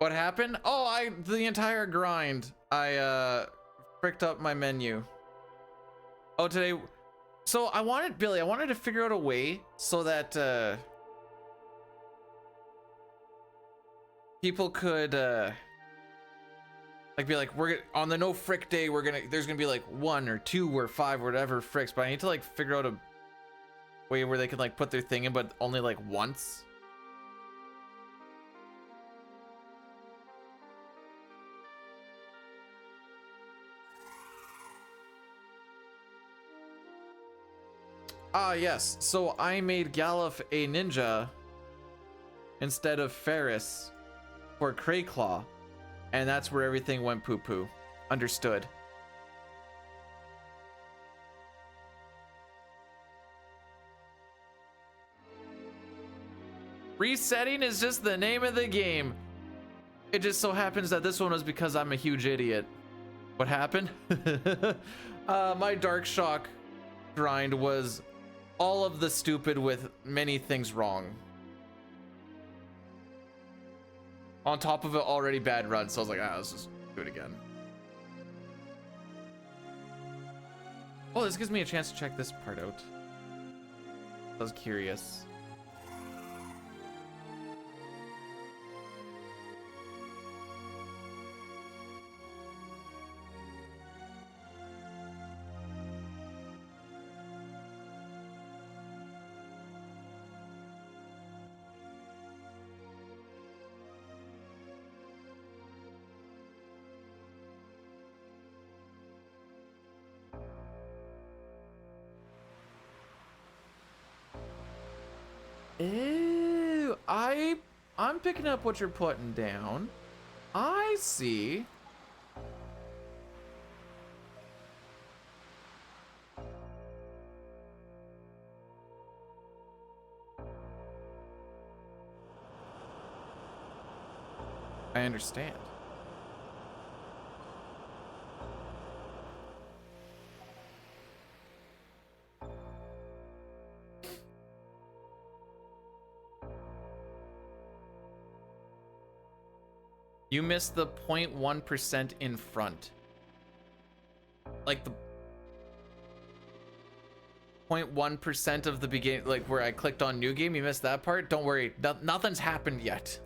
What happened? Oh, the entire grind. I fricked up my menu. Oh, today. So I wanted to figure out a way so that people could like be like, we're on the no frick day, there's gonna be like 1 or 2 or 5 or whatever fricks, but I need to like figure out a way where they can like put their thing in, but only like once. Ah, yes. So I made Galuf a ninja instead of Ferris for Crayclaw, and that's where everything went poo-poo. Understood. Resetting is just the name of the game. It just so happens that this one was because I'm a huge idiot. What happened? My Dark Shock grind was all of the stupid with many things wrong. On top of an already bad run, so I was like, let's just do it again. Oh, this gives me a chance to check this part out. I was curious. Ew, I'm picking up what you're putting down. I see. I understand. You missed the 0.1% in front. Like the 0.1% of the beginning, like where I clicked on new game, you missed that part. Don't worry, nothing's happened yet.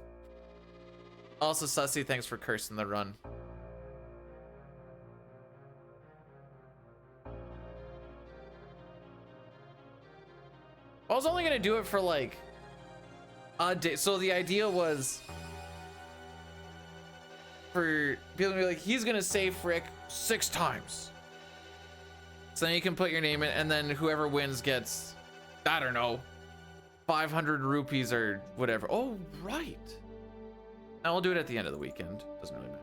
Also, Sussy, thanks for cursing the run. I was only gonna do it for like a day. So the idea was for people to be like, he's gonna say frick 6 times. So then you can put your name in, and then whoever wins gets, I don't know, 500 rupees or whatever. Oh, right. And we'll do it at the end of the weekend. Doesn't really matter.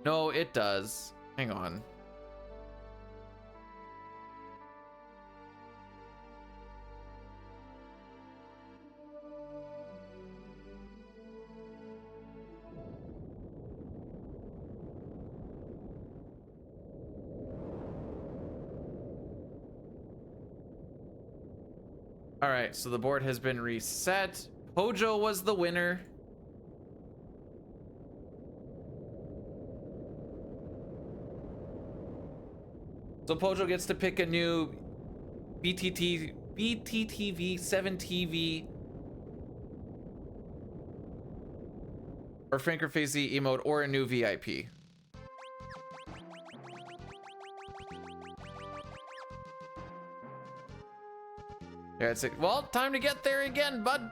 No, it does. Hang on. All right, so the board has been reset. Hojo was the winner. So Pojo gets to pick a new BTTV 7TV or Franker Facey emote or a new VIP. Yeah, it's like, well, time to get there again, bud.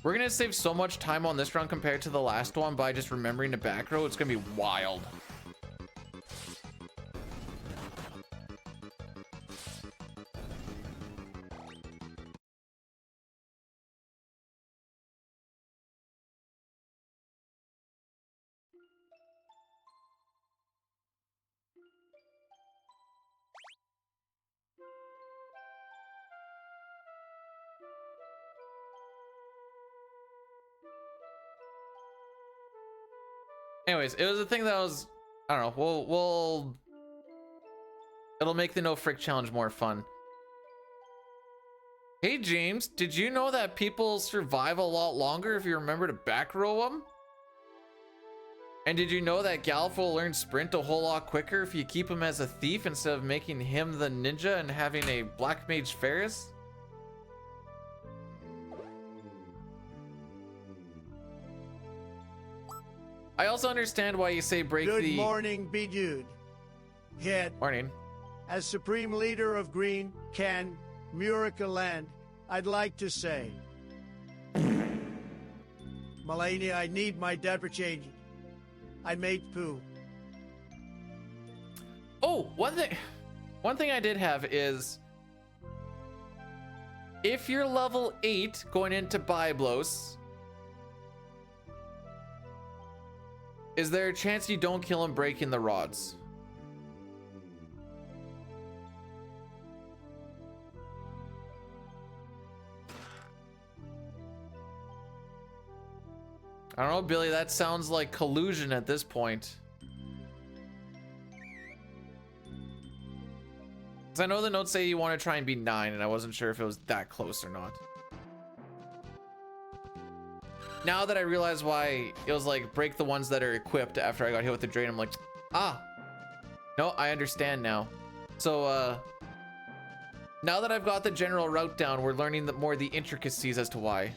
We're gonna save so much time on this run compared to the last one by just remembering the back row. It's gonna be wild. Anyways, it was a thing that was I don't know. We'll it'll make the no frick challenge more fun. Hey James, did you know that people survive a lot longer if you remember to back row them? And did you know that Galf will learn sprint a whole lot quicker if you keep him as a thief instead of making him the ninja and having a black mage Ferris? I also understand why you say break Good the... morning, Bidude. Yet, Morning. as Supreme Leader of Green, Can, Murica Land, I'd like to say... Melania, I need my Deborah changing. I made poo. Oh, one thing I did have is... If you're level 8 going into Byblos, is there a chance you don't kill him breaking the rods? I don't know, Billy, that sounds like collusion at this point. 'Cause I know the notes say you want to try and be 9, and I wasn't sure if it was that close or not. Now that I realize why it was like break the ones that are equipped after I got hit with the drain, I'm like, ah, no, I understand now. So, now that I've got the general route down, we're learning more the intricacies as to why.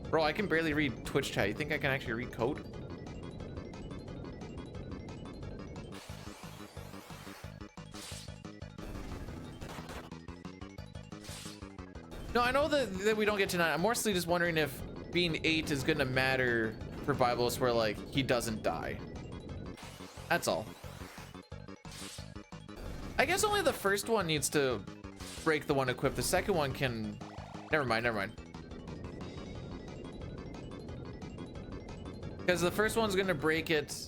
Bro, I can barely read Twitch chat. You think I can actually read code? No, I know that we don't get to 9. I'm mostly just wondering if being 8 is gonna matter for Byblos where like he doesn't die. That's all. I guess only the first one needs to break the one equipped. The second one can... Never mind. Because the first one's gonna break it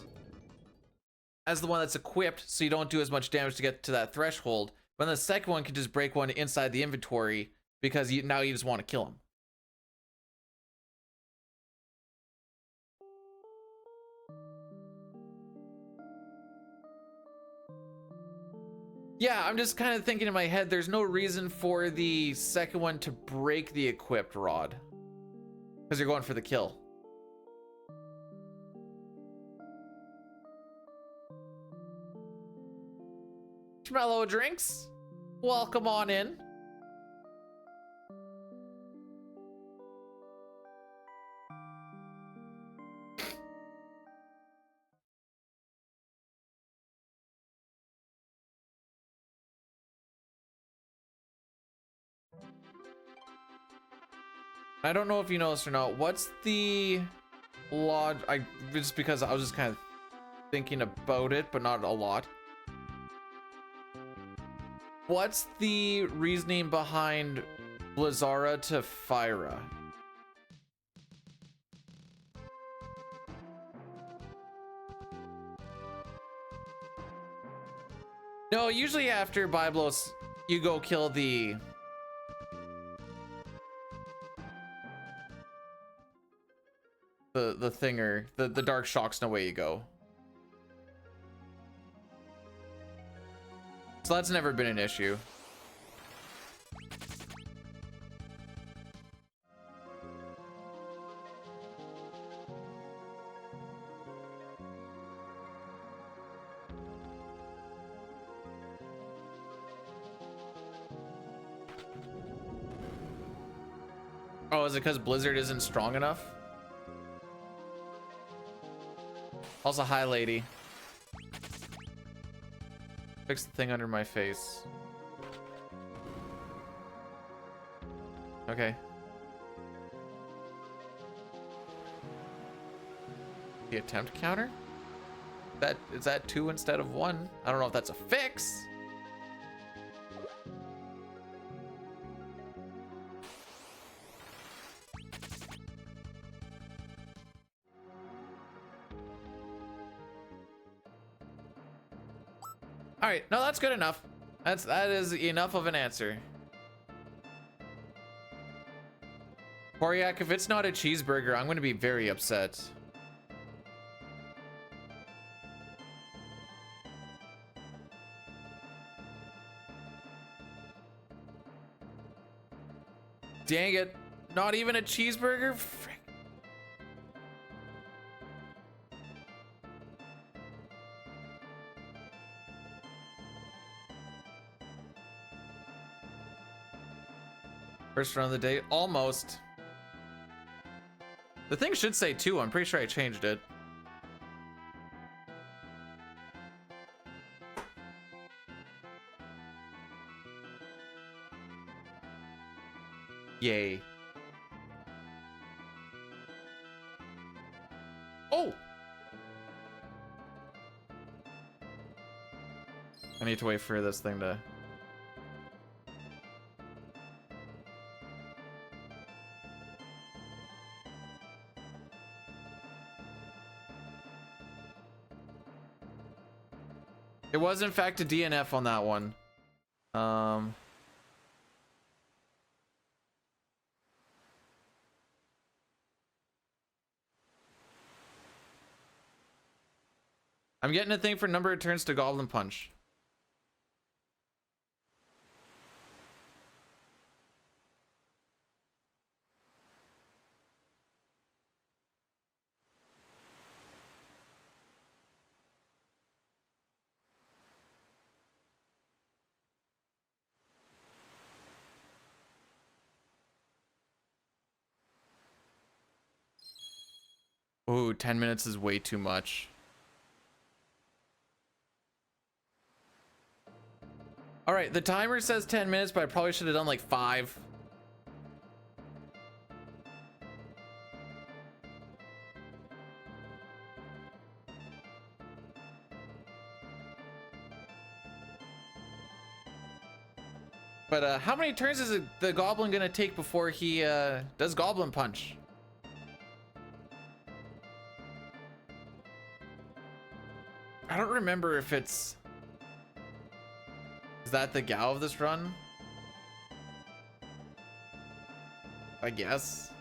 as the one that's equipped, so you don't do as much damage to get to that threshold. But then the second one can just break one inside the inventory because now you just want to kill him. Yeah, I'm just kind of thinking in my head, there's no reason for the second one to break the equipped rod. Because you're going for the kill. Mellow drinks, welcome on in. I don't know if you know this or not. What's the log? Just because I was just kind of thinking about it, but not a lot. What's the reasoning behind Blizzara to Fyra? No, usually after Byblos, you go kill the thinger, the dark shocks, and away you go. So that's never been an issue. Oh, is it because Blizzard isn't strong enough? Also, hi, lady. Fix the thing under my face. Okay. The attempt counter? Is that 2 instead of 1? I don't know if that's a fix. All right, no, that's good enough. That is enough of an answer. Koryak, if it's not a cheeseburger, I'm going to be very upset. Dang it. Not even a cheeseburger? Frick. First run of the day, almost. The thing should say 2. I'm pretty sure I changed it. Yay. Oh! I need to wait for this thing to... It was in fact a DNF on that one. I'm getting a thing for number of turns to Goblin Punch. Ooh, 10 minutes is way too much. All right, the timer says 10 minutes, but I probably should have done like 5. But how many turns is the goblin gonna take before he does Goblin Punch? I don't remember if it's... Is that the gal of this run? I guess.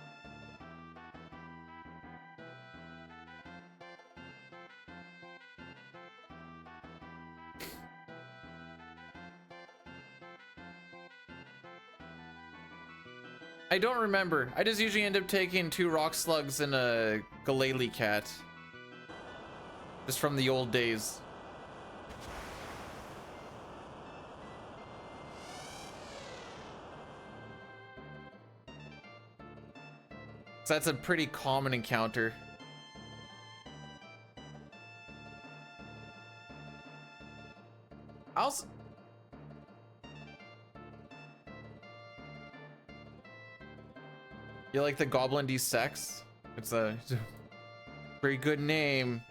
I don't remember. I just usually end up taking 2 rock slugs and a Galele cat. Just from the old days. So that's a pretty common encounter. Also, you like the Goblin D-Sex? It's a very good name.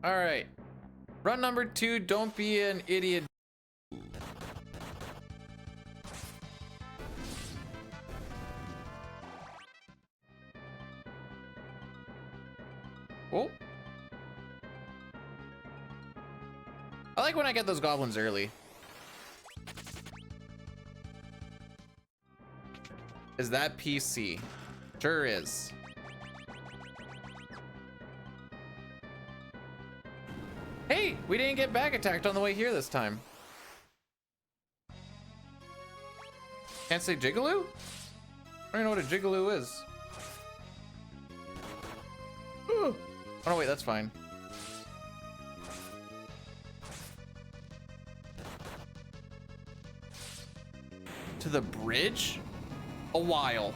All right, run number 2. Don't be an idiot. Oh, I like when I get those goblins early. Is that PC? Sure is. Hey, we didn't get back attacked on the way here this time. Can't say Jigaloo? I don't even know what a Jigaloo is. Ooh. Oh no, wait, that's fine. To the bridge? A while.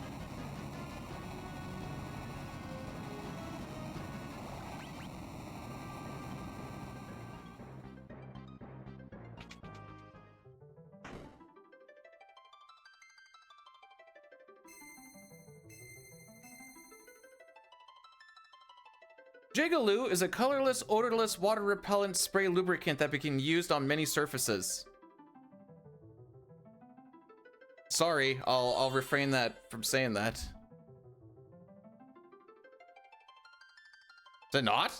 Jigaloo is a colorless, odorless, water-repellent spray lubricant that can be used on many surfaces. Sorry, I'll refrain that from saying that. Is it not?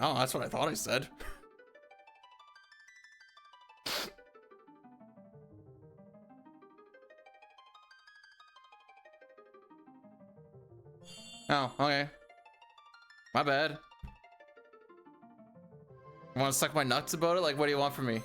Oh, that's what I thought I said. Oh, okay. My bad. You want to suck my nuts about it? Like, what do you want from me?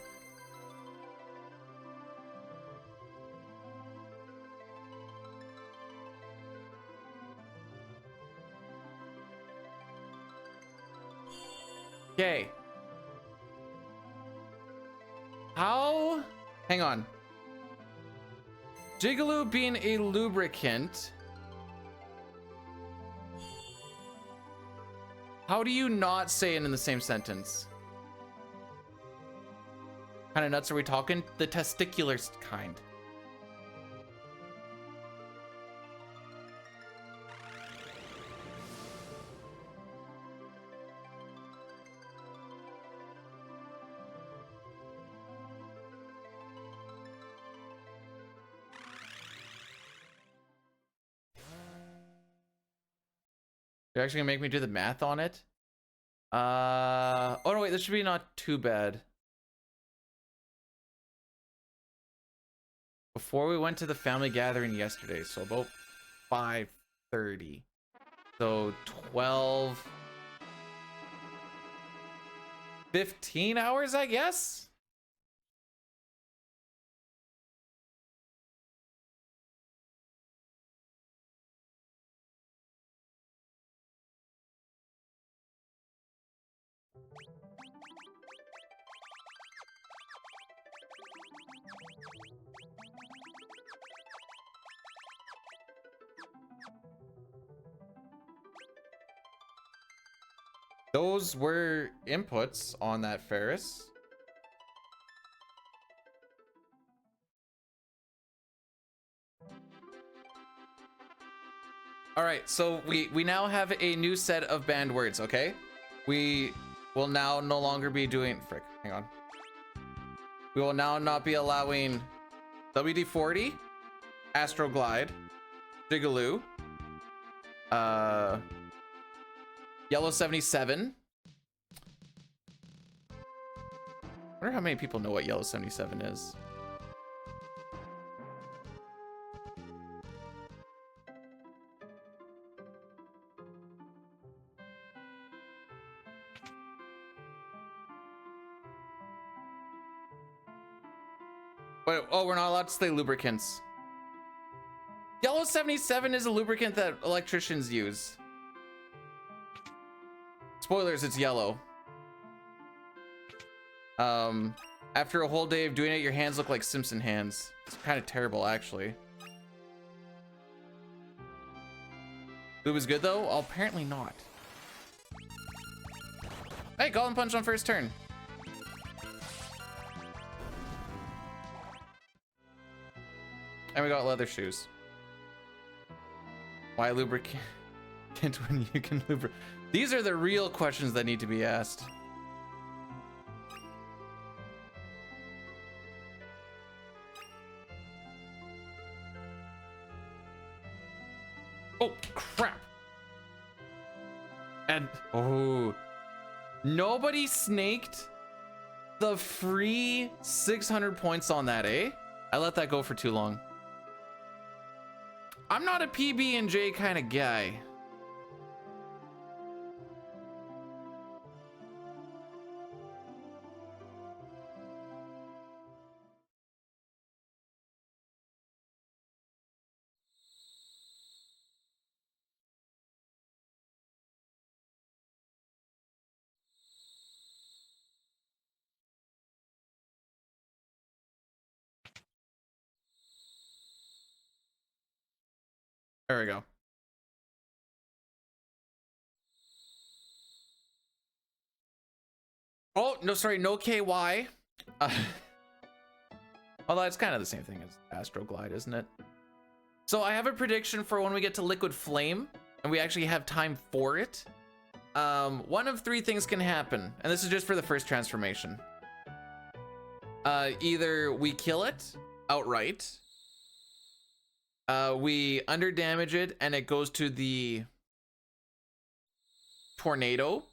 Okay. How? Hang on. Jigaloo being a lubricant. How do you not say it in the same sentence? What kind of nuts are we talking? The testicular kind. You're actually gonna make me do the math on it? Oh no, wait, this should be not too bad. Before we went to the family gathering yesterday, so about 5:30. So 12, 15 hours, I guess? Those were inputs on that Ferris. All right, so we now have a new set of banned words, okay? We will now no longer be doing frick. Hang on. We will now not be allowing WD-40, Astroglide, Jigaloo, Yellow 77. I wonder how many people know what Yellow 77 is. But oh, we're not allowed to say lubricants. Yellow 77 is a lubricant that electricians use. Spoilers, it's yellow. After a whole day of doing it, your hands look like Simpson hands. It's kind of terrible, actually. Lube is good, though? Oh, apparently not. Hey, Golden Punch on first turn. And we got leather shoes. Why lubricant when you can lubricate? These are the real questions that need to be asked. Oh, crap. And, oh. Nobody snaked the free 600 points on that, eh? I let that go for too long. I'm not a PB&J kind of guy. There we go. Oh, no, sorry, no KY. Although it's kind of the same thing as Astroglide, isn't it? So I have a prediction for when we get to Liquid Flame, and we actually have time for it. One of three things can happen, and this is just for the first transformation. Either we kill it outright, we underdamage it, and it goes to the tornado,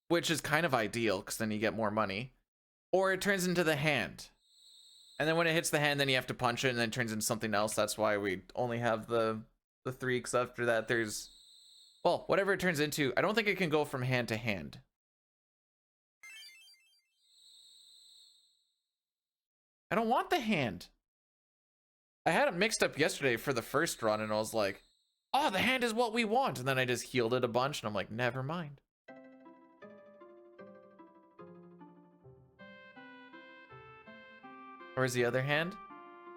which is kind of ideal because then you get more money, or it turns into the hand, and then when it hits the hand, then you have to punch it, and then it turns into something else. That's why we only have the three, because after that there's Well, whatever it turns into, I don't think it can go from hand to hand. I don't want the hand. I had it mixed up yesterday for the first run, and I was like, oh, the hand is what we want. And then I just healed it a bunch, and I'm like, never mind. Where's the other hand?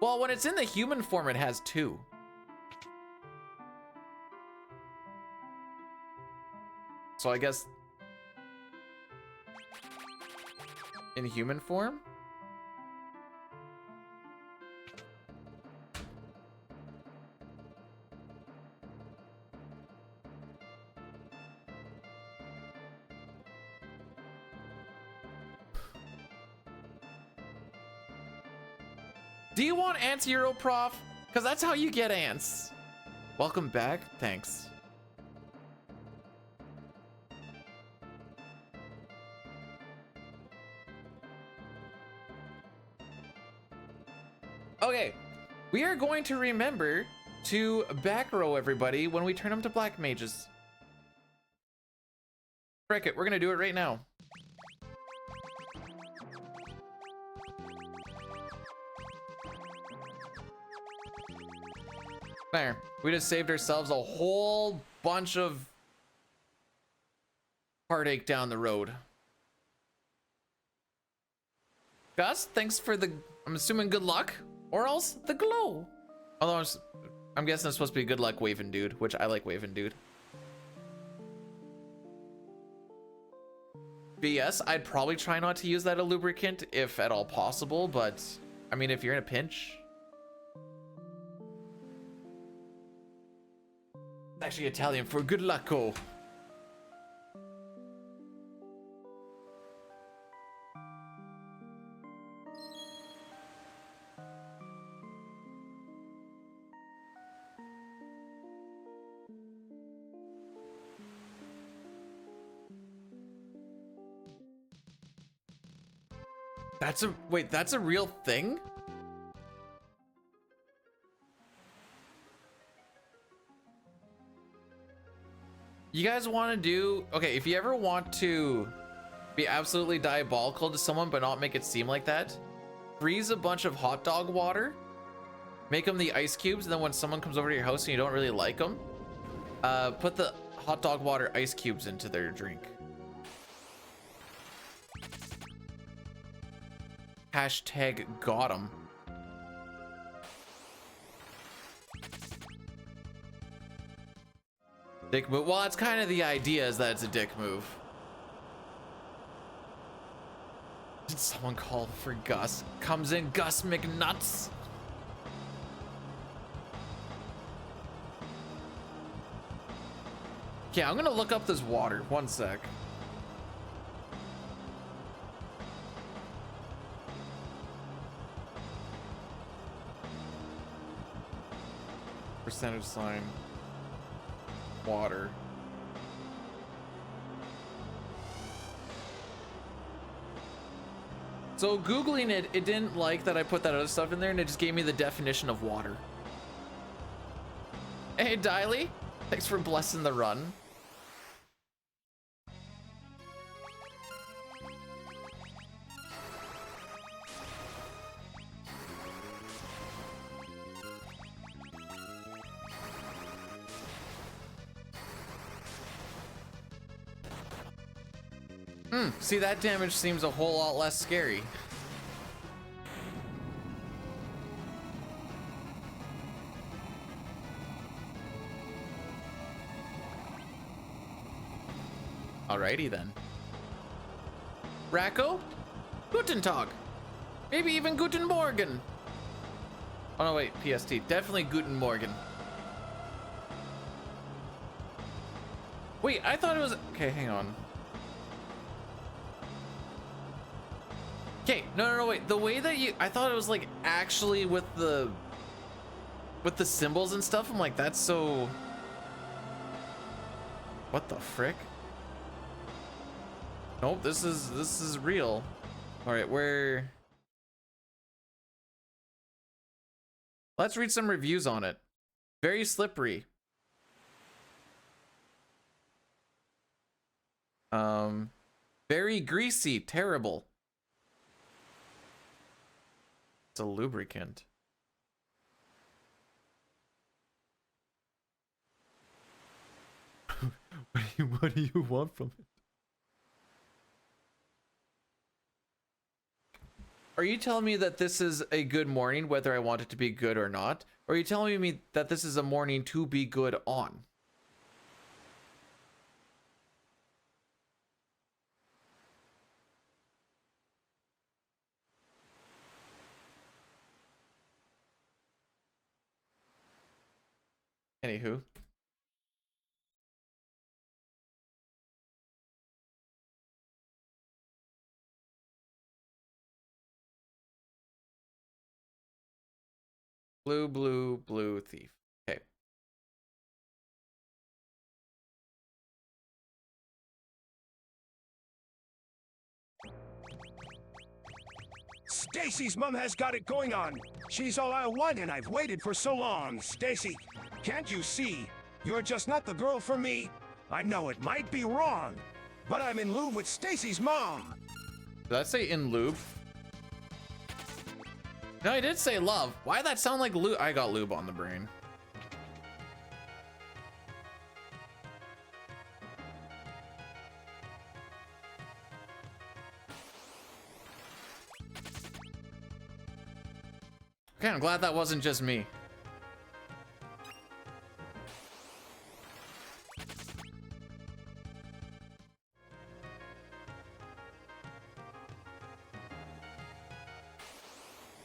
Well, when it's in the human form, it has two. So I guess in human form? Do you want ants, Europrof? Because that's how you get ants. Welcome back. Thanks. Okay, we are going to remember to back row everybody when we turn them to black mages. Frick it, we're gonna do it right now. There, we just saved ourselves a whole bunch of heartache down the road. Gus, thanks for the, I'm assuming good luck, or else the glow. Although I'm guessing it's supposed to be good luck waving dude, which I like waving dude. BS, I'd probably try not to use that as a lubricant if at all possible, but I mean, if you're in a pinch. It's actually Italian for good lucko. That's a, wait, that's a real thing? You guys want to do, okay, if you ever want to be absolutely diabolical to someone but not make it seem like that, freeze a bunch of hot dog water, make them the ice cubes, and then when someone comes over to your house and you don't really like them, put the hot dog water ice cubes into their drink. Hashtag got 'em. Dick move. Well, that's kind of the idea, is that it's a dick move. Did someone call for Gus? Comes in Gus McNuts. Okay, I'm gonna look up this water. One sec. Percentage sign. Water. So Googling it, it didn't like that I put that other stuff in there, and it just gave me the definition of water. Hey, Diley, thanks for blessing the run. See, that damage seems a whole lot less scary. Alrighty then. Racco? Guten Tag. Maybe even Guten Morgen. Oh no, wait, PST. Definitely Guten Morgen. Wait, I thought it was... Okay, hang on. Okay, no, wait. The way that you... I thought it was like actually with the symbols and stuff. I'm like, that's so... What the frick? Nope, this is real. All right, where... Let's read some reviews on it. Very slippery. Very greasy, terrible. It's a lubricant. What do you want from it? Are you telling me that this is a good morning, whether I want it to be good or not? Or are you telling me that this is a morning to be good on? Anywho. Blue, blue, blue thief. Okay. Stacy's mom has got it going on. She's all I want and I've waited for so long. Stacy, can't you see? You're just not the girl for me. I know it might be wrong, but I'm in lube with Stacy's mom. Did I say in lube? No, I did say love. Why did that sound like lube? I got lube on the brain. Okay, I'm glad that wasn't just me.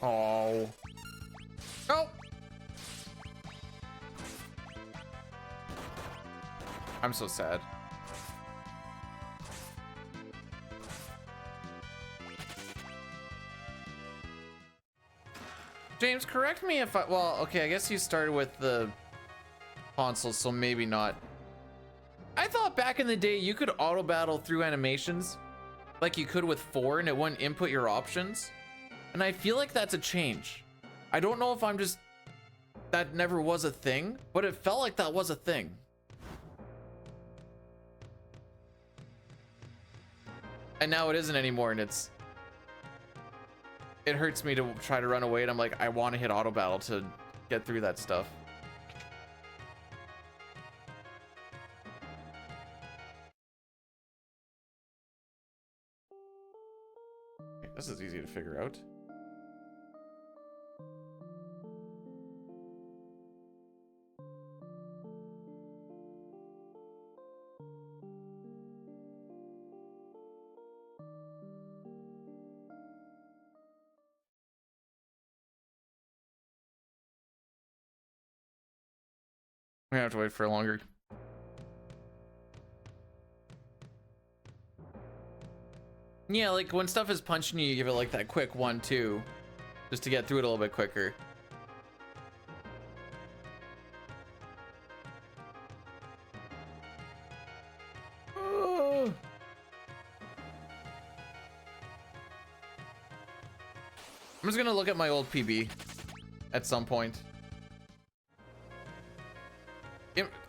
Oh. Oh. I'm so sad. James, correct me if I, well, okay, I guess you started with the console, so maybe not. I thought back in the day you could auto battle through animations like you could with 4 and it wouldn't input your options. And I feel like that's a change. I don't know if I'm just, that never was a thing, but it felt like that was a thing. And now it isn't anymore, and it hurts me to try to run away, and I'm like, I want to hit auto battle to get through that stuff. Okay, this is easy to figure out. We have to wait for longer. Yeah, like when stuff is punching you, you give it like that quick 1-2 just to get through it a little bit quicker. Oh. I'm just gonna look at my old PB at some point.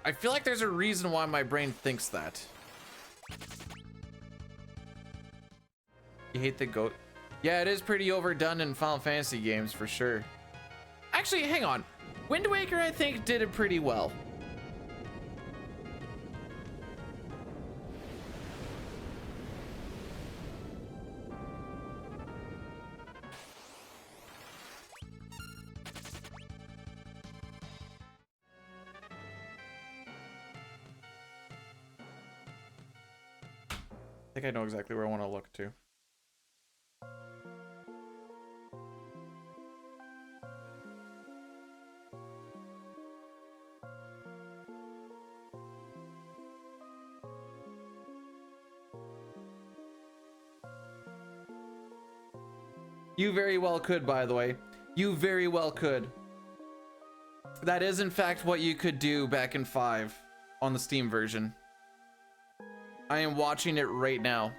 I feel like there's a reason why my brain thinks that. You hate the goat? Yeah, it is pretty overdone in Final Fantasy games for sure. Actually, hang on. Wind Waker, I think, did it pretty well. I think I know exactly where I want to look to. You very well could, by the way. You very well could. That is, in fact, what you could do back in 5 on the Steam version. I am watching it right now.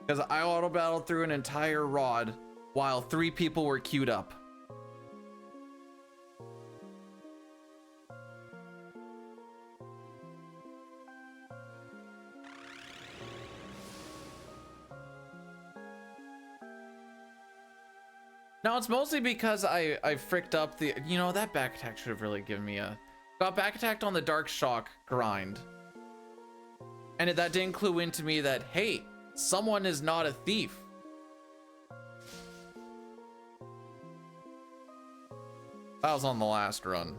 Because I auto battled through an entire rod while 3 people were queued up. No, it's mostly because I fricked up the, you know, that back attack should have really given me a, got back attacked on the Dark Shock grind. And that didn't clue into me that, hey, someone is not a thief. That was on the last run.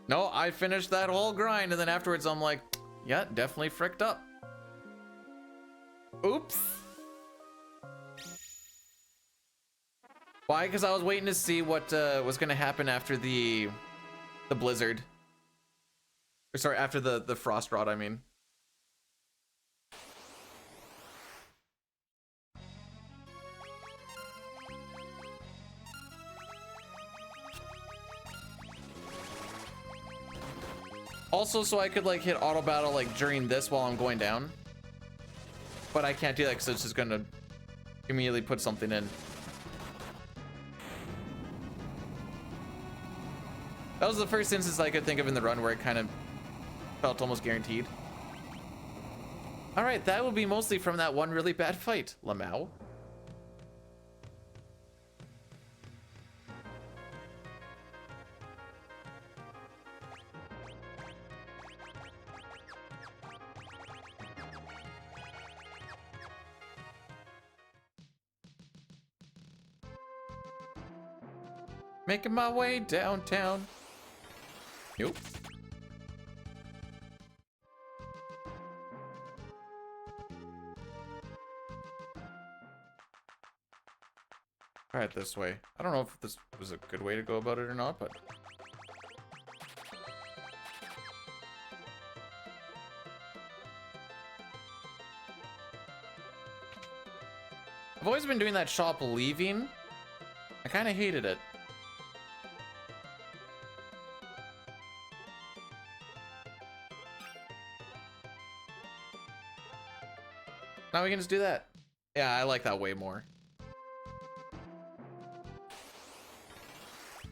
No, I finished that whole grind, and then afterwards I'm like, yeah, definitely fricked up. Oops. Why? Because I was waiting to see what was going to happen after the blizzard. Or sorry, after the frost rod, I mean. Also, so I could like hit auto battle like during this while I'm going down. But I can't do that because it's just gonna immediately put something in. That was the first instance I could think of in the run where it kind of felt almost guaranteed. All right, that will be mostly from that one really bad fight, Lamau. Making my way downtown. Nope. Try it this way. I don't know if this was a good way to go about it or not, but... I've always been doing that shop leaving. I kind of hated it. Now we can just do that. Yeah, I like that way more.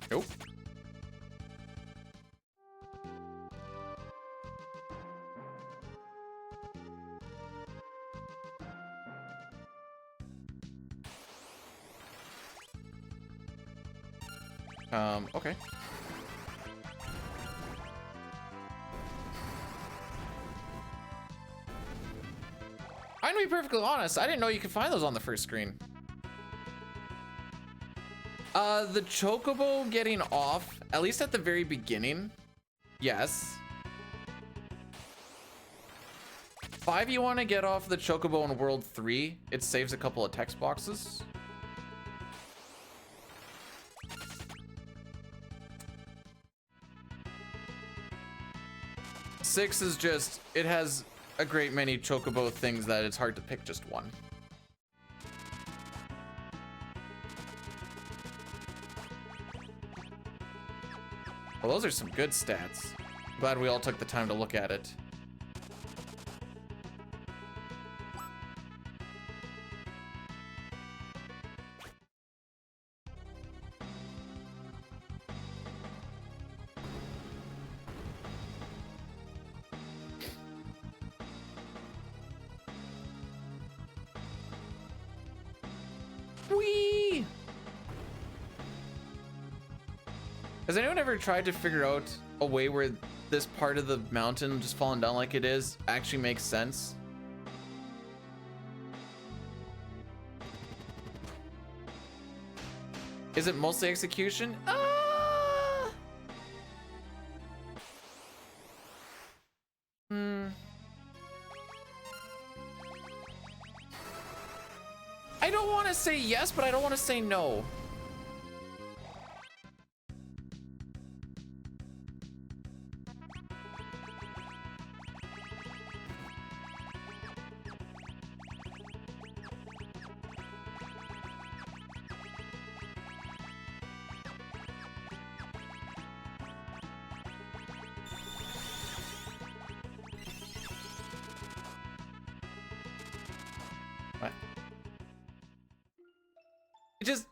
Nope. Okay. I'm gonna be perfectly honest, I didn't know you could find those on the first screen. The chocobo getting off, at least at the very beginning, yes. 5, you want to get off the chocobo in World 3, it saves a couple of text boxes. Six is just, it has a great many chocobo things that it's hard to pick just one. Well, those are some good stats. Glad we all took the time to look at it. Whee! Has anyone ever tried to figure out a way where this part of the mountain just falling down like it is actually makes sense? Is it mostly execution? I don't want to say yes, but I don't want to say no. What? It just...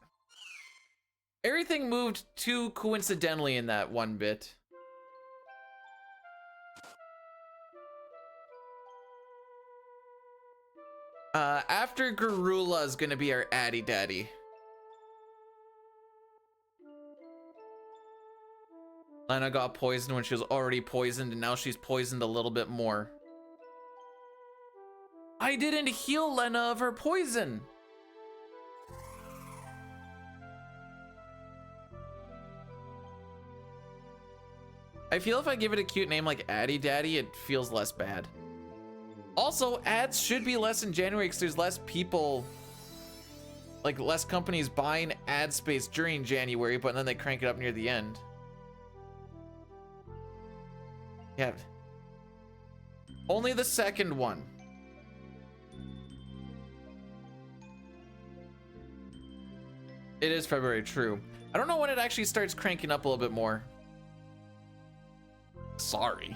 Everything moved too coincidentally in that one bit. After Garula is gonna be our Addy Daddy. Lena got poisoned when she was already poisoned, and now she's poisoned a little bit more. I didn't heal Lena of her poison. I feel if I give it a cute name like Addy Daddy, it feels less bad. Also, ads should be less in January because there's less people, like less companies buying ad space during January, but then they crank it up near the end. Yeah. Only the second one. It is February, true. I don't know when it actually starts cranking up a little bit more. Sorry.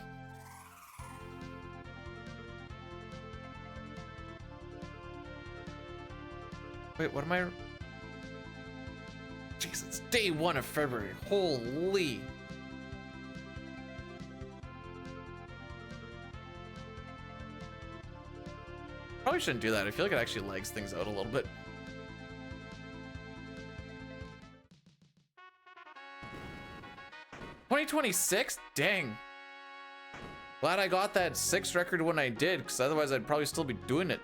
Wait, what am I? Jeez, it's day 1 of February. Holy. Probably shouldn't do that. I feel like it actually lags things out a little bit. $2026? Dang. Glad I got that 6 record when I did, because otherwise I'd probably still be doing it.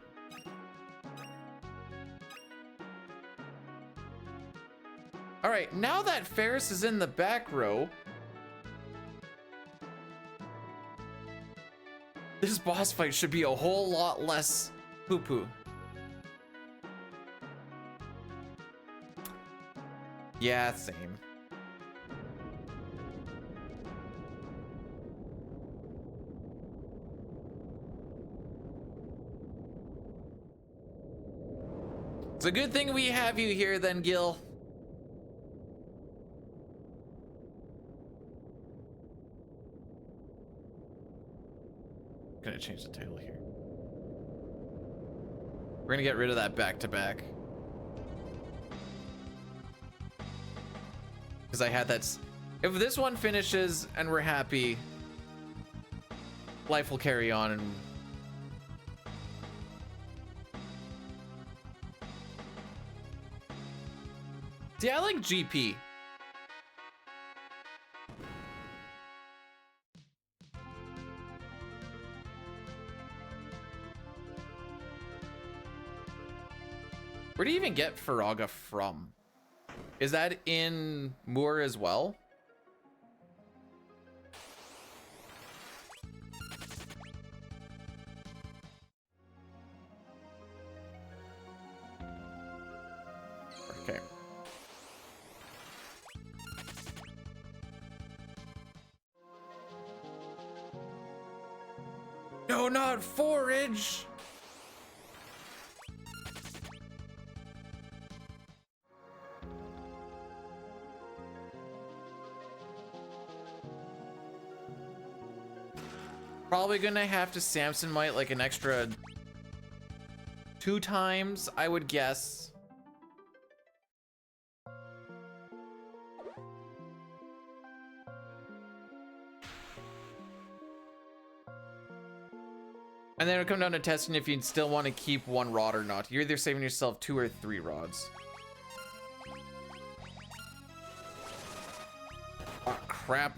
All right, now that Ferris is in the back row, this boss fight should be a whole lot less poo-poo. Yeah, same. It's a good thing we have you here then, Gil. Gonna change the title here. We're gonna get rid of that back-to-back. Because I had that. If this one finishes and we're happy, life will carry on. And see, I like GP. Where do you even get Faraga from? Is that in Moore as well? Okay. No, not forage! Probably gonna have to Samson Might like an extra 2 times, I would guess. And then it'll come down to testing if you still want to keep 1 rod or not. You're either saving yourself 2 or 3 rods. Oh, crap.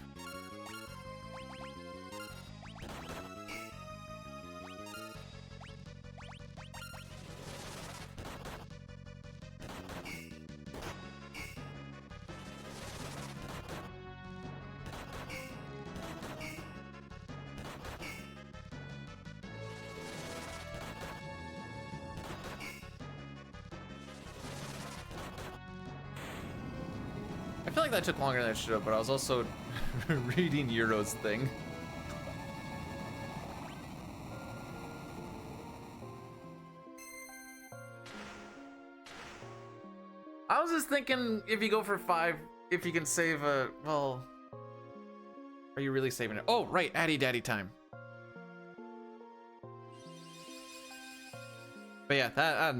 I feel like that took longer than it should have, but I was also reading Euro's thing. I was just thinking if you go for 5, if you can save a, well, are you really saving it? Oh, right, Addy Daddy time. But yeah, that,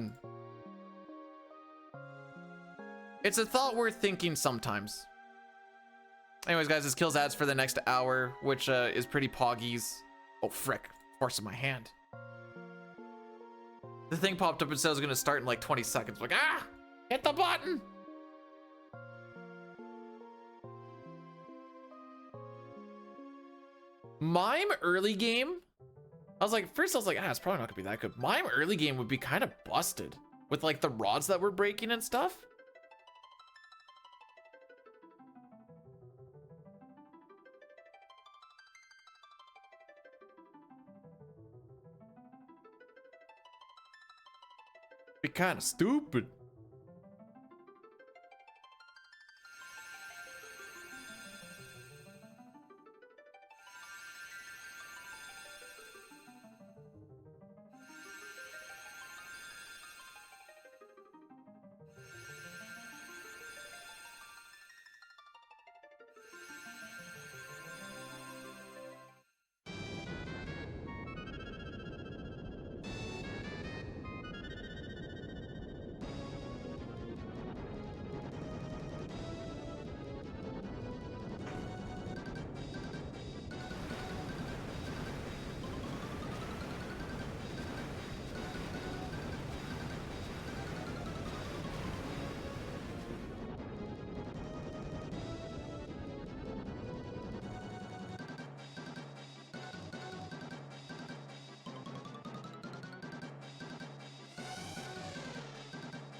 it's a thought worth thinking sometimes. Anyways, guys, this kills ads for the next hour, which is pretty poggies. Oh, frick. Forcing my hand. The thing popped up and said it was going to start in like 20 seconds. Like, ah! Hit the button! Mime early game. I was like, it's probably not gonna be that good. Mime early game would be kind of busted with like the rods that were breaking and stuff. Be kind of stupid.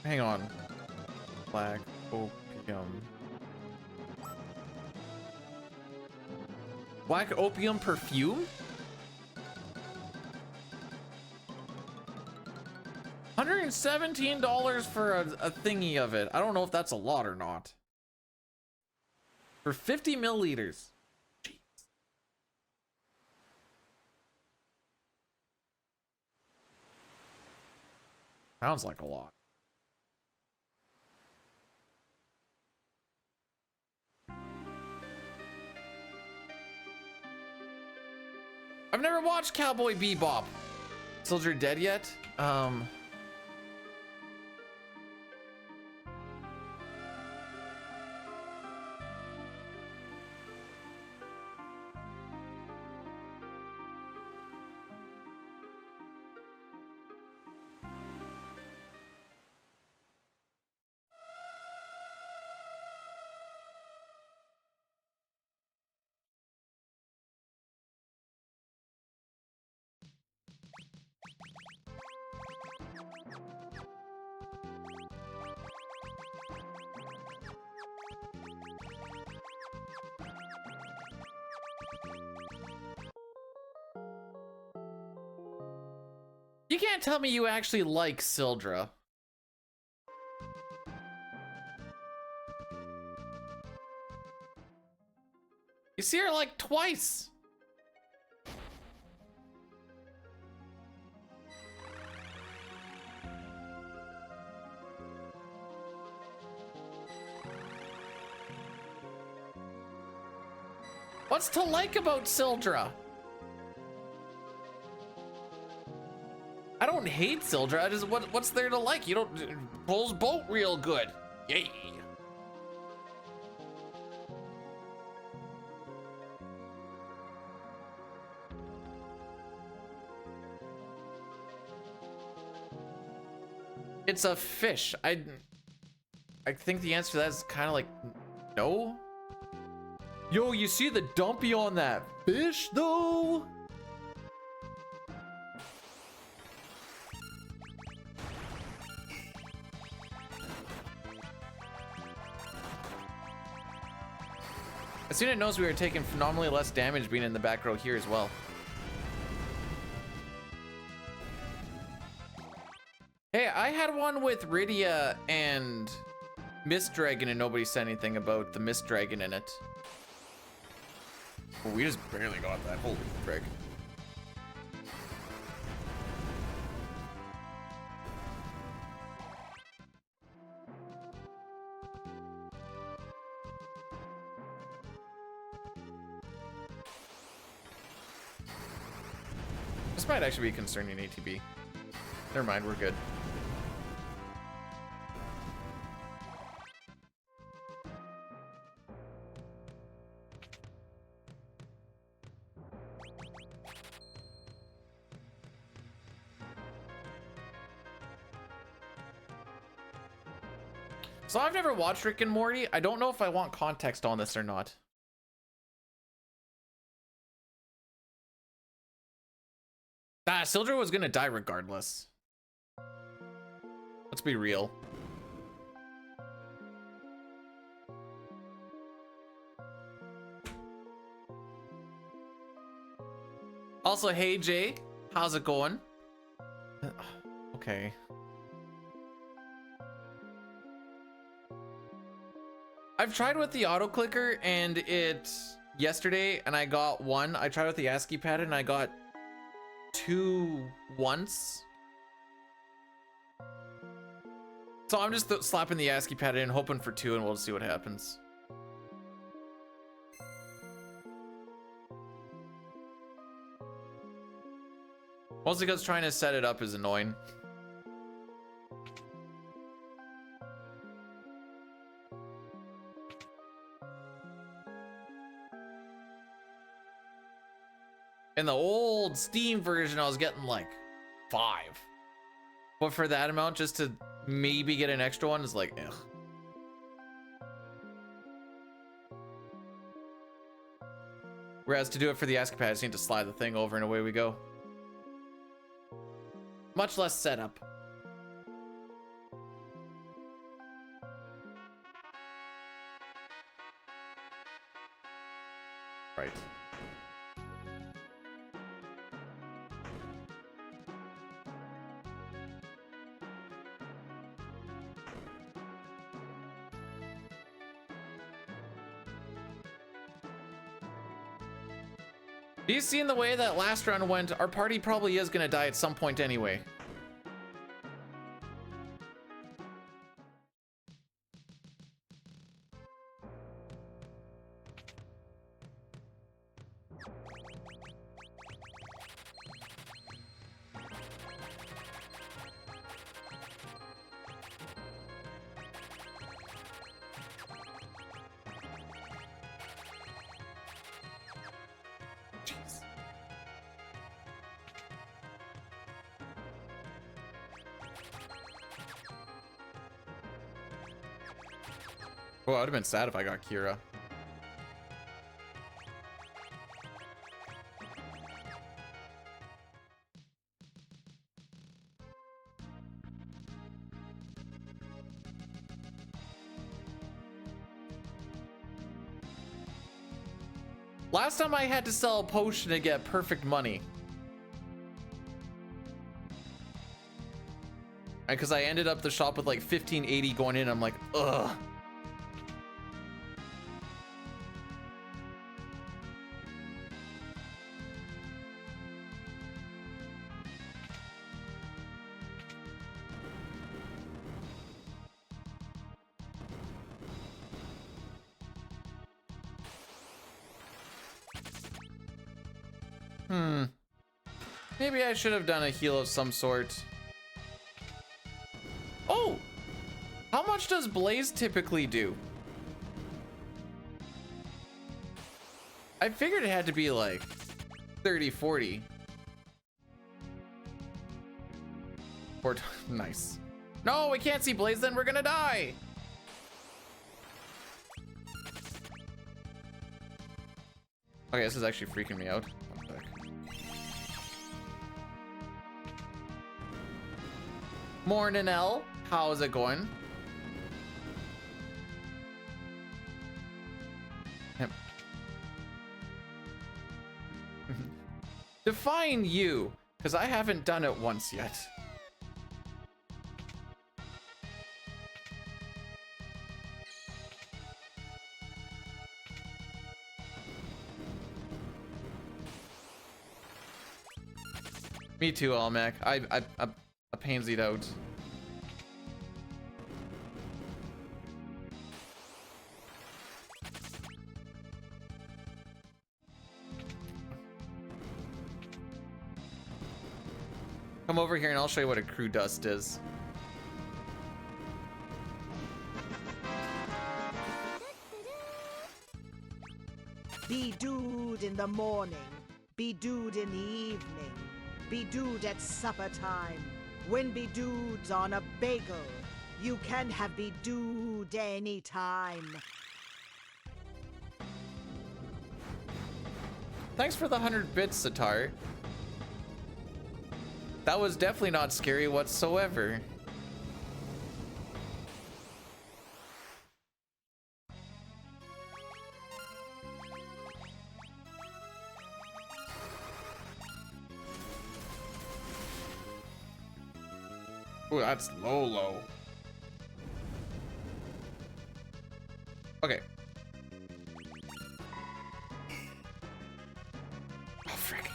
Hang on. Black opium. Black opium perfume? $117 for a thingy of it. I don't know if that's a lot or not. For 50 milliliters. Jeez. Sounds like a lot. I've never watched Cowboy Bebop. Soldier dead yet? You can't tell me you actually like Sildra. You see her like twice. What's to like about Sildra? I don't hate Sildra. I just what's there to like? You don't pulls boat real good. Yay. It's a fish. I think the answer to that is kind of like no. Yo, you see the dumpy on that fish though? As soon as it knows we are taking phenomenally less damage being in the back row here as well. Hey, I had one with Rydia and Mist Dragon and nobody said anything about the Mist Dragon in it. Oh, we just barely got that. Holy frick. This might actually be concerning ATB. Never mind, we're good. So I've never watched Rick and Morty. I don't know if I want context on this or not. Ah, Sildra was gonna die regardless. Let's be real. Also, hey Jay, how's it going? Okay. I've tried with the auto clicker and it yesterday and I got 1. I tried with the ASCII pad and I got 2 once. So I'm just slapping the ASCII pad in, hoping for 2, and we'll see what happens. Mostly because trying to set it up is annoying. In the old Steam version, I was getting like 5. But for that amount, just to maybe get an extra one is like, ugh. Whereas to do it for the ASCII pad, I just need to slide the thing over and away we go. Much less setup. Right. Do you see in the way that last round went, our party probably is gonna die at some point anyway. Well, I would have been sad if I got Kira. Last time I had to sell a potion to get perfect money. Because I ended up the shop with like 1580 going in. I'm like, ugh. Maybe I should have done a heal of some sort. Oh! How much does Blaze typically do? I figured it had to be like 30, 40. Nice. No, we can't see Blaze, then we're gonna die! Okay, this is actually freaking me out. Morning, L. How's it going? Define you, because I haven't done it once yet. Me too, Almac. I pansied out. Come over here and I'll show you what a crew dust is. Be dude in the morning, be dude in the evening, be dude at supper time. When be dudes on a bagel, you can have be dude anytime. Thanks for the 100 bits, Satar. That was definitely not scary whatsoever. Ooh, that's low. Okay. Oh, frick.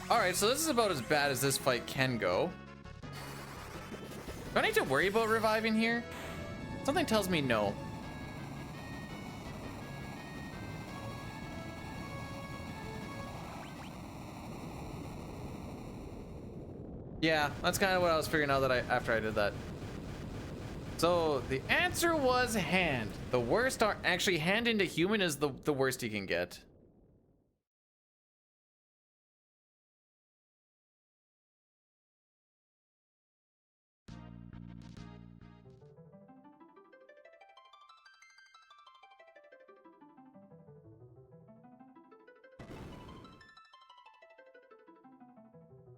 Alright, so this is about as bad as this fight can go. Do I need to worry about reviving here? Something tells me no. Yeah, that's kind of what I was figuring out after I did that. So the answer was hand. The worst are actually hand into human is the worst you can get.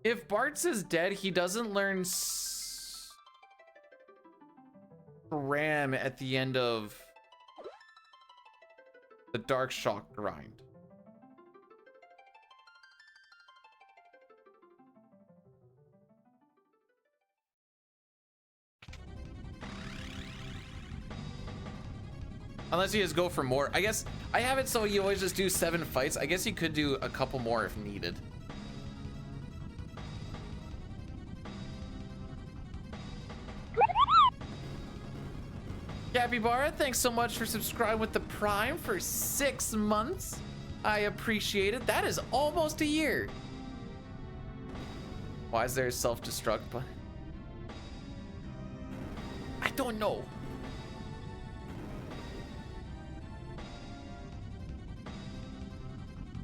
If Bartz is dead, he doesn't learn Ram at the end of the Dark Shock grind. Unless you just go for more. I guess I have it so you always just do 7 fights. I guess you could do a couple more if needed. Capybara, thanks so much for subscribing with the Prime for 6 months. I appreciate it. That is almost a year. Why is there a self-destruct button? I don't know.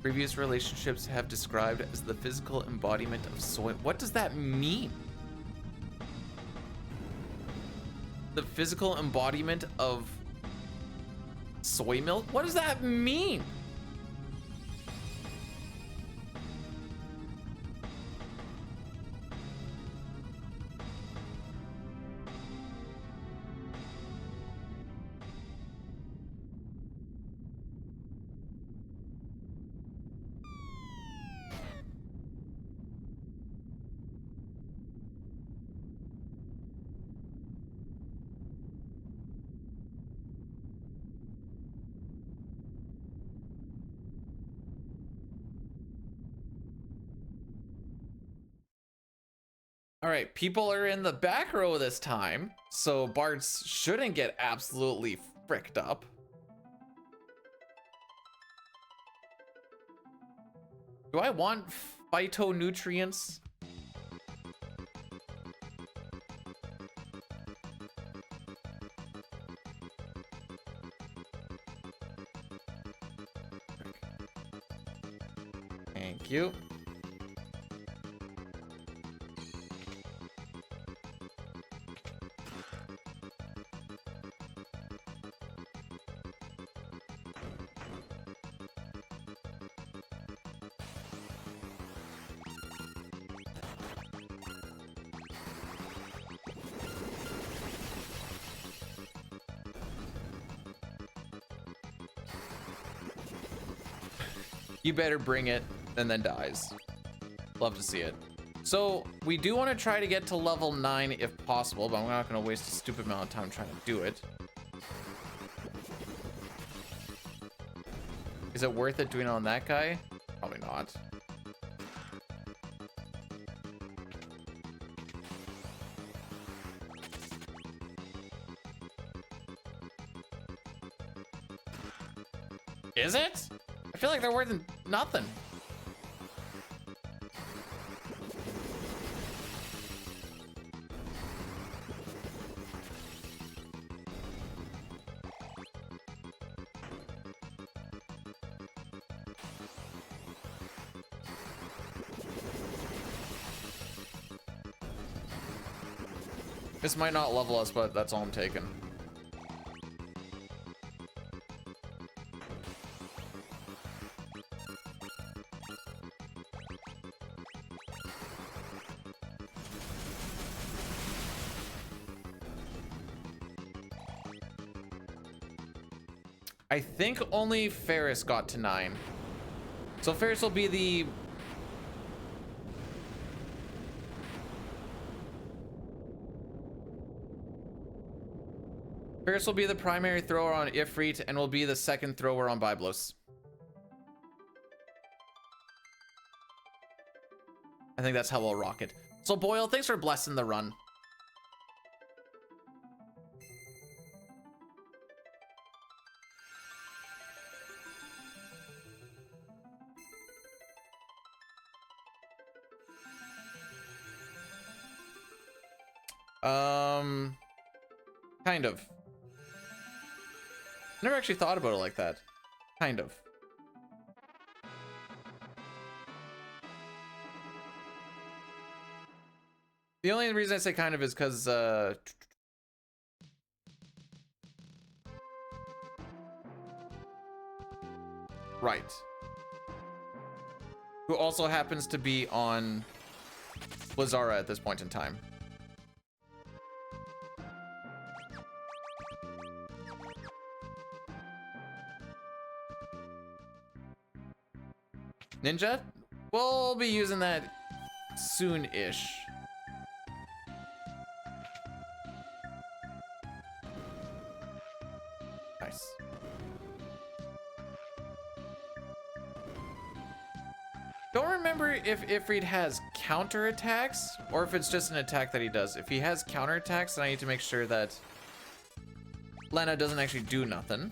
Previous relationships have described as the physical embodiment of soy. What does that mean? The physical embodiment of soy milk? What does that mean? All right, people are in the back row this time, so Bartz shouldn't get absolutely fricked up. Do I want phytonutrients? Thank you. You better bring it, and then dies. Love to see it. So we do want to try to get to level 9 if possible, but I'm not going to waste a stupid amount of time trying to do it. Is it worth it doing it on that guy? Probably not. Is it? I feel like they're worth nothing. This might not level us, but that's all I'm taking. I think only Ferris got to 9. So Ferris will be the... Ferris will be the primary thrower on Ifrit and will be the second thrower on Byblos. I think that's how we'll rock it. So Boyle, thanks for blessing the run. Kind of. Never actually thought about it like that. Kind of. The only reason I say kind of is because, right. Who also happens to be on Blizzara at this point in time. Ninja? We'll be using that soon-ish. Nice. Don't remember if Ifrit has counterattacks or if it's just an attack that he does. If he has counterattacks, then I need to make sure that Lena doesn't actually do nothing.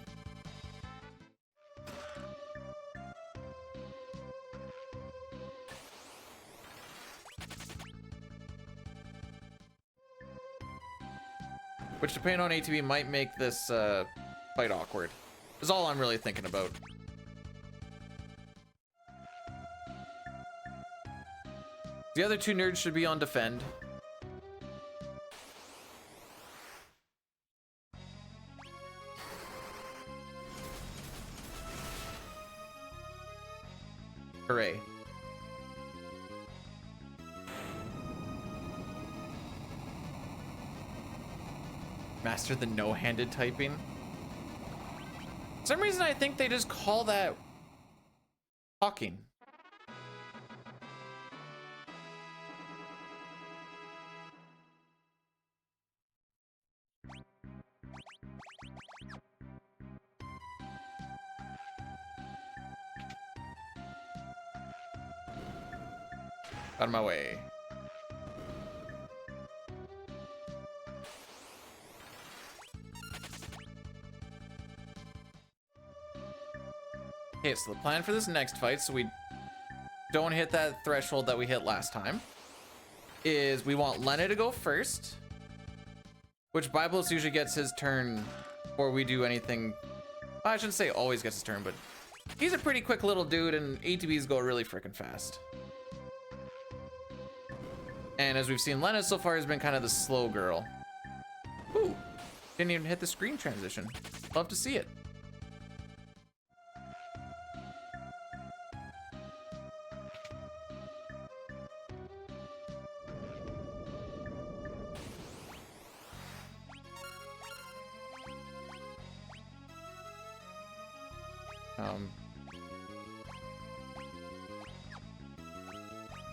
Which, depending on ATB, might make this fight awkward. Is all I'm really thinking about. The other two nerds should be on defend. Hooray. Master the no-handed typing. For some reason I think they just call that talking. Out of my way. Okay, so the plan for this next fight, so we don't hit that threshold that we hit last time, is we want Lena to go first, which Byblos usually gets his turn before we do anything. I shouldn't say always gets his turn, but he's a pretty quick little dude, and ATBs go really freaking fast. And as we've seen, Lena so far has been kind of the slow girl. Ooh, didn't even hit the screen transition. Love to see it.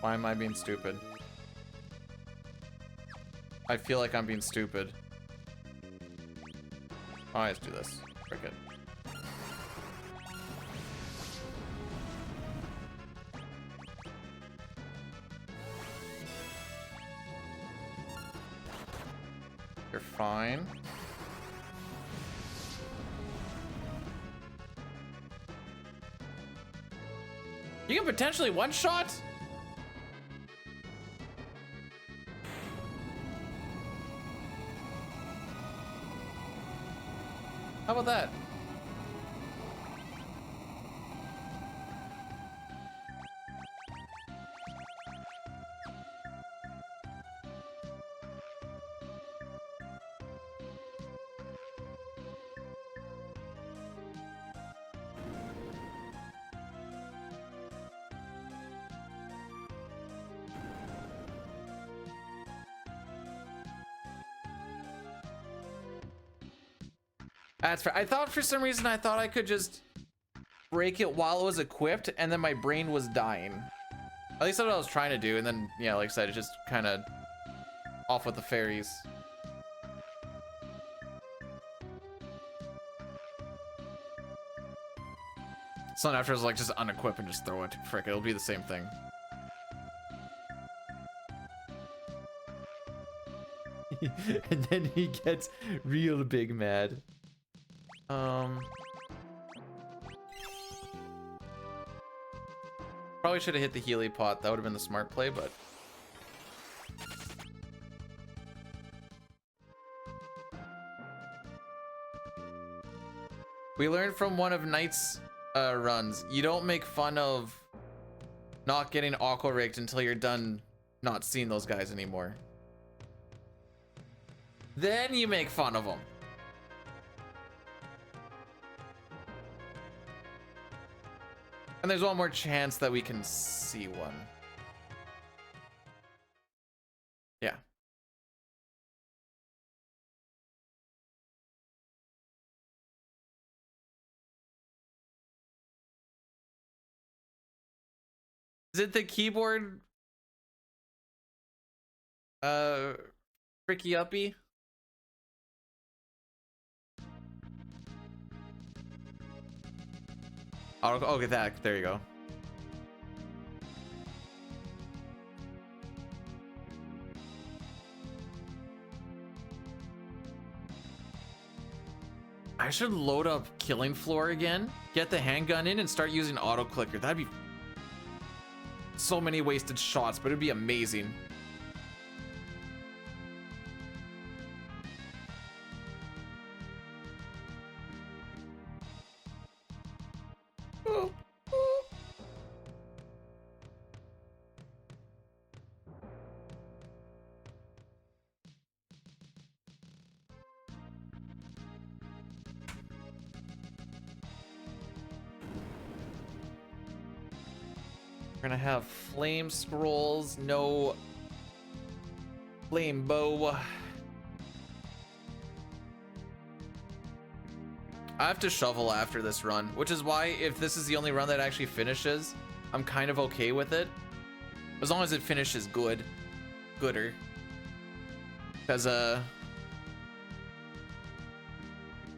Why am I being stupid? I feel like I'm being stupid. Oh, I just do this. Frick it. You're fine. You can potentially one-shot? How about that? That's fair. I thought for some reason I thought I could just break it while it was equipped, and then my brain was dying. At least that's what I was trying to do, and then yeah, like I said, it just kind of off with the fairies. So then after I was like, just unequip and just throw it. Frick, it'll be the same thing. And then he gets real big mad. Probably should have hit the Healy pot. That would have been the smart play, but we learned from one of Knight's runs. You don't make fun of not getting aqua rigged until you're done not seeing those guys anymore. Then you make fun of them. And there's one more chance that we can see one. Yeah. Is it the keyboard? Fricky uppy? Oh, get that. There you go. I should load up Killing Floor again, get the handgun in, and start using auto clicker. That'd be so many wasted shots, but it'd be amazing. We're gonna have flame scrolls, no flame bow. I have to shovel after this run, which is why if this is the only run that actually finishes, I'm kind of okay with it. As long as it finishes gooder. Because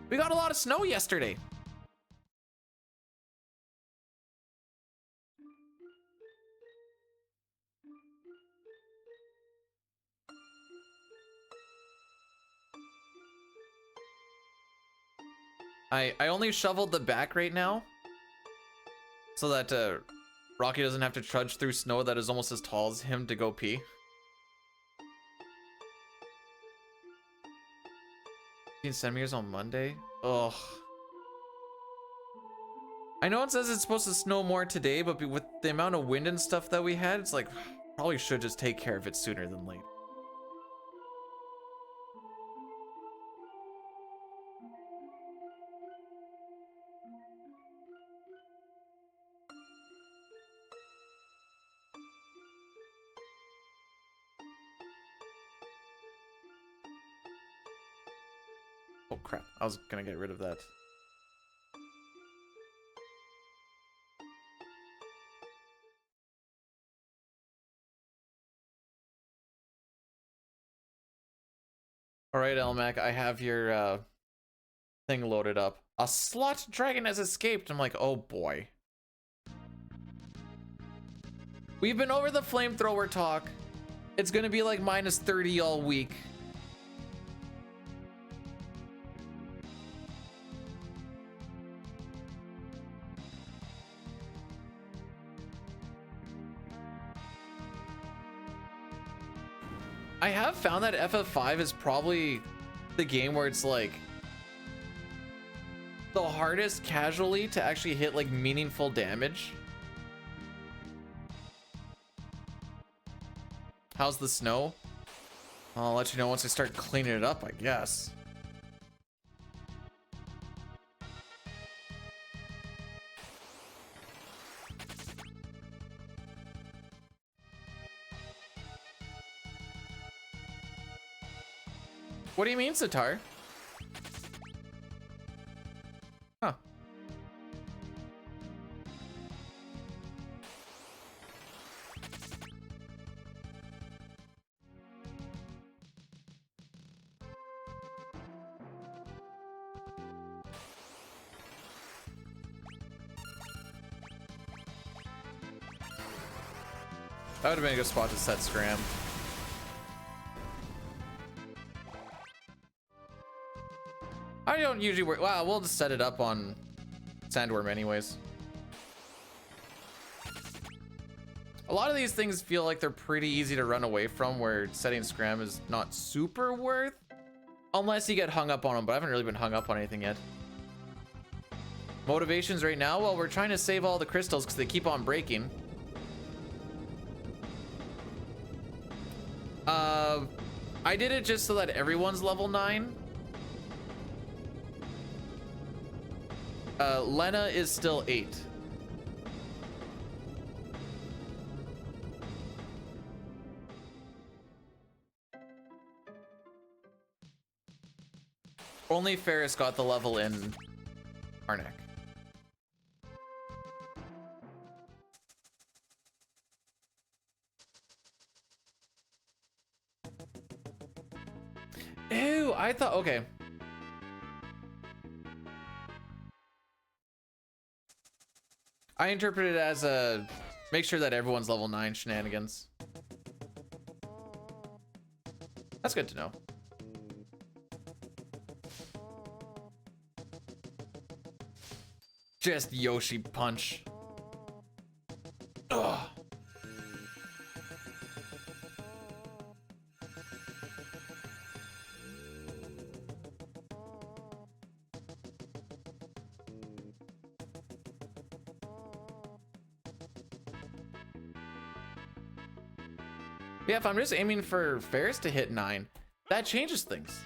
we got a lot of snow yesterday. I only shoveled the back right now so that Rocky doesn't have to trudge through snow that is almost as tall as him to go pee. 15 centimeters on Monday. Ugh. I know it says it's supposed to snow more today, but with the amount of wind and stuff that we had, it's like probably should just take care of it sooner than later. Oh crap, I was gonna get rid of that. All right, Elmac, I have your thing loaded up. A slot dragon has escaped. I'm like, oh boy. We've been over the flamethrower talk. It's gonna be like -30 all week. I have found that FF5 is probably the game where it's like the hardest casually to actually hit like meaningful damage. How's the snow? I'll let you know once I start cleaning it up, I guess. What do you mean, Sitar? That would have been a good spot to set Scram. I don't usually work. Wow, we'll just set it up on Sandworm anyways. A lot of these things feel like they're pretty easy to run away from, where setting Scram is not super worth, unless you get hung up on them, but I haven't really been hung up on anything yet. Motivations right now, well, we're trying to save all the crystals because they keep on breaking. I did it just so that everyone's level 9. Lena is still 8. Only Ferris got the level in Arnak. Ew, I thought, okay. I interpreted it as a make sure that everyone's level 9 shenanigans. That's good to know. Just Yoshi punch. Ugh. Yeah, if I'm just aiming for Ferris to hit 9, that changes things.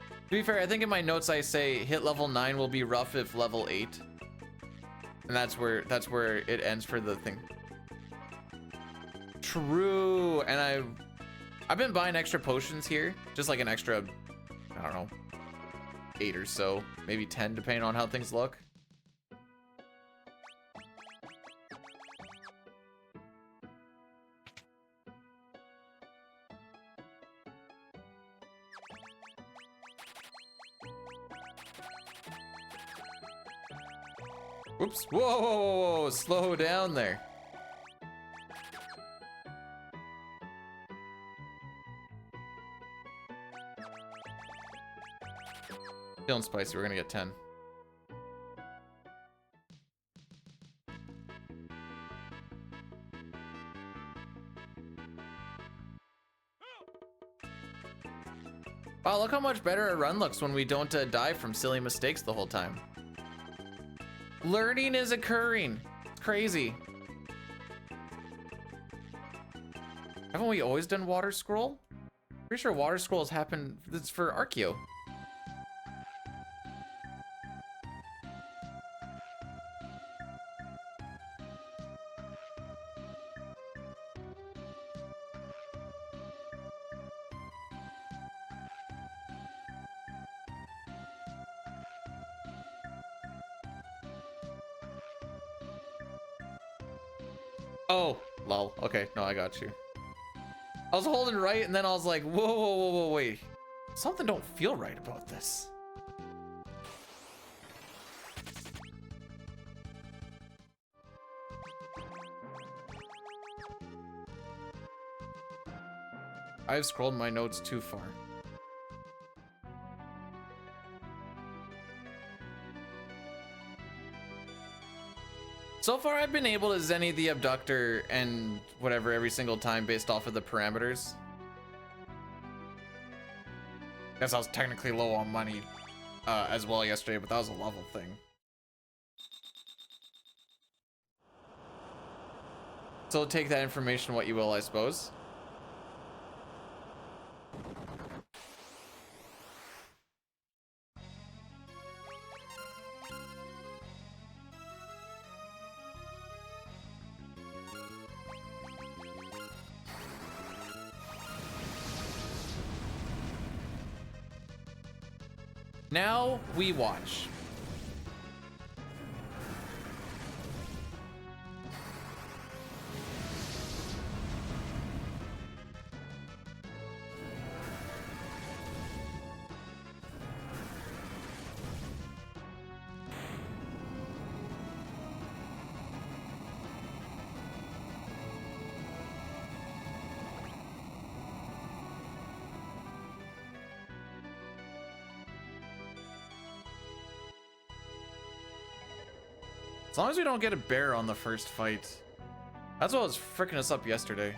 To be fair, I think in my notes I say hit level 9 will be rough if level 8. And that's where it ends for the thing. True. And I've been buying extra potions here, just like an extra, I don't know, 8 or so, maybe 10 depending on how things look. Oops. Whoa, whoa, whoa, whoa, slow down there. Feeling spicy, we're gonna get 10. Wow, look how much better a run looks when we don't die from silly mistakes the whole time. Learning is occurring. It's crazy. Haven't we always done water scroll? Pretty sure water scrolls happen. It's for Arceus. Oh, lol. Okay, no, I got you. I was holding right, and then I was like, whoa, whoa, whoa, whoa, wait. Something don't feel right about this. I've scrolled my notes too far. So far, I've been able to Zenny the Abductor and whatever every single time based off of the parameters. Guess I was technically low on money as well yesterday, but that was a level thing. So take that information what you will, I suppose. Now we watch. As long as we don't get a bear on the first fight. That's what was fricking us up yesterday.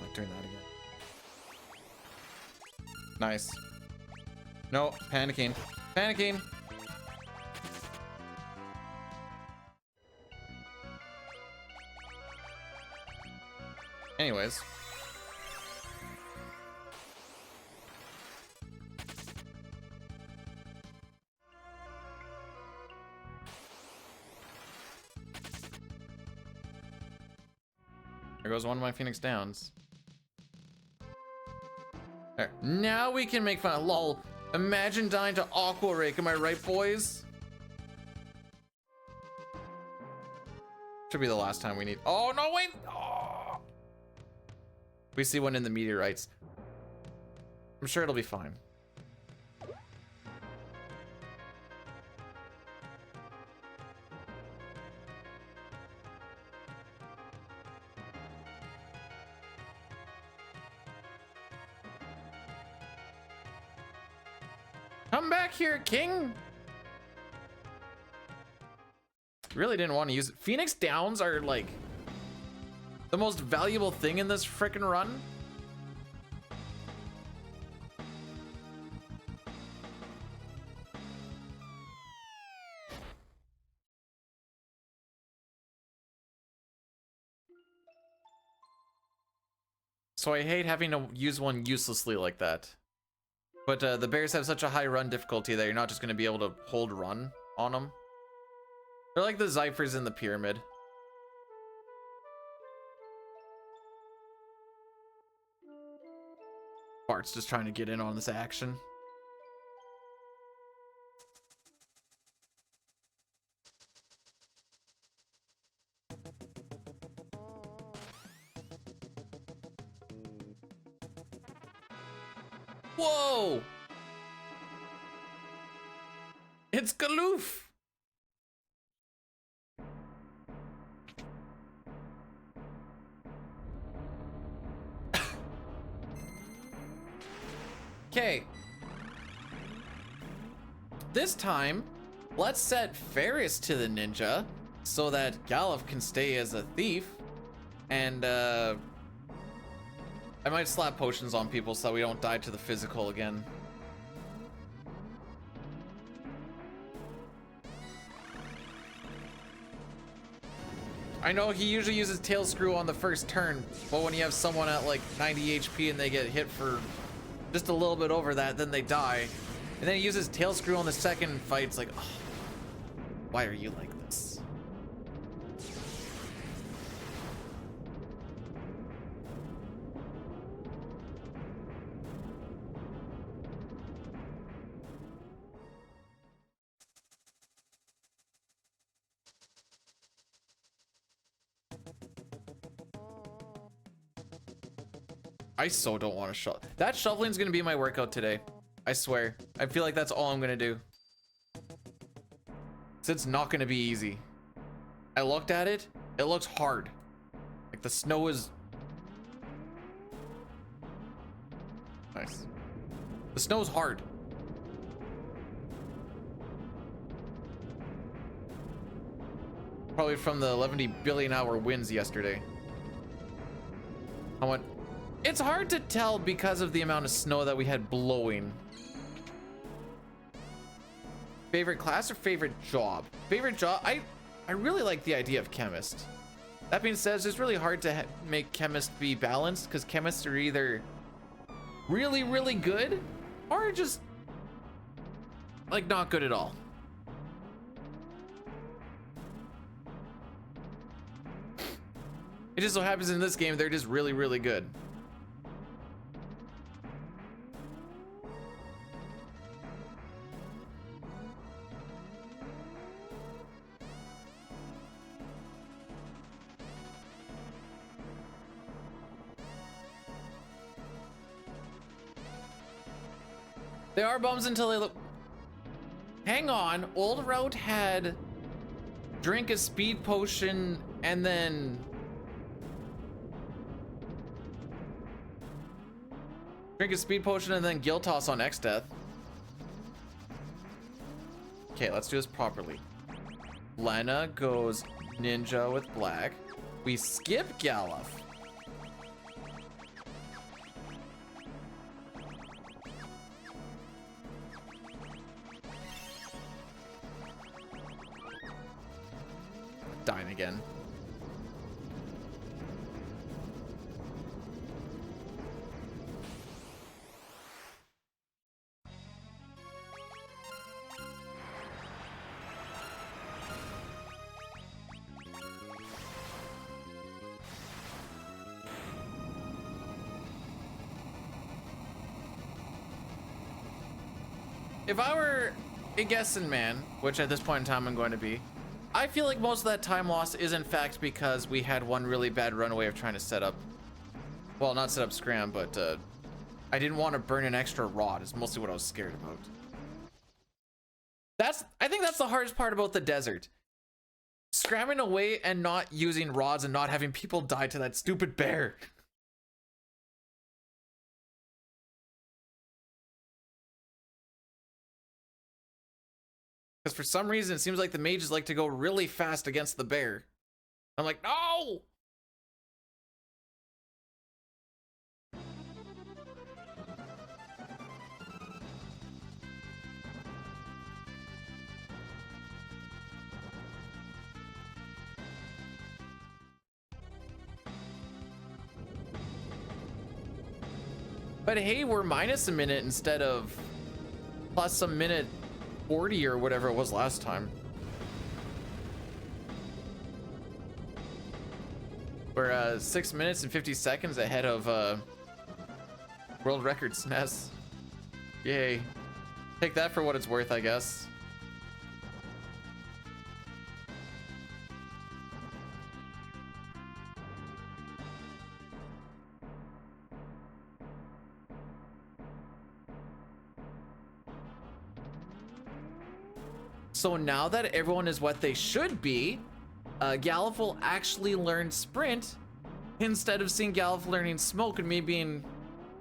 Not doing that again. Nice. No, panicking. Panicking. Anyways. There goes one of my Phoenix Downs. There. Now we can make fun. Lol. Imagine dying to Aqua Rake. Am I right, boys? Should be the last time we need. Oh, no, wait. Oh. We see one in the meteorites. I'm sure it'll be fine. Come back here, King. Really didn't want to use it. Phoenix Downs are like the most valuable thing in this frickin' run. So I hate having to use one uselessly like that. But the bears have such a high run difficulty that you're not just going to be able to hold run on them. They're like the Zyphers in the pyramid. Bart's just trying to get in on this action. Whoa! It's Galoof! Okay. This time, let's set Ferris to the ninja so that Galuf can stay as a thief. And, I might slap potions on people so we don't die to the physical again. I know he usually uses tail screw on the first turn, but when you have someone at like 90 HP and they get hit for just a little bit over that, then they die. And then he uses tail screw on the second fight. It's like, oh, why are you like this? I so don't want to shovel. That shoveling is going to be my workout today. I swear. I feel like that's all I'm going to do. So it's not going to be easy. I looked at it. It looks hard. Like the snow is... Nice. The snow's hard. Probably from the 11 billion hour winds yesterday. I went... It's hard to tell because of the amount of snow that we had blowing. Favorite class or favorite job? Favorite job? I really like the idea of chemist. That being said, it's just really hard to make chemist be balanced because chemists are either really, really good or just like not good at all. It just so happens in this game, they're just really, really good. They are bums until they look... Hang on, Old Route had drink a speed potion and then... Drink a speed potion and then guild toss on X death. Okay, let's do this properly. Lena goes ninja with black. We skip Galuf. Dying again. If I were a guessing man, which at this point in time I'm going to be, I feel like most of that time loss is in fact because we had one really bad runaway of trying to set up, well, not set up scram, but I didn't want to burn an extra rod is mostly what I was scared about. I think that's the hardest part about the desert. Scramming away and not using rods and not having people die to that stupid bear. Because for some reason, it seems like the mages like to go really fast against the bear. I'm like, no! But hey, we're minus a minute instead of plus a minute 40 or whatever it was last time. We're 6 minutes and 50 seconds ahead of world record SNES. Yay. Take that for what it's worth, I guess. So now that everyone is what they should be, Galuf will actually learn sprint instead of seeing Galuf learning smoke and me being,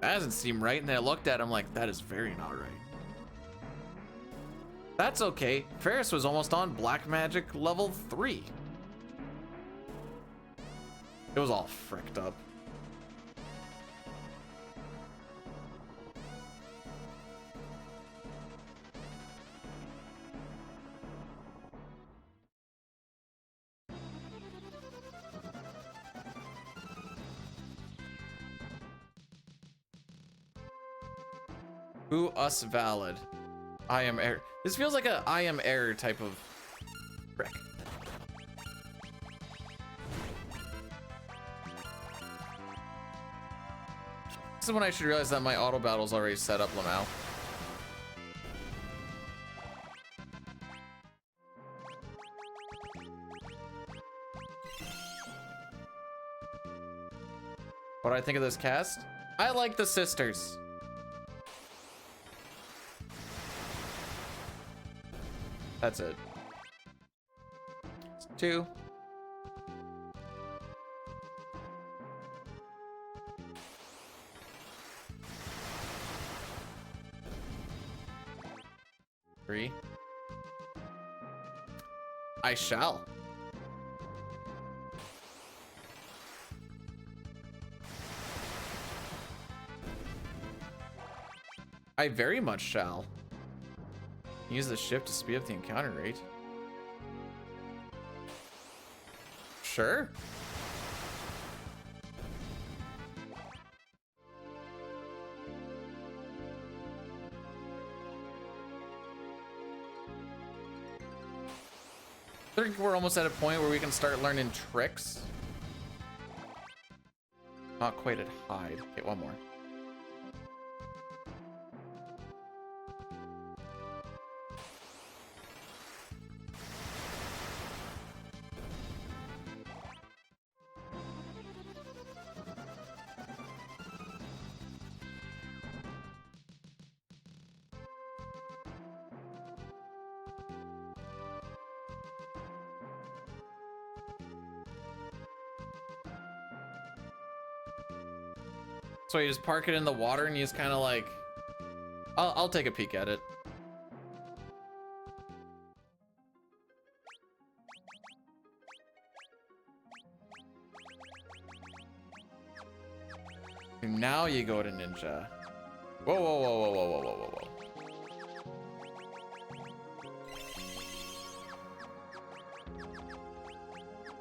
that doesn't seem right. And then I looked at him like, that is very not right. That's okay. Ferris was almost on black magic level 3. It was all fricked up. Who us valid? I am error. This feels like a I am error type of frick. This is when I should realize that my auto battle's already set up, Lamau. What do I think of this cast? I like the sisters. That's it. 2. Three. I shall. I very much shall. Use the shift to speed up the encounter rate. Sure. I think we're almost at a point where we can start learning tricks. Not quite at hide. Okay, one more. So you just park it in the water and you just kind of like, I'll take a peek at it. And now you go to ninja. Whoa, whoa, whoa, whoa, whoa, whoa, whoa, whoa, whoa.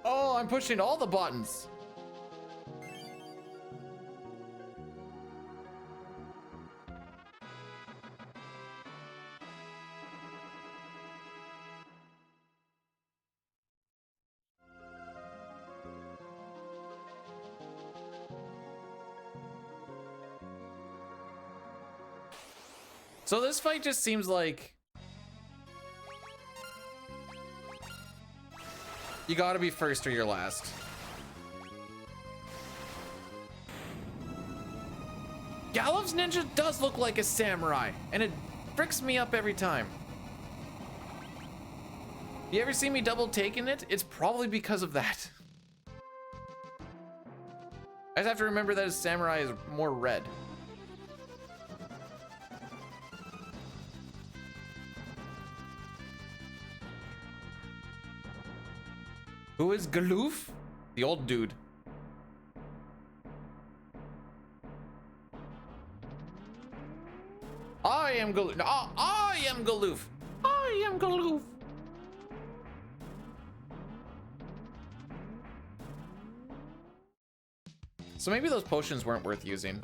Oh, I'm pushing all the buttons. So this fight just seems like you gotta be first or you're last. Gallows Ninja does look like a samurai, and it fricks me up every time. You ever see me double taking it? It's probably because of that. I just have to remember that a samurai is more red. Who is Galoof? The old dude. I am Galoof. I am Galoof. I am Galoof. So maybe those potions weren't worth using.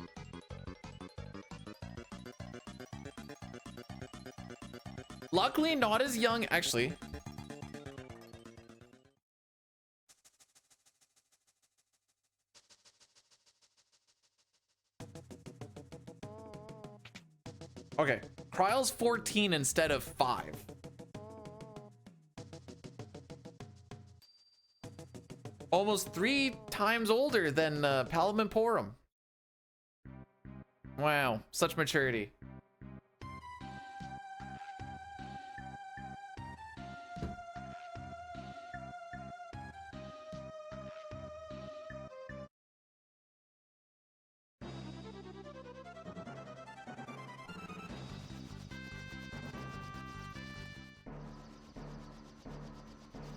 Luckily, not as young, actually. Okay, Kryle's 14 instead of 5. Almost 3 times older than Palamimporum. Wow, such maturity.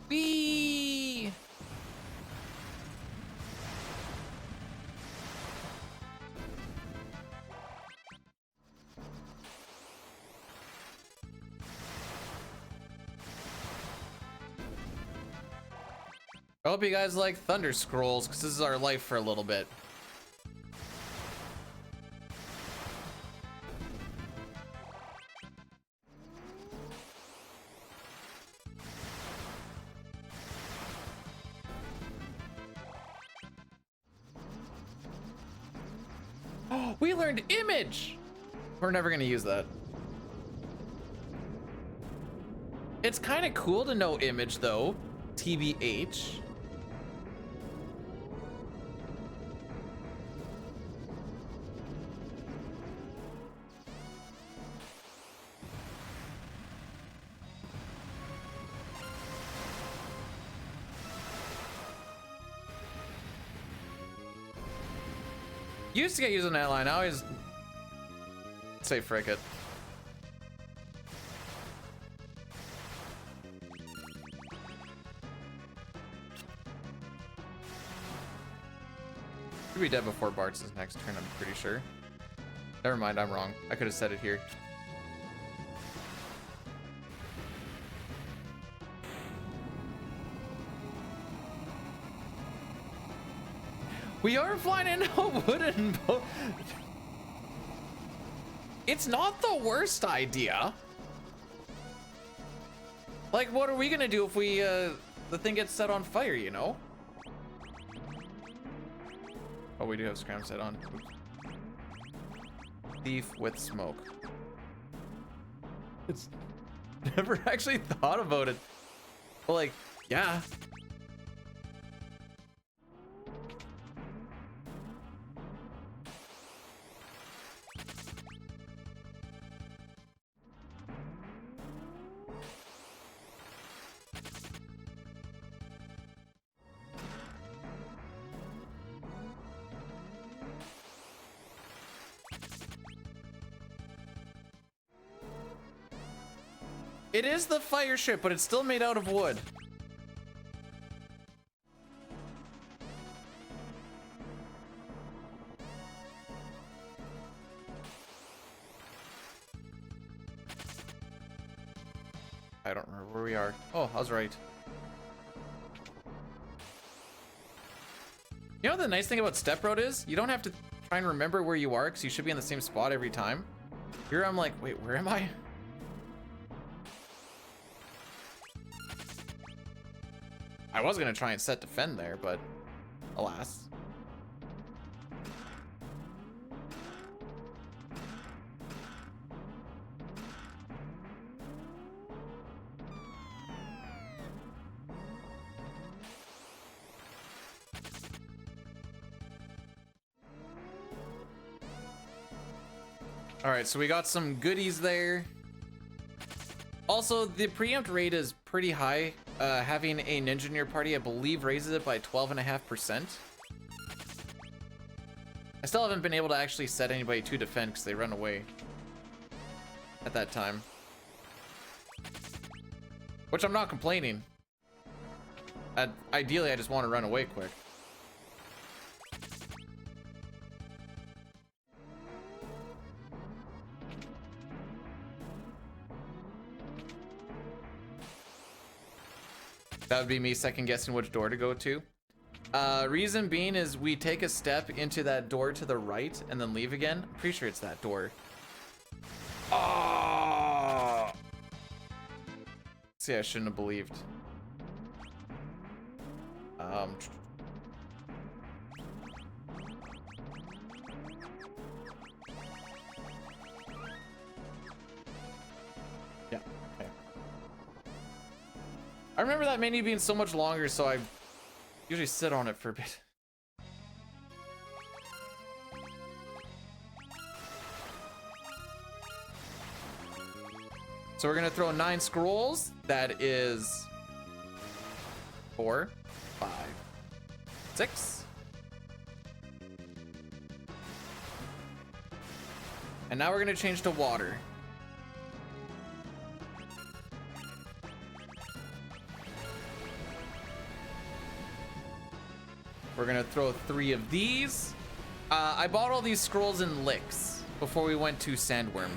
Whee! I hope you guys like Thunder Scrolls, because this is our life for a little bit. Oh, we learned image! We're never gonna use that. It's kind of cool to know image though, TBH. Used to get used on that line. I always say frick it. Should be dead before Bart's next turn, I'm pretty sure. Never mind, I'm wrong. I could have said it here. We are flying in a wooden boat. It's not the worst idea. Like, what are we gonna do if we, the thing gets set on fire, you know? Oh, we do have scram set on. Oops. Thief with smoke. It's never actually thought about it. But like, yeah. It is the fire ship, but it's still made out of wood. I don't remember where we are. Oh, I was right. You know what the nice thing about Step Road is? You don't have to try and remember where you are because you should be in the same spot every time. Here I'm like, wait, where am I? I was gonna try and set defend there, but alas. All right, so we got some goodies there. Also, the preempt rate is pretty high. Having a ninja in your party, I believe, raises it by 12.5%. I still haven't been able to actually set anybody to defend because they run away at that time. Which I'm not complaining. Ideally, I just want to run away quick. That would be me second guessing which door to go to. Reason being is we take a step into that door to the right and then leave again. I'm pretty sure it's that door. Oh! See, I shouldn't have believed. Yeah, okay. I remember that menu being so much longer, so I usually sit on it for a bit. So we're gonna throw 9 scrolls. That is 4, 5, 6. And now we're gonna change to water. We're gonna throw 3 of these. I bought all these scrolls in licks before we went to Sandworm.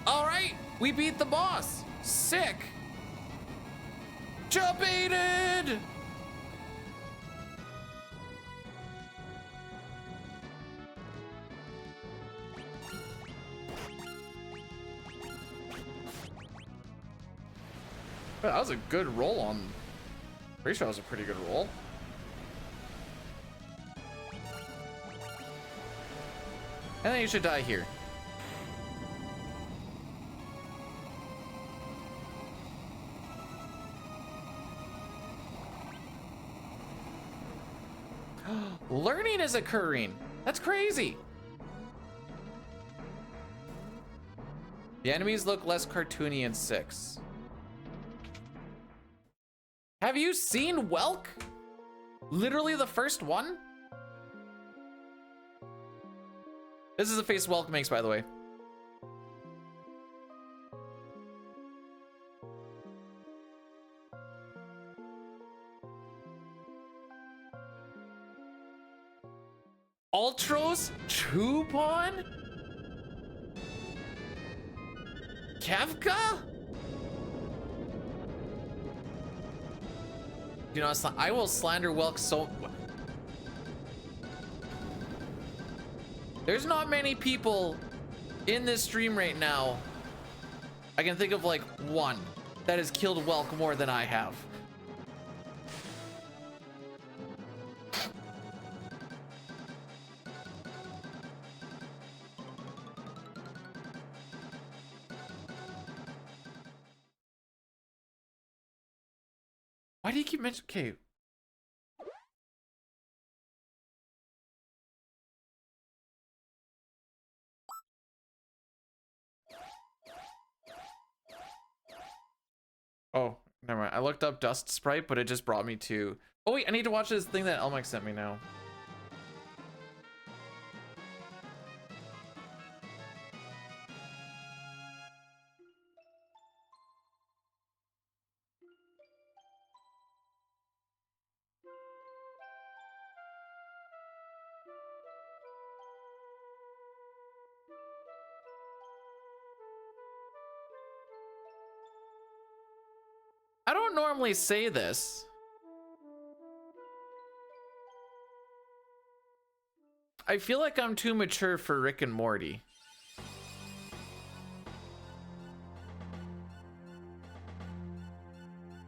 All right, we beat the boss. Sick. Jump-aided. That was a good roll on. Pretty sure that was a pretty good roll. And then you should die here. Learning is occurring. That's crazy. The enemies look less cartoony in 6. Have you seen Welk? Literally the first one? This is the face Welk makes, by the way. Ultros? Chupon? Kefka? You know, I will slander Welk so... There's not many people in this stream right now. I can think of like one that has killed Welk more than I have. Why do you keep mentioning? Okay. Oh, never mind. I looked up Dust Sprite, but it just brought me to... Oh wait, I need to watch this thing that Elmike sent me now. I don't normally say this. I feel like I'm too mature for Rick and Morty.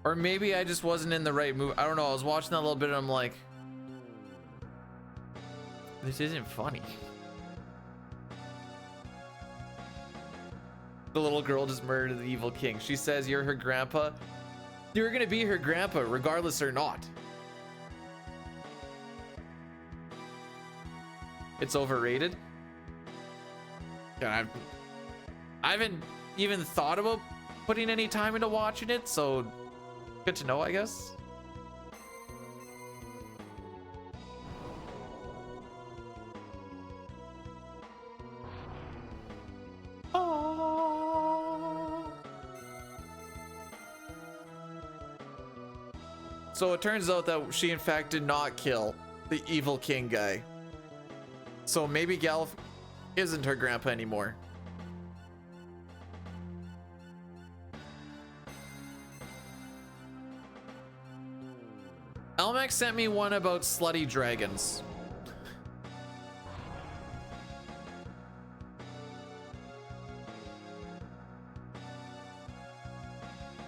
Or maybe I just wasn't in the right mood. I don't know. I was watching that a little bit and I'm like, this isn't funny. The little girl just murdered the evil king. She says you're her grandpa. You're gonna be her grandpa regardless or not. It's overrated. Yeah, I haven't even thought about putting any time into watching it, so good to know, I guess. Oh. So it turns out that she in fact did not kill the evil king guy. So maybe Galf isn't her grandpa anymore. Elmax sent me one about slutty dragons.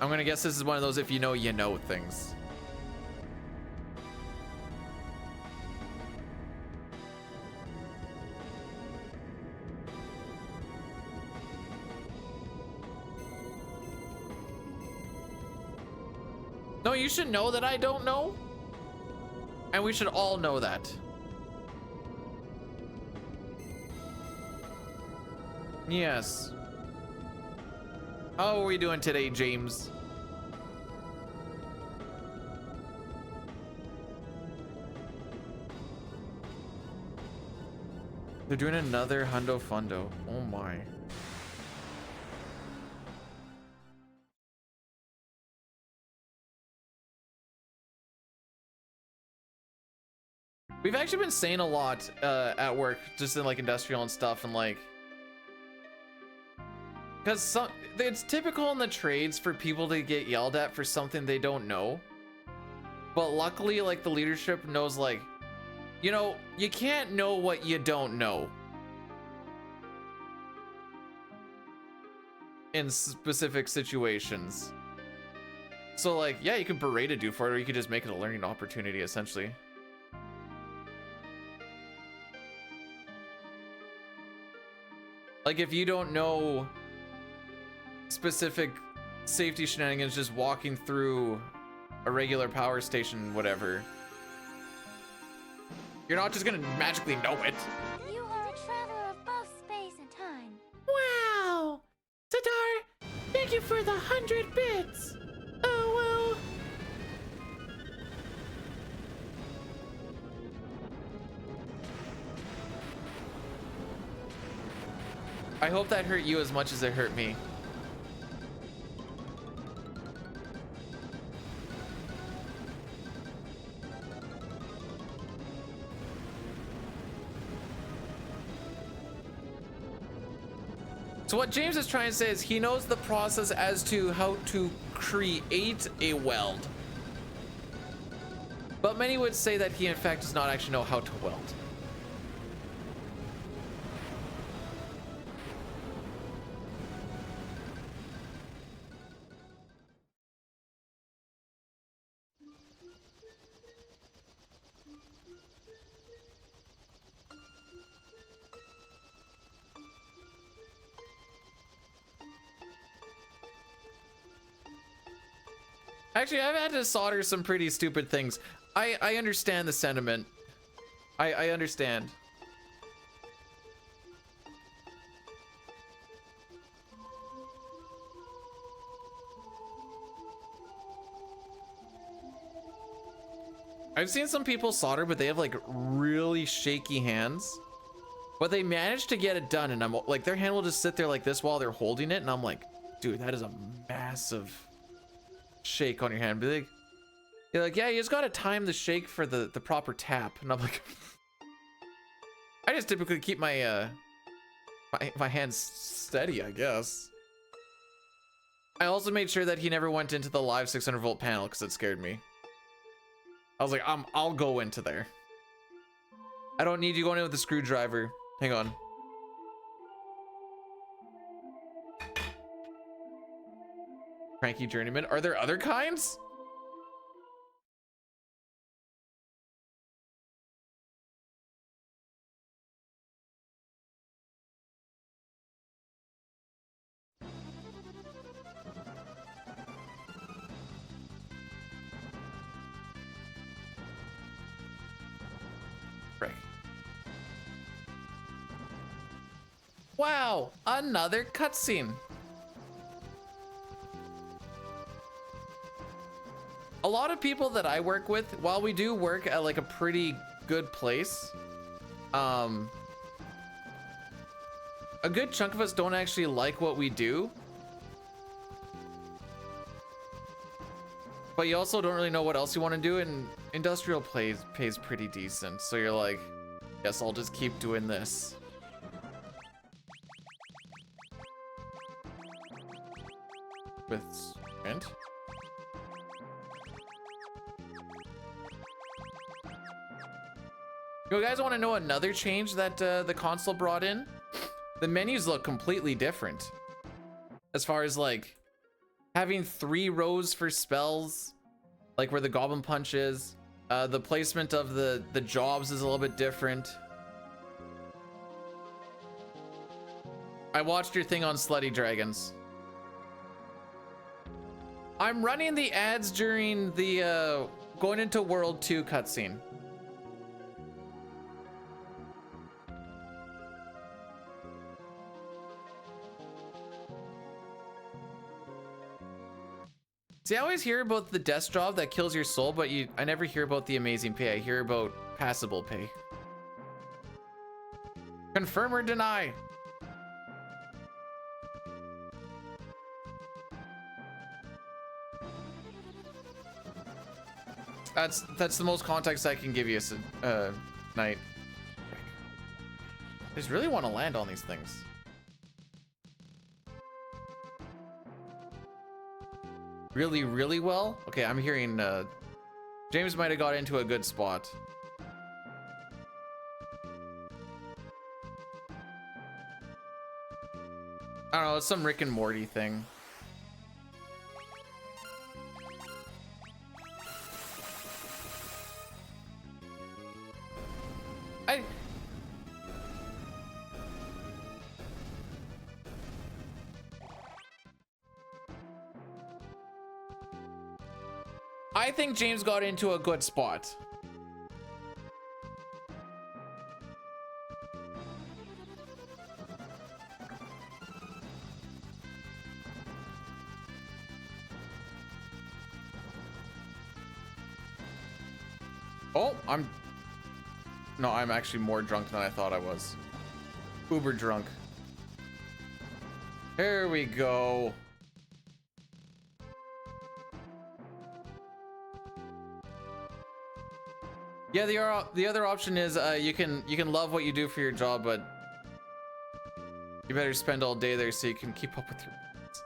I'm gonna guess this is one of those if you know, you know things. No, you should know that I don't know. And we should all know that. Yes. How are we doing today, James? They're doing another Hundo Fundo. Oh my. We've actually been saying a lot at work, just in like industrial and stuff, and like, because it's typical in the trades for people to get yelled at for something they don't know. But luckily, like the leadership knows, like, you know, you can't know what you don't know in specific situations. So like, yeah, you can berate a dude for it, or you could just make it a learning opportunity, essentially. Like if you don't know specific safety shenanigans just walking through a regular power station, whatever, you're not just gonna magically know it. You are a traveler of both space and time. Wow! Tadar, thank you for the 100 bits! Oh well. I hope that hurt you as much as it hurt me. So what James is trying to say is he knows the process as to how to create a weld. But many would say that he in fact does not actually know how to weld. Actually, I've had to solder some pretty stupid things. I understand the sentiment. I understand. I've seen some people solder, but they have like really shaky hands. But they manage to get it done, and I'm like, their hand will just sit there like this while they're holding it, and I'm like, dude, that is a massive shake on your hand. Be like, you're like, yeah, you just gotta time the shake for the proper tap. And I'm like, I just typically keep my my hands steady, I guess. I also made sure that he never went into the live 600 volt panel because it scared me. I was like, I'll go into there. I don't need you going in with a screwdriver. Hang on. Cranky journeyman. Are there other kinds? Right. Wow, another cutscene. A lot of people that I work with, while we do work at like a pretty good place, a good chunk of us don't actually like what we do. But you also don't really know what else you want to do, and industrial pays pretty decent. So you're like, guess I'll just keep doing this. With sprint. You guys want to know another change that the console brought in? The menus look completely different. As far as like having 3 rows for spells, like where the goblin punch is. The placement of the jobs is a little bit different. I watched your thing on Slutty Dragons. I'm running the ads during the going into World 2 cutscene. See, I always hear about the desk job that kills your soul, but I never hear about the amazing pay. I hear about passable pay. Confirm or deny? That's the most context I can give you, Knight. I just really want to land on these things. Really, really well? Okay, I'm hearing James might have got into a good spot. I don't know, it's some Rick and Morty thing. I think James got into a good spot. Oh, I'm actually more drunk than I thought I was. Uber drunk. Here we go. Yeah, the other option is you can love what you do for your job, but you better spend all day there so you can keep up with your friends.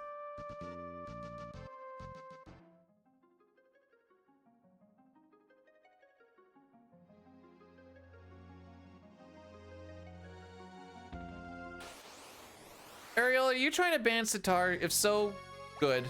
Ariel, are you trying to ban Sitar? If so, good.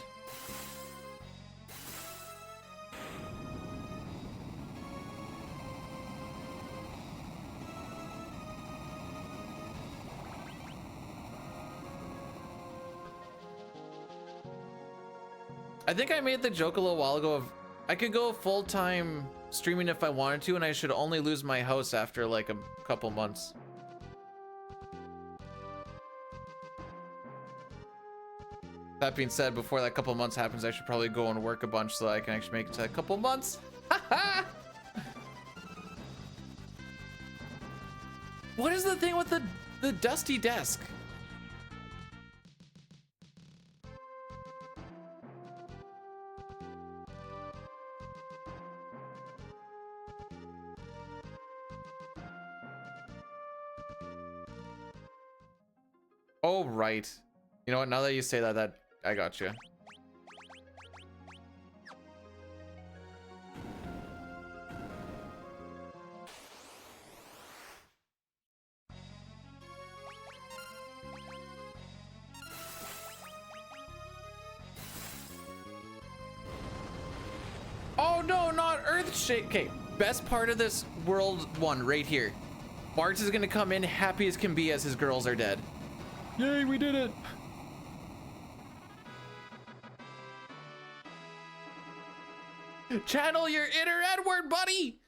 I think I made the joke a little while ago of I could go full-time streaming if I wanted to, and I should only lose my house after like a couple months. That being said, before that couple months happens, I should probably go and work a bunch so I can actually make it to a couple months. What is the thing with the dusty desk? Oh, right. You know what? Now that you say that I got you. Okay, best part of this world one right here. Bart is gonna come in happy as can be as his girls are dead. Yay, we did it. Channel your inner Edward, buddy.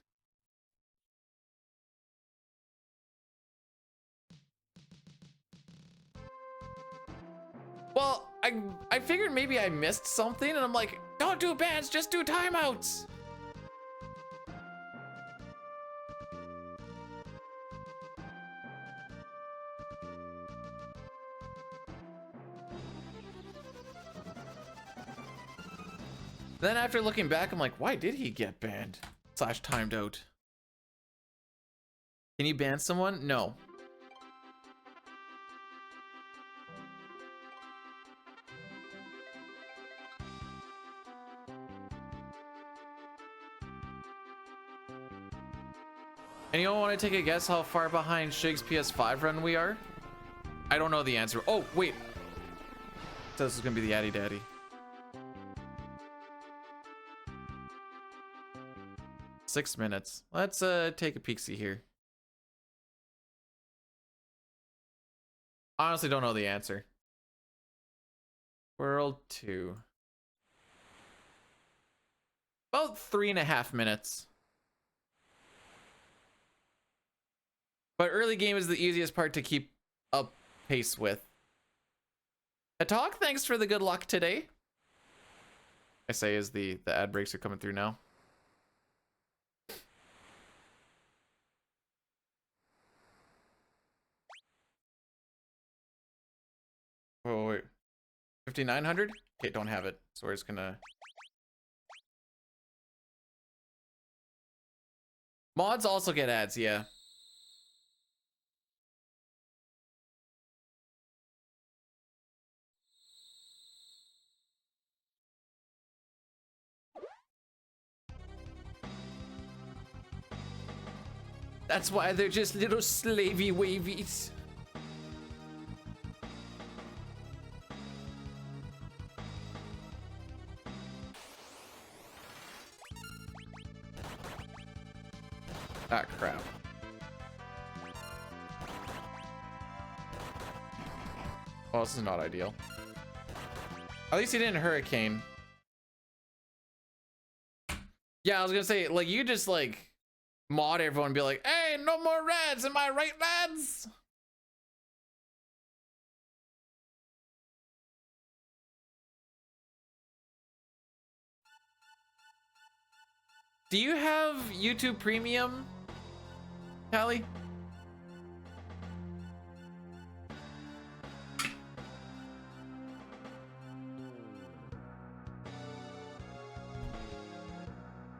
Well, I figured maybe I missed something, and I'm like, don't do bans, just do timeouts. Then after looking back, I'm like, why did he get banned? / timed out. Can you ban someone? No. Anyone want to take a guess how far behind Shig's PS5 run we are? I don't know the answer. Oh, wait. So this is gonna be the Addy Daddy. Six minutes. Let's take a peek-see here. Honestly don't know the answer. World 2. About 3.5 minutes. But early game is the easiest part to keep up pace with. A talk, thanks for the good luck today. I say as the ad breaks are coming through now. Oh, wait. 5,900? Okay, don't have it. So we're just gonna... Mods also get ads, yeah. That's why they're just little slavey wavies. Ah, crap. Well, this is not ideal. At least he didn't hurricane. Yeah, I was gonna say, like, you just, like, mod everyone and be like, hey, no more reds, am I right, lads? Do you have YouTube Premium, Callie?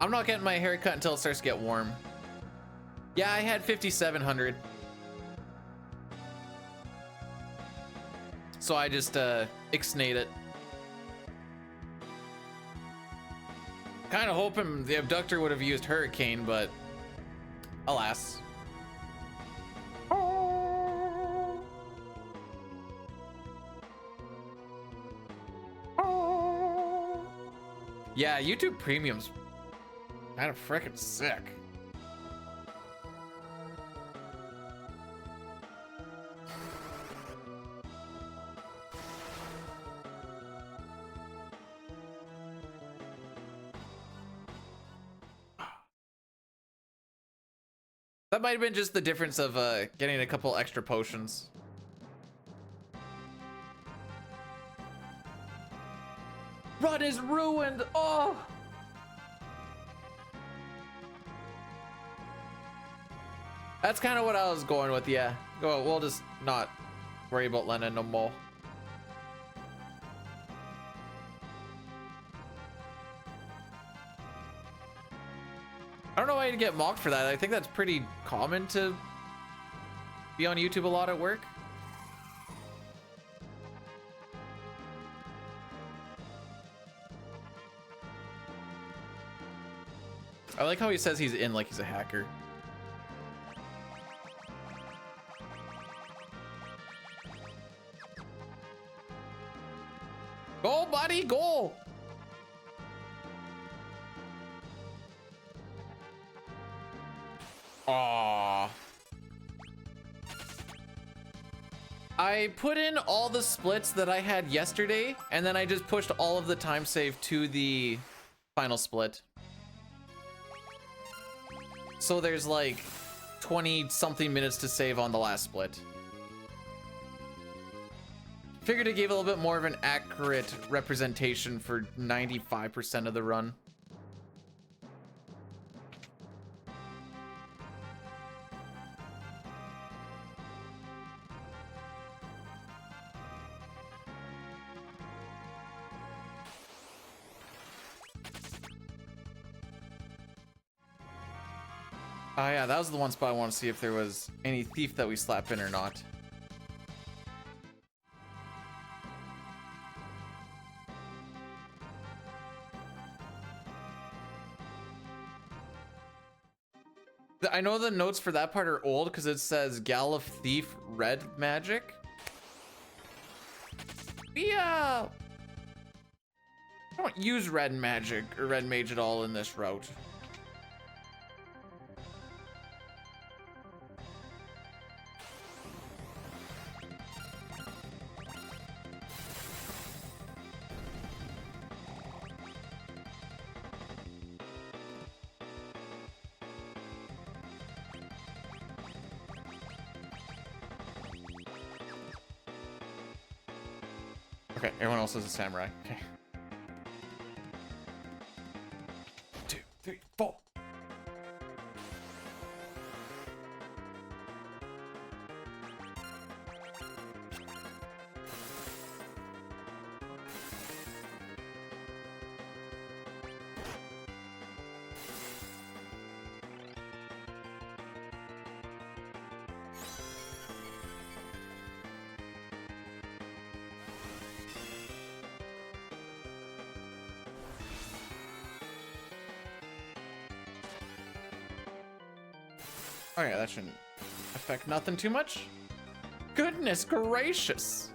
I'm not getting my hair cut until it starts to get warm. Yeah, I had 5,700. So I just ixnayed it. Kind of hoping the abductor would have used hurricane, but alas. Yeah, YouTube Premium's kind of freaking sick. That might have been just the difference of getting a couple extra potions. Run is ruined. Oh. That's kind of what I was going with, yeah. Go, we'll just not worry about Lennon no more. I don't know why you get mocked for that. I think that's pretty common to be on YouTube a lot at work. I like how he says he's in like he's a hacker. Go, buddy, go! Aww. I put in all the splits that I had yesterday, and then I just pushed all of the time save to the final split. So there's like 20 something minutes to save on the last split. Figured it gave a little bit more of an accurate representation for 95% of the run. Oh yeah, that was the one spot I want to see if there was any thief that we slap in or not. I know the notes for that part are old because it says Gal of Thief Red Magic. Yeah. I don't use red magic or red mage at all in this route. Okay, everyone else is a samurai. Okay. 2, 3, 4. Okay, that shouldn't affect nothing too much. Goodness gracious.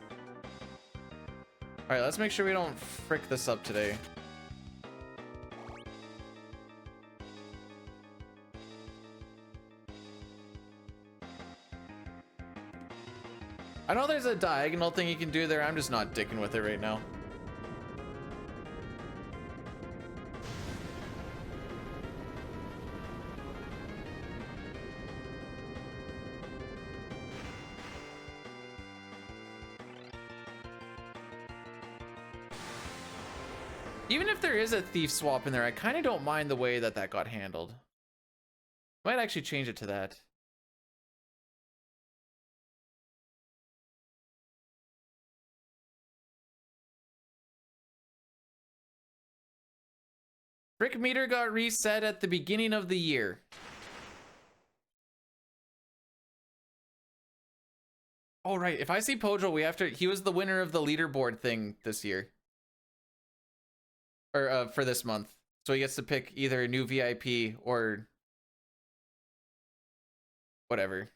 All right, let's make sure we don't frick this up today. I know there's a diagonal thing you can do there. I'm just not dicking with it right now. Even if there is a thief swap in there, I kind of don't mind the way that that got handled. Might actually change it to that. Brick meter got reset at the beginning of the year. Oh, right. If I see Pojo, we have to... He was the winner of the leaderboard thing this year. Or for this month. So he gets to pick either a new VIP or whatever.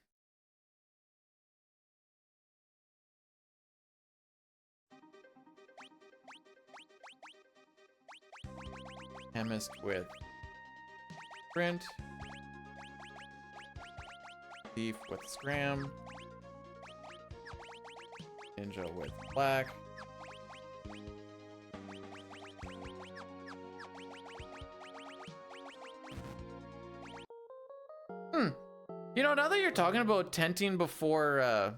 Chemist with Sprint. Thief with Scram. Ninja with Black. You know, now that you're talking about tenting before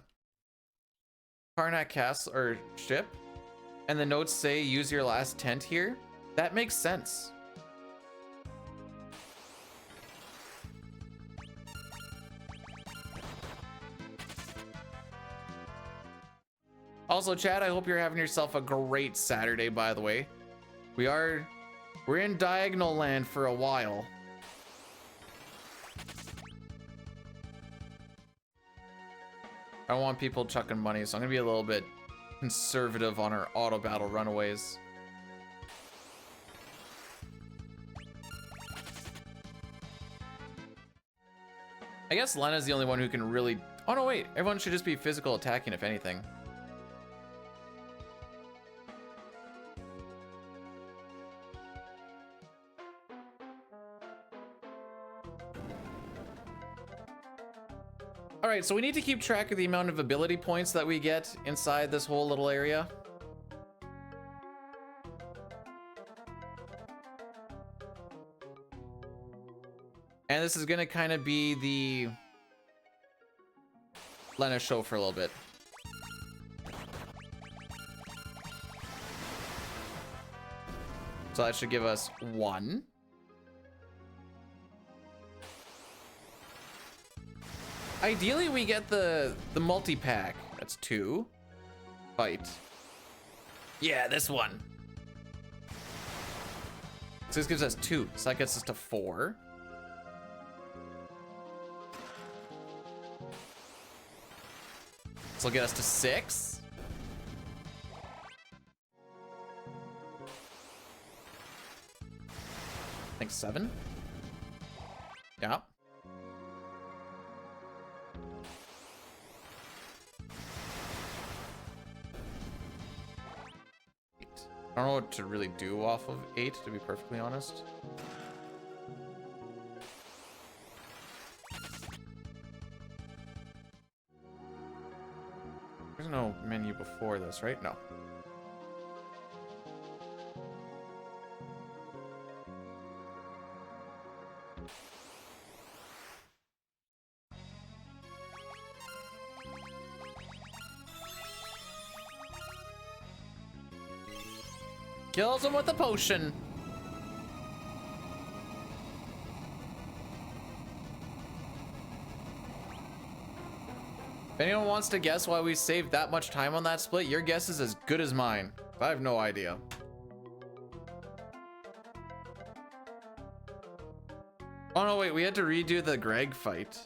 Karnak Castle or ship, and the notes say use your last tent here, that makes sense. Also, Chad, I hope you're having yourself a great Saturday, by the way. We're in Diagonal Land for a while. I don't want people chucking money, so I'm gonna be a little bit conservative on our auto battle runaways. I guess Lena's the only one who can really... Oh no, wait, everyone should just be physical attacking if anything. All right, so we need to keep track of the amount of ability points that we get inside this whole little area. And this is gonna kind of be the Lena show for a little bit. So that should give us 1. Ideally, we get the multi-pack. That's 2. Fight. Yeah, this one. So this gives us 2. So that gets us to 4. This will get us to 6. I think 7. Yeah. I don't know what to really do off of 8, to be perfectly honest. There's no menu before this, right? No. Kills him with a potion. If anyone wants to guess why we saved that much time on that split, your guess is as good as mine. I have no idea. Oh no, wait, we had to redo the Greg fight.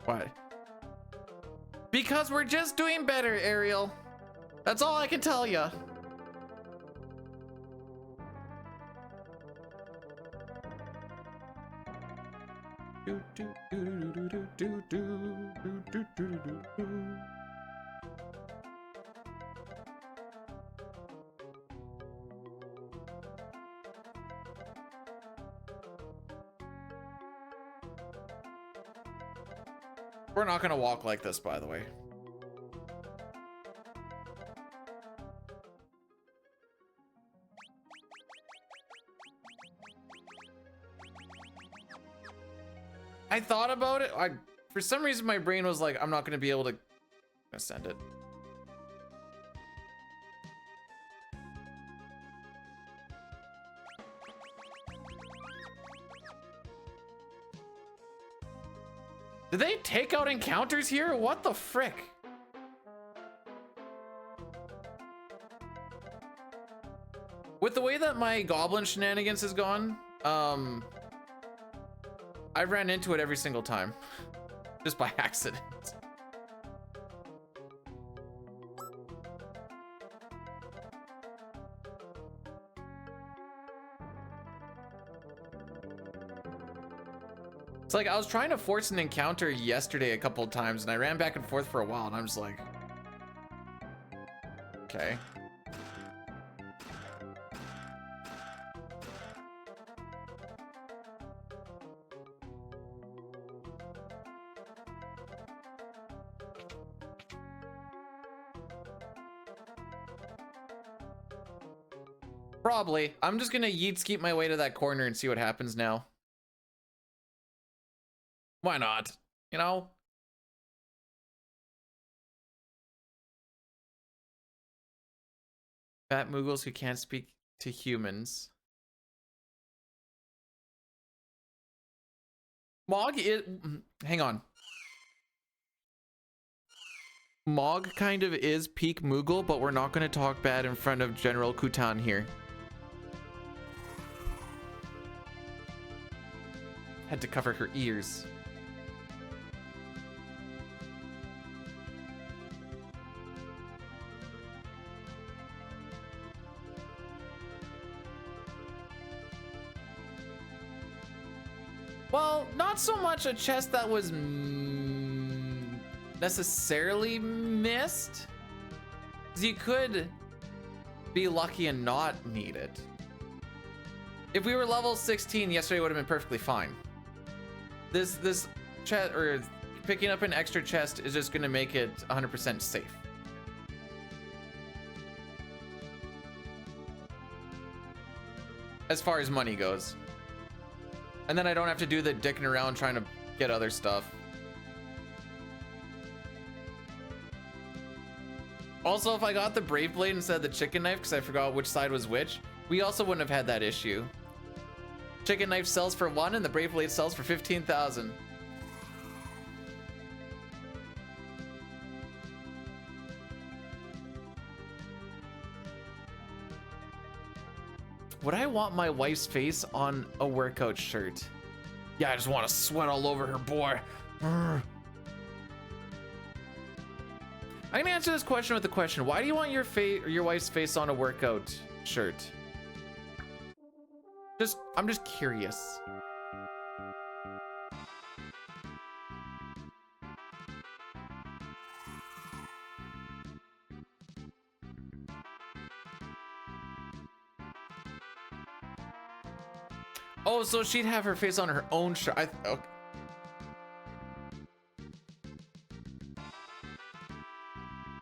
Why? Because we're just doing better, Ariel. That's all I can tell ya. We're not gonna walk like this, by the way. I thought about it. For some reason, my brain was like, I'm not gonna be able to send it. Did they take out encounters here? What the frick? With the way that my goblin shenanigans has gone, I ran into it every single time. Just by accident. It's like I was trying to force an encounter yesterday a couple of times and I ran back and forth for a while and I'm just like, okay. Probably. I'm just gonna yeet skeet my way to that corner and see what happens now. Why not? You know? Fat Moogles who can't speak to humans. Mog is... Hang on. Mog kind of is peak Moogle, but we're not going to talk bad in front of General Kutan here. Had to cover her ears. Well, not so much a chest that was necessarily missed. 'Cause you could be lucky and not need it. If we were level 16, yesterday would have been perfectly fine. This chest, or picking up an extra chest, is just gonna make it 100% safe. As far as money goes. And then I don't have to do the dicking around trying to get other stuff. Also, if I got the Brave Blade instead of the chicken knife because I forgot which side was which, we also wouldn't have had that issue. Chicken knife sells for 1 and the Brave Blade sells for 15,000. Would I want my wife's face on a workout shirt? Yeah, I just want to sweat all over her, boy. I'm gonna answer this question with a question. Why do you want your wife's face on a workout shirt? I'm just curious. Oh, so she'd have her face on her own shirt. Okay.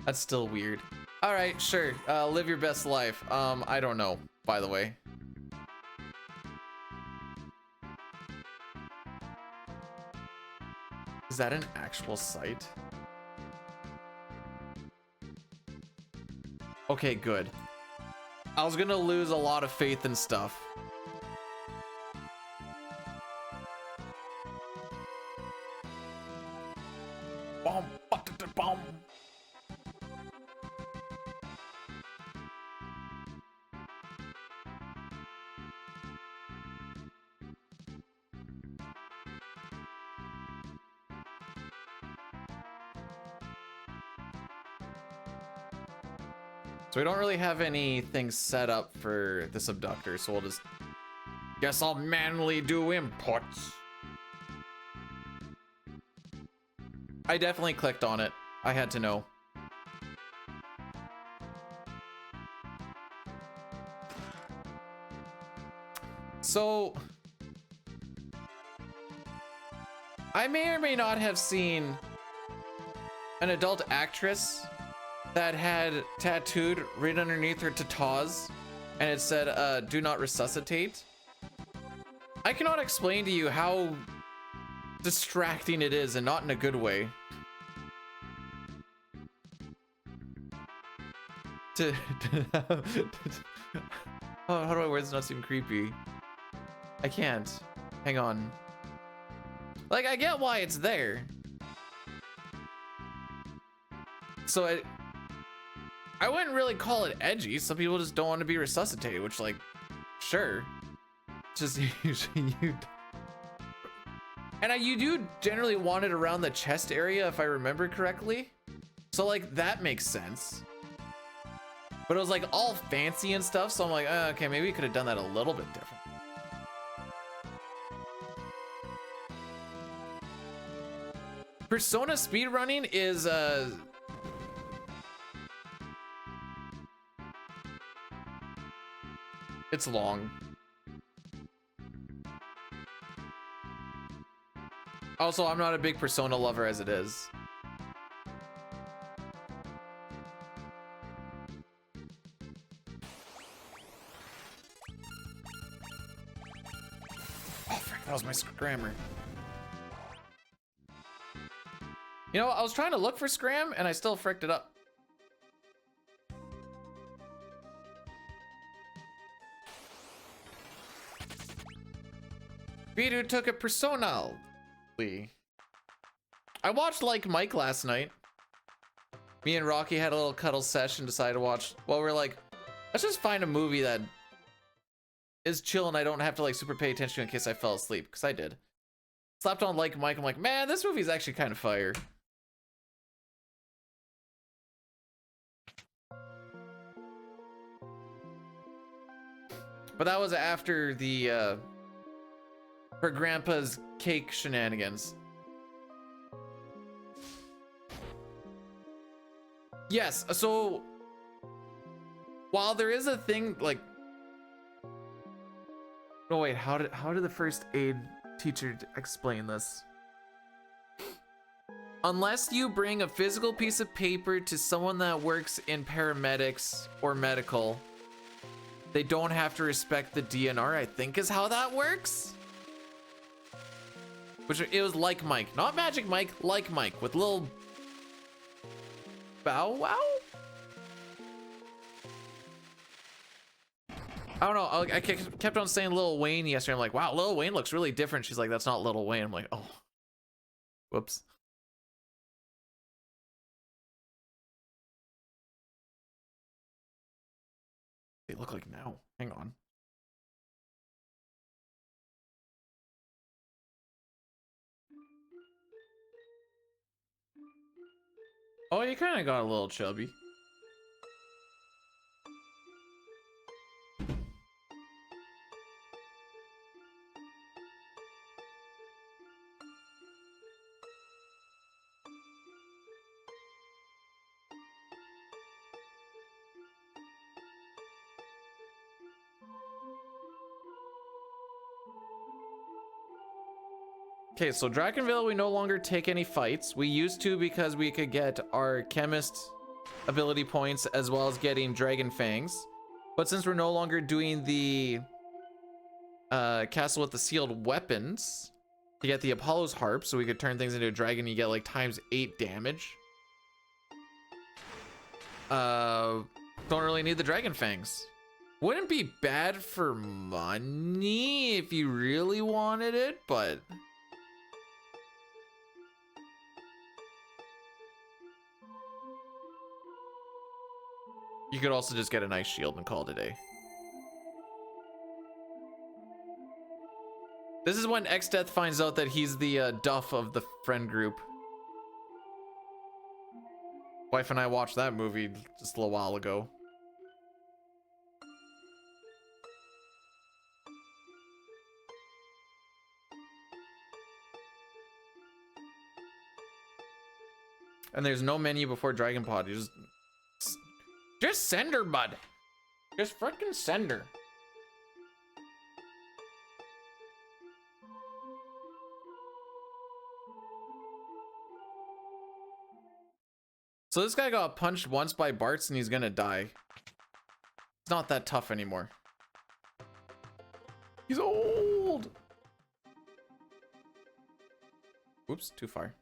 That's still weird. All right, sure. Live your best life. I don't know, by the way. Is that an actual site? Okay, good. I was gonna lose a lot of faith and stuff. Bomb, bomb. So we don't really have anything set up for this abductor, so we'll just guess I'll manually do inputs. I definitely clicked on it. I had to know. So I may or may not have seen an adult actress that had tattooed right underneath her tatas, and it said, do not resuscitate. I cannot explain to you how distracting it is, and not in a good way. Oh, how do I word this not seem creepy? I can't. Hang on. Like, I get why it's there. So I wouldn't really call it edgy. Some people just don't want to be resuscitated, which, like, sure. Just usually you. And you do generally want it around the chest area, if I remember correctly. So, like, that makes sense. But it was, like, all fancy and stuff, so I'm like, okay, maybe we could have done that a little bit different. Persona speedrunning is, it's long. Also, I'm not a big Persona lover as it is. Oh, frick, that was my scrammer. You know, I was trying to look for scram and I still fricked it up. Vidu took it personally. I watched Like Mike last night. Me and Rocky had a little cuddle session, decided to watch. Well, we're like, let's just find a movie that is chill and I don't have to like super pay attention in case I fell asleep, because I did. Slapped on Like Mike, I'm like, man, this movie's actually kind of fire. But that was after the her grandpa's cake shenanigans. Yes, so while there is a thing like No, wait, how did the first aid teacher explain this? Unless you bring a physical piece of paper to someone that works in paramedics or medical, they don't have to respect the DNR, I think is how that works. Which it was like Mike, not Magic Mike, like Mike with little Bow Wow? I don't know, I kept on saying Lil Wayne yesterday. I'm like, wow, Lil Wayne looks really different. She's like, that's not Lil Wayne. I'm like, oh, whoops. They look like now. Hang on. Oh, you kind of got a little chubby. Okay, so Dragonville, we no longer take any fights. We used to because we could get our chemist ability points as well as getting Dragon Fangs. But since we're no longer doing the castle with the sealed weapons to get the Apollo's harp, so we could turn things into a dragon, you get like ×8 damage. Don't really need the Dragon Fangs. Wouldn't be bad for money if you really wanted it, but you could also just get a nice shield and call it a day. This is when X-Death finds out that he's the Duff of the friend group. Wife and I watched that movie just a little while ago. And there's no menu before Dragon Pod. You just send her, bud. Just frickin' send her. So this guy got punched once by Bartz and he's gonna die. It's not that tough anymore. He's old. Oops, too far.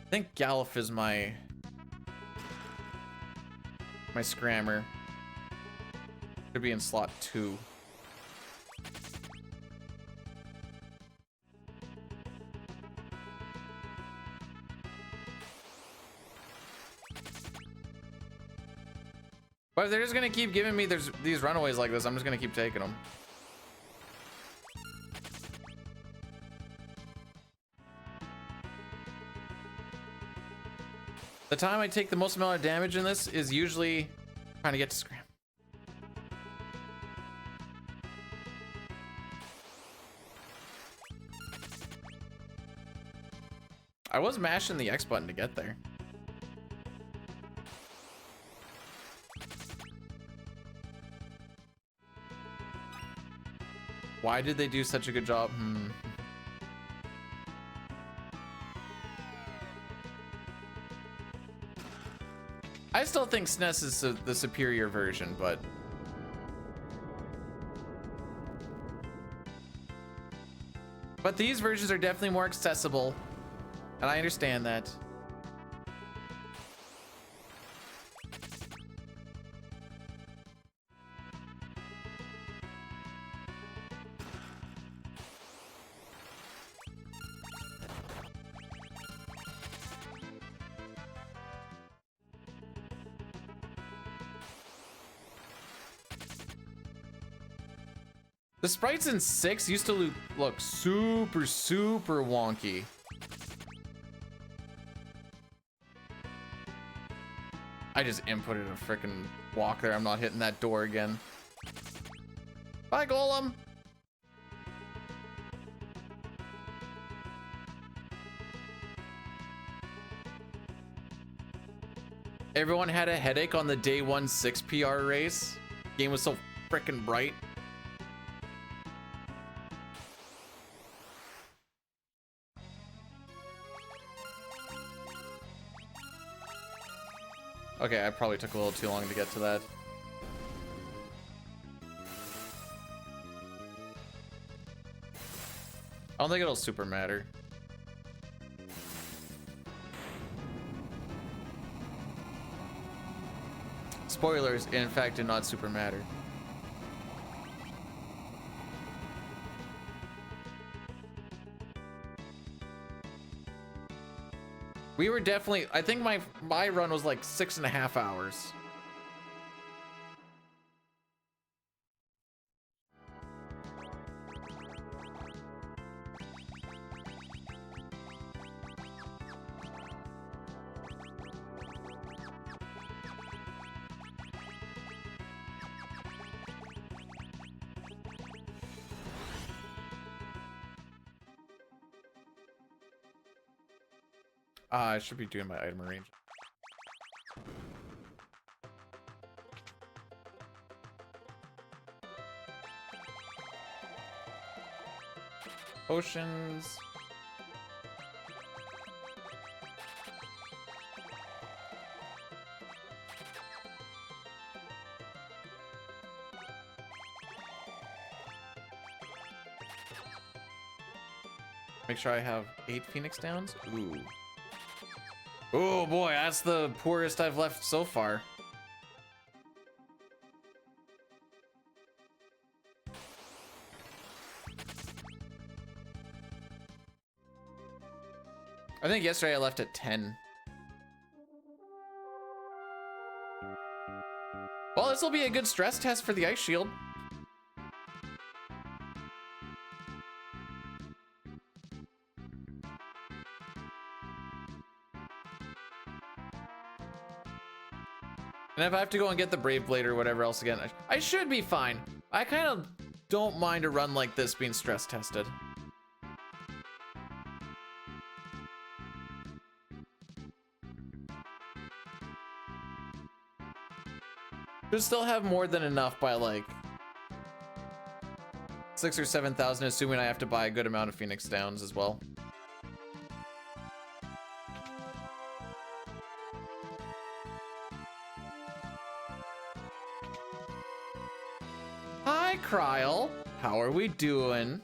I think Galuf is my scrammer. Should be in slot 2. But if they're just gonna keep giving me these runaways like this, I'm just gonna keep taking them. The time I take the most amount of damage in this is usually trying to get to scram. I was mashing the X button to get there. Why did they do such a good job? I still think SNES is the superior version, but these versions are definitely more accessible, and I understand that. The sprites in 6 used to look super wonky. I just inputted a freaking walk there. I'm not hitting that door again. Bye, Golem. Everyone had a headache on the day 1 6 PR race. Game was so freaking bright. Okay, I probably took a little too long to get to that. I don't think it'll super matter. Spoilers, in fact, did not super matter. We were definitely, I think my run was like 6.5 hours. I should be doing my item arrangement. Potions. Make sure I have 8 Phoenix Downs. Ooh. Oh boy, that's the poorest I've left so far. I think yesterday I left at 10. Well, this will be a good stress test for the ice shield. And if I have to go and get the Brave Blade or whatever else again, I should be fine. I kind of don't mind a run like this being stress tested. Should still have more than enough by like 6,000 or 7,000, assuming I have to buy a good amount of Phoenix Downs as well. Hi, Kryl. How are we doing?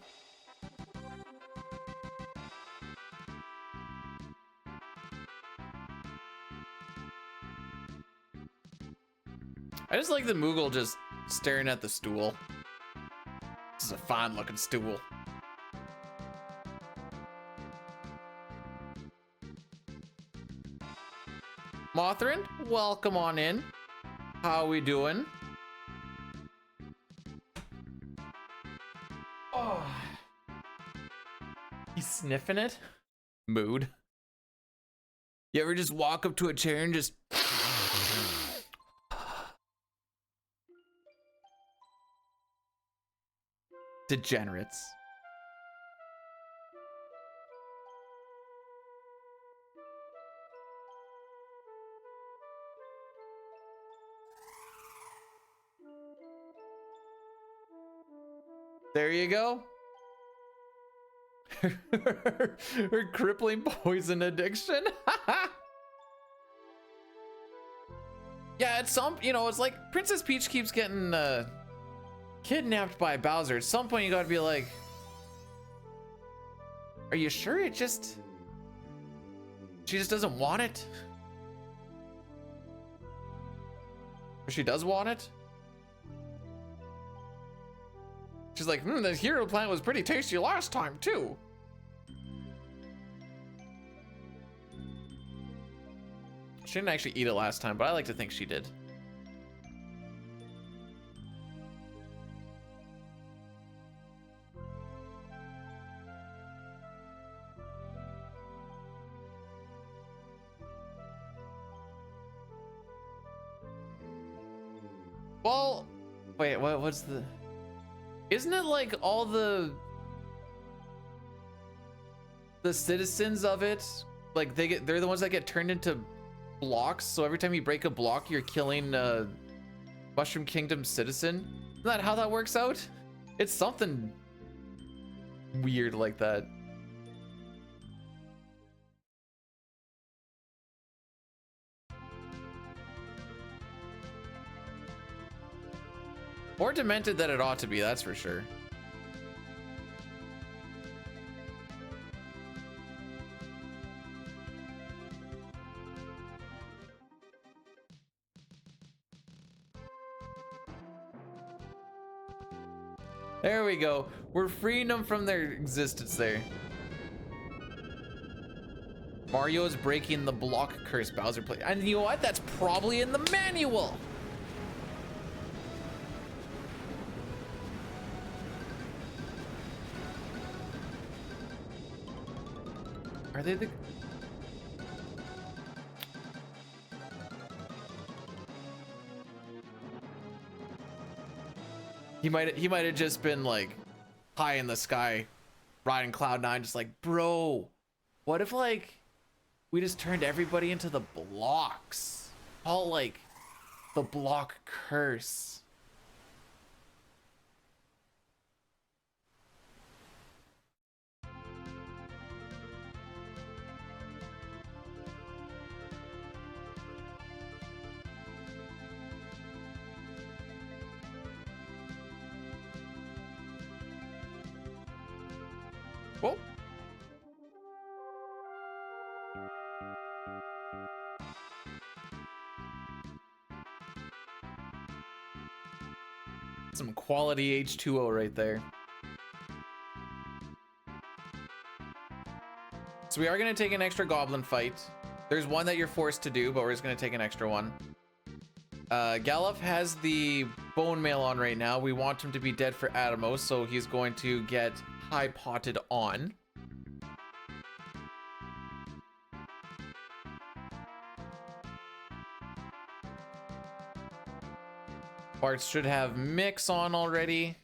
I just like the Moogle just staring at the stool. This is a fine looking stool. Mothrin, welcome on in. How we doing? Oh. He's sniffing it? Mood. You ever just walk up to a chair and just... Degenerates. There you go. Her crippling poison addiction. Yeah, it's some, you know, it's like Princess Peach keeps getting kidnapped by Bowser. At some point you gotta be like, are you sure she just doesn't want it? Or she does want it? She's like, the hero plant was pretty tasty last time too. She didn't actually eat it last time, but I like to think she did. Well, wait, what's the... Isn't it like all the citizens of it, like they're the ones that get turned into blocks, so every time you break a block, you're killing Mushroom Kingdom citizen. Isn't that how that works out? It's something weird like that. More demented than it ought to be, that's for sure. There we go. We're freeing them from their existence there. Mario is breaking the block curse Bowser play. And you know what? That's probably in the manual. Are they the... He might have just been like high in the sky, riding Cloud9, just like, bro, what if like we just turned everybody into the blocks? All like the block curse. Whoa. Some quality H2O right there. So we are going to take an extra goblin fight. There's one that you're forced to do, but we're just going to take an extra one. Galuf has the bone mail on right now. We want him to be dead for Atomos, so he's going to get high potted on. Bart should have mix on already.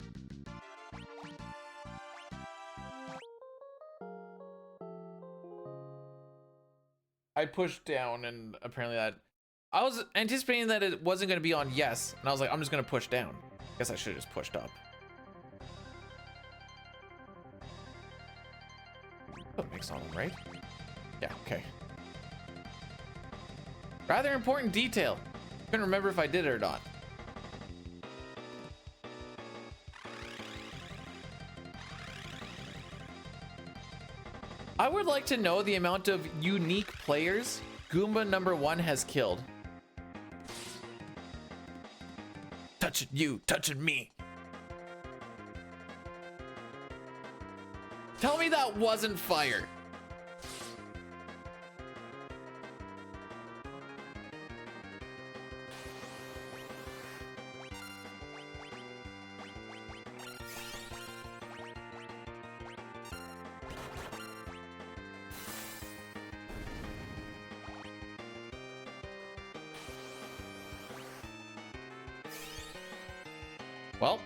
I pushed down and apparently that... I was anticipating that it wasn't going to be on yes. And I was like, I'm just going to push down. Guess I should have just pushed up. Put mix on him, right? Yeah, okay. Rather important detail. Couldn't remember if I did it or not. I would like to know the amount of unique players Goomba #1 has killed. Touching you, touching me. Tell me that wasn't fire. Well,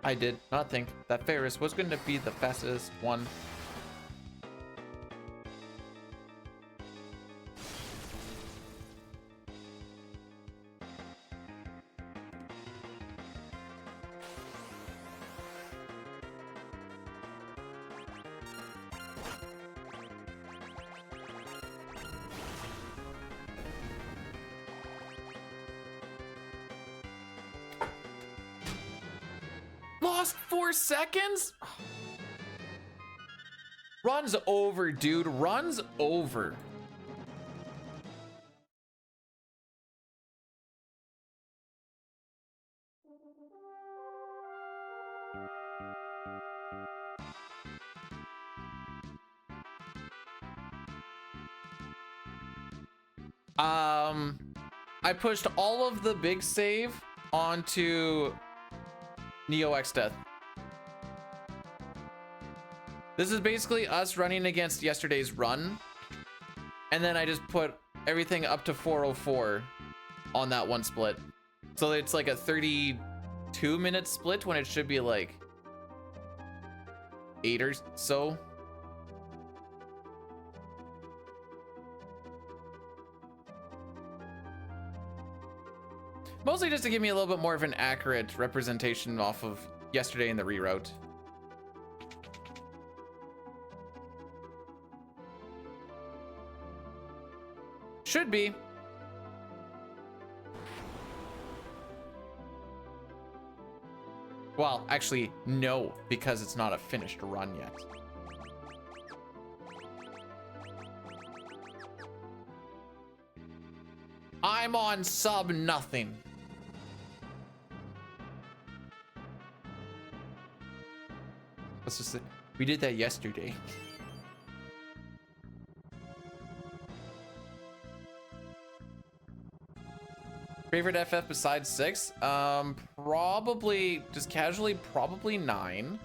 I did not think that Ferris was going to be the fastest one. Lost 4 seconds? Run's over, dude. Run's over. I pushed all of the big save onto Neo X Death. This is basically us running against yesterday's run. And then I just put everything up to 404 on that one split. So it's like a 32-minute split when it should be like 8 or so. Mostly just to give me a little bit more of an accurate representation off of yesterday in the reroute. Should be. Well, actually, no, because it's not a finished run yet. I'm on sub nothing. Let's just say we did that yesterday. Favorite FF besides 6? Probably just casually, probably 9.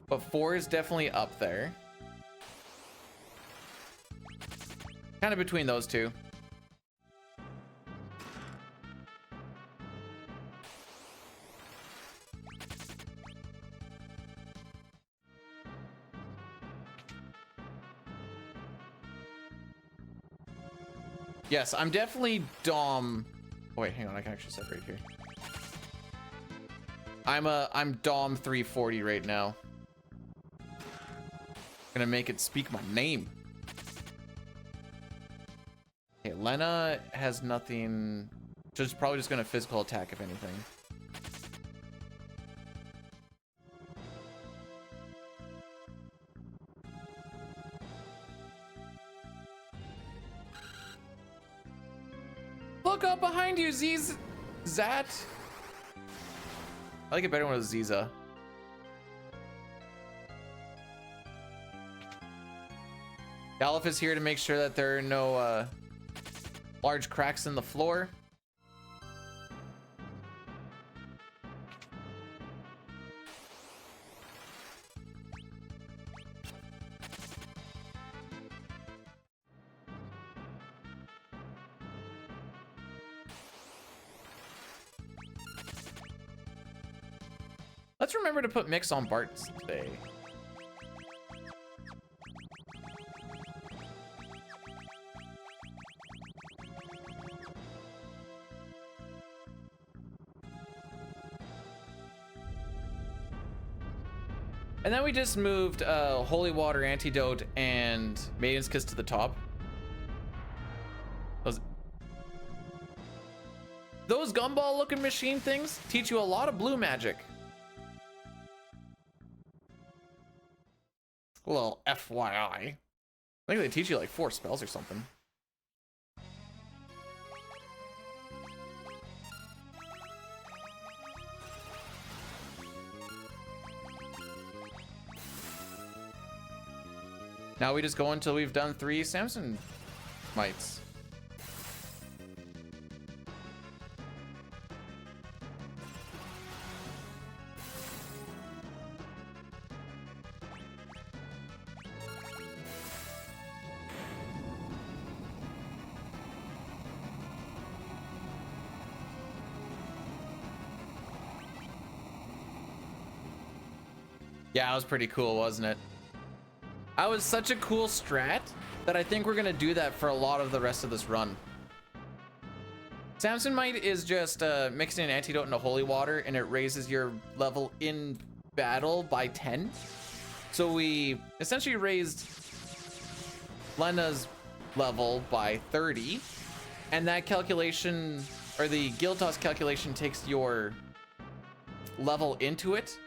But 4 is definitely up there. Kind of between those two. Yes, I'm definitely Dom. Oh, wait, hang on, I can actually set right here. I'm Dom 340 right now. Gonna make it speak my name. Okay, Lena has nothing. She's probably just gonna physical attack if anything. Look up behind you, Zat. I like it better when it was Ziza. Galif is here to make sure that there are no large cracks in the floor. Let's remember to put Mix on Bart's today. And then we just moved Holy Water, Antidote, and Maiden's Kiss to the top. Those gumball looking machine things teach you a lot of blue magic. A little FYI. I think they teach you like 4 spells or something. Now we just go until we've done 3 Samson mites. Yeah, it was pretty cool, wasn't it? That was such a cool strat that I think we're gonna do that for a lot of the rest of this run. Samson Might is just mixing an antidote into holy water, and it raises your level in battle by 10. So we essentially raised Lena's level by 30, and that calculation, or the guild toss calculation, takes your level into it.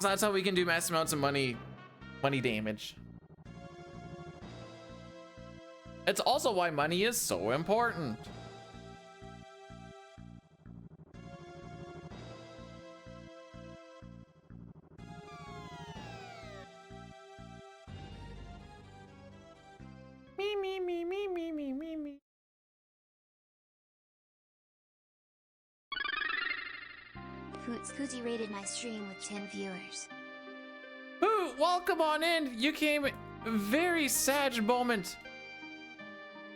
So that's how we can do mass amounts of money damage. It's also why money is so important. Me. Fuzi rated my stream with 10 viewers. Ooh, welcome on in. You came very sad moment.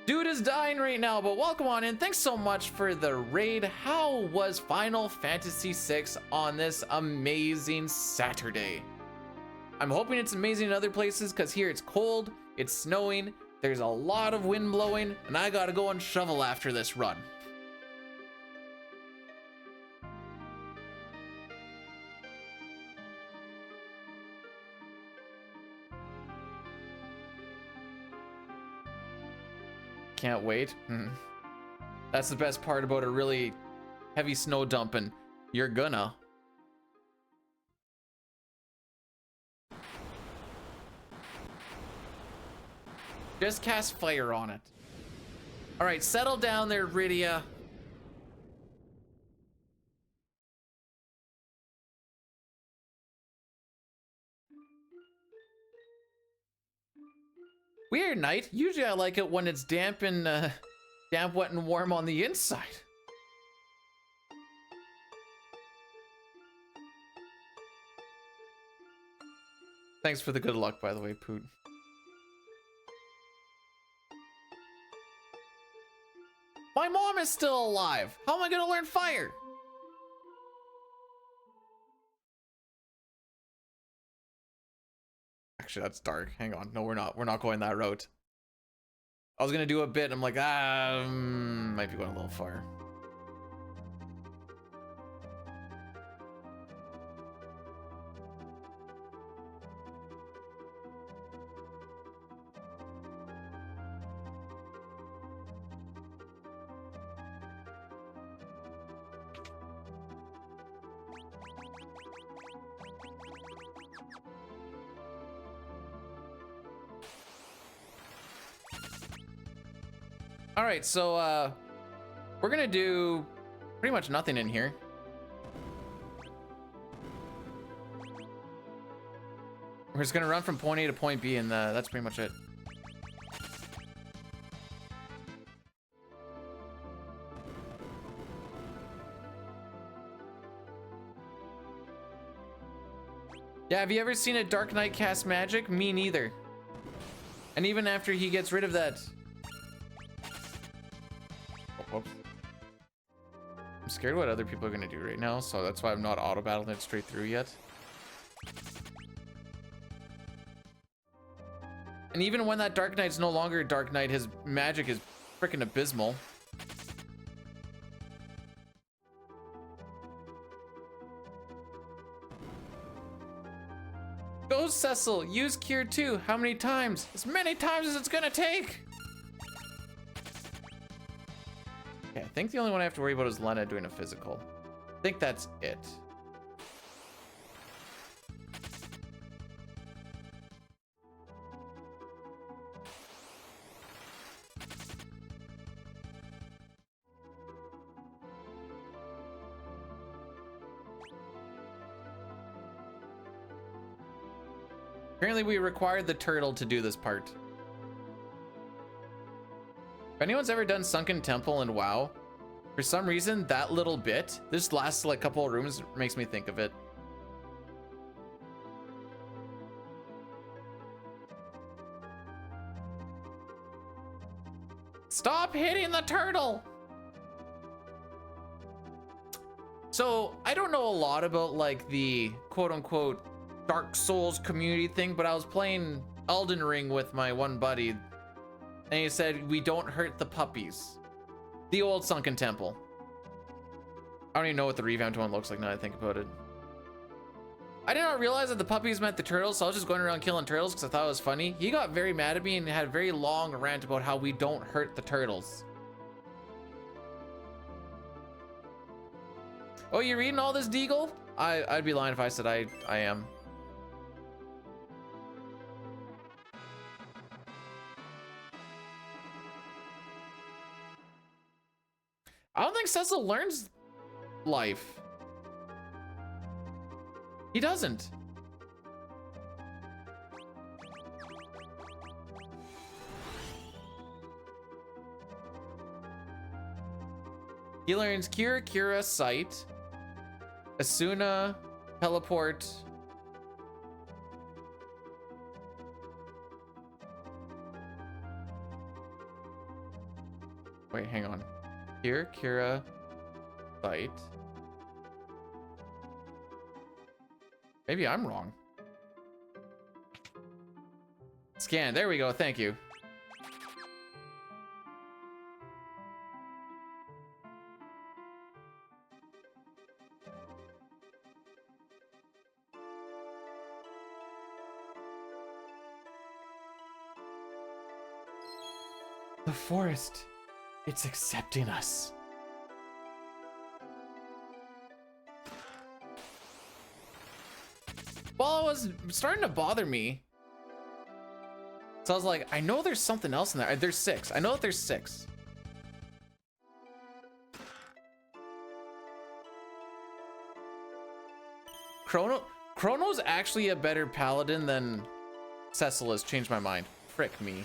Dude is dying right now, but welcome on in. Thanks so much for the raid. How was Final Fantasy VI on this amazing Saturday? I'm hoping it's amazing in other places because here it's cold, it's snowing, there's a lot of wind blowing, and I gotta go and shovel after this run. Can't wait. That's the best part about a really heavy snow dumping. You're gonna. Just cast fire on it. All right, settle down there, Rydia. Weird night. Usually I like it when it's damp and damp, wet, and warm on the inside. Thanks for the good luck, by the way, Poot. My mom is still alive. How am I gonna learn fire? Actually, that's dark. Hang on. No, we're not. We're not going that route. I was gonna do a bit. I'm like, might be going a little far. All right, so we're gonna do pretty much nothing in here. We're just gonna run from point A to point B, and that's pretty much it. Yeah, have you ever seen a Dark Knight cast magic? Me neither. And even after he gets rid of that... Whoops. I'm scared what other people are gonna do right now, so that's why I'm not auto-battling it straight through yet. And even when that Dark Knight's no longer Dark Knight, his magic is freaking abysmal. Go, Cecil! Use Cure 2! How many times? As many times as it's gonna take! Okay, I think the only one I have to worry about is Lena doing a physical. I think that's it. Apparently we required the turtle to do this part. If anyone's ever done Sunken Temple in WoW, for some reason, that little bit, this last like couple of rooms makes me think of it. Stop hitting the turtle! So, I don't know a lot about like the quote-unquote Dark Souls community thing, but I was playing Elden Ring with my one buddy, and he said, we don't hurt the puppies. The old Sunken Temple. I don't even know what the revamped one looks like now that I think about it. I did not realize that the puppies meant the turtles, so I was just going around killing turtles because I thought it was funny. He got very mad at me and had a very long rant about how we don't hurt the turtles. Oh, you reading all this, Deagle? I'd be lying if I said I am. I don't think Cecil learns life. He doesn't. He learns Cure, Cura, Sight, Asuna, Teleport. Wait, hang on. Cure, Cura, Sight. Maybe I'm wrong. Scan. There we go. Thank you. The forest. It's accepting us. Well, it was starting to bother me. So I was like, I know there's something else in there. There's 6. I know that there's 6. Chrono's actually a better paladin than Cecil has. Changed my mind. Frick me.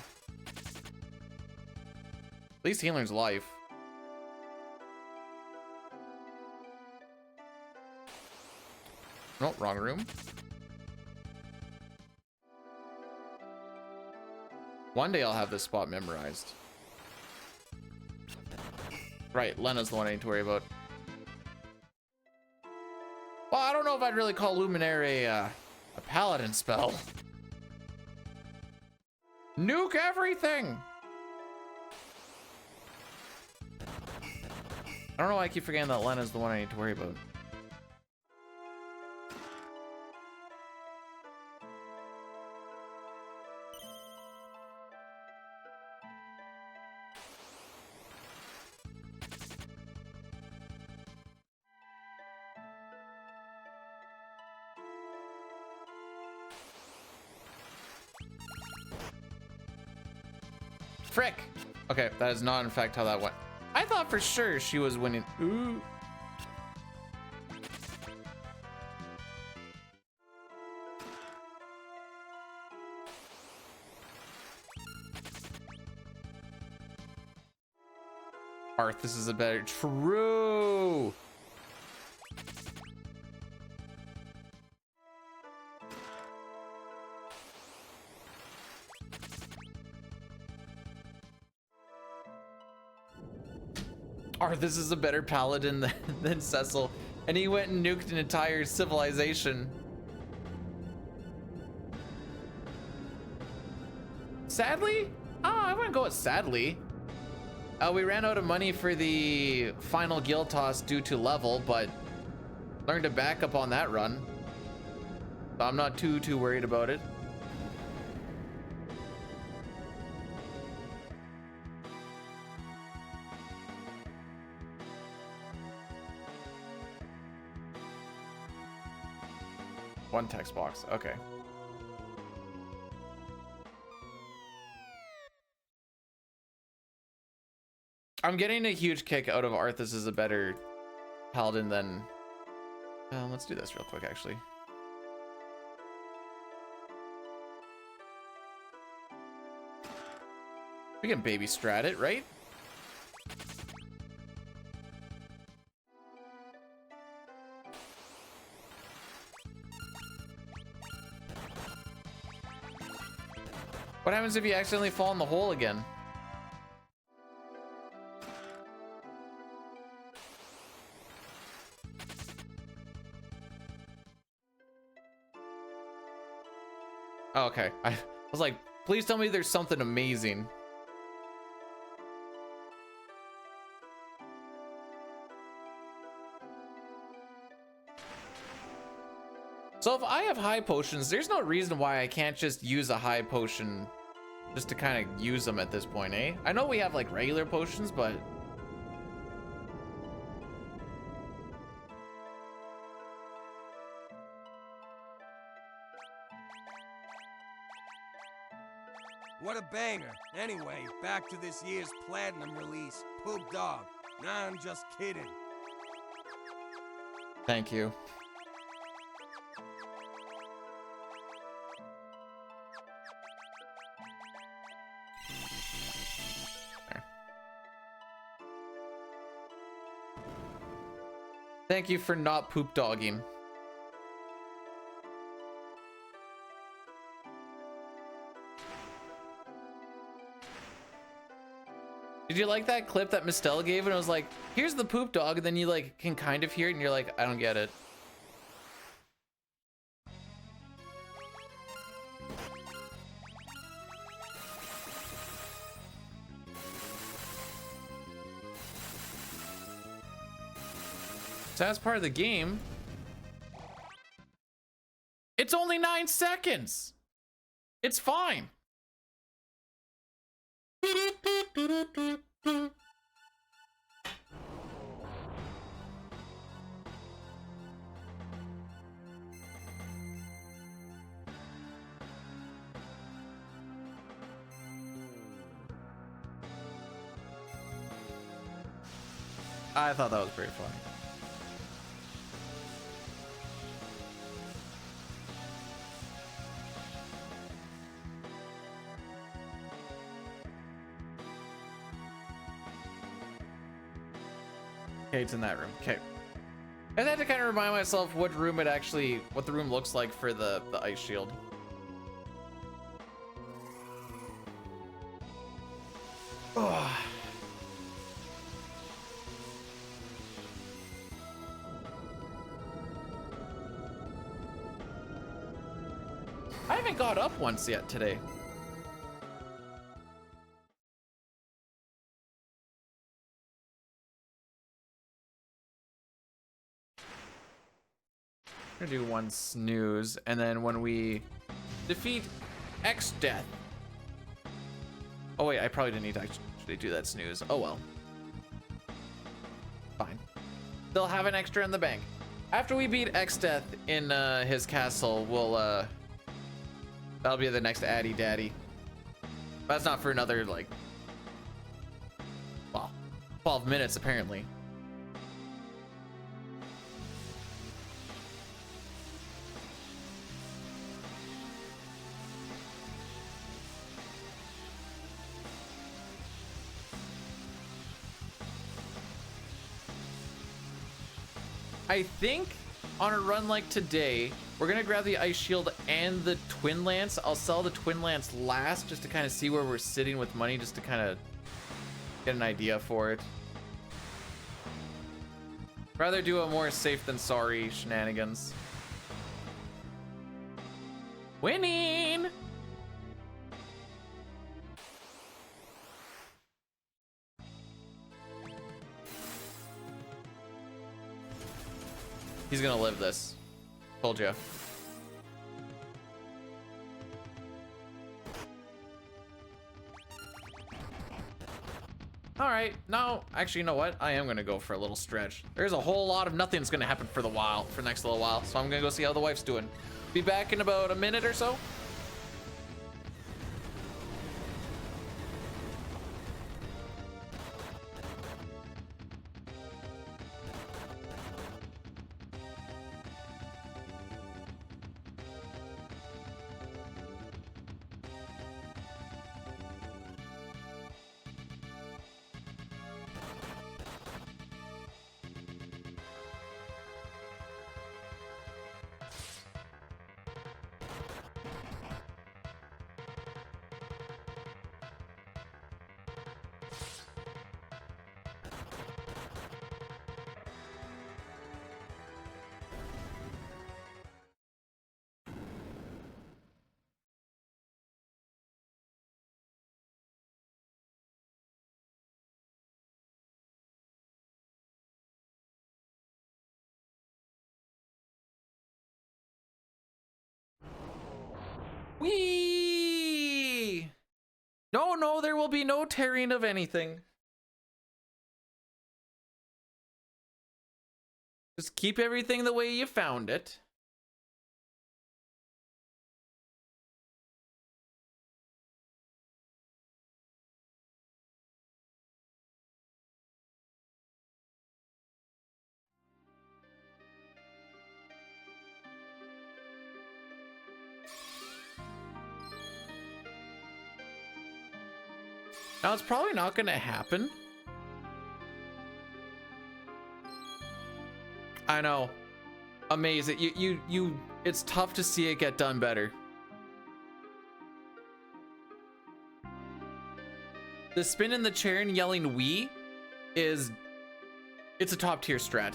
At least he learns life. No, wrong room. One day I'll have this spot memorized. Right, Lena's the one I need to worry about. Well, I don't know if I'd really call Luminaire a paladin spell. Nuke everything! I don't know why I keep forgetting that Lena's the one I need to worry about. Frick! Okay, that is not in fact how that went. I thought for sure she was winning. Ooh. Arth, this is a better. True! Arthas is a better paladin than Cecil, and he went and nuked an entire civilization. Sadly? Oh, I wouldn't go with sadly. We ran out of money for the final guild toss due to level, but learned to back up on that run. So I'm not too worried about it. One text box, okay. I'm getting a huge kick out of Arthas as a better paladin than... let's do this real quick, actually. We can baby strat it, right? What happens if you accidentally fall in the hole again? Oh, okay. I was like, please tell me there's something amazing. So if I have high potions, there's no reason why I can't just use a high potion just to kind of use them at this point, eh? I know we have like regular potions, but... What a banger. Anyway, back to this year's platinum release, Poop Dog. Nah, I'm just kidding. Thank you. Thank you for not poop dogging. Did you like that clip that Mistel gave? And it was like, here's the poop dog, and then you like can kind of hear it, and you're like, I don't get it. That's part of the game. It's only 9 seconds. It's fine. I thought that was pretty funny. Okay, it's in that room. Okay. I had to kind of remind myself what room it actually, what the room looks like for the ice shield. Oh. I haven't got up once yet today. I'm gonna do one snooze, and then when we defeat X Death. Oh wait, I probably didn't need to actually do that snooze. Oh well. Fine. They'll have an extra in the bank. After we beat X Death in his castle, we'll that'll be the next Addy Daddy. But that's not for another, like, well, 12 minutes apparently. I think on a run like today, we're gonna grab the ice shield and the twin lance. I'll sell the twin lance last just to kind of see where we're sitting with money, just to kind of get an idea for it. Rather do a more safe than sorry shenanigans. Winning! He's gonna live this. Told you. All right, now, actually, you know what? I am gonna go for a little stretch. There's a whole lot of nothing's gonna happen for the next little while. So I'm gonna go see how the wife's doing. Be back in about a minute or so. Whee! No, there will be no tearing of anything. Just keep everything the way you found it. Now, it's probably not going to happen. I know. Amazing. It's tough to see it get done better. The spin in the chair and yelling "we" it's a top tier strat.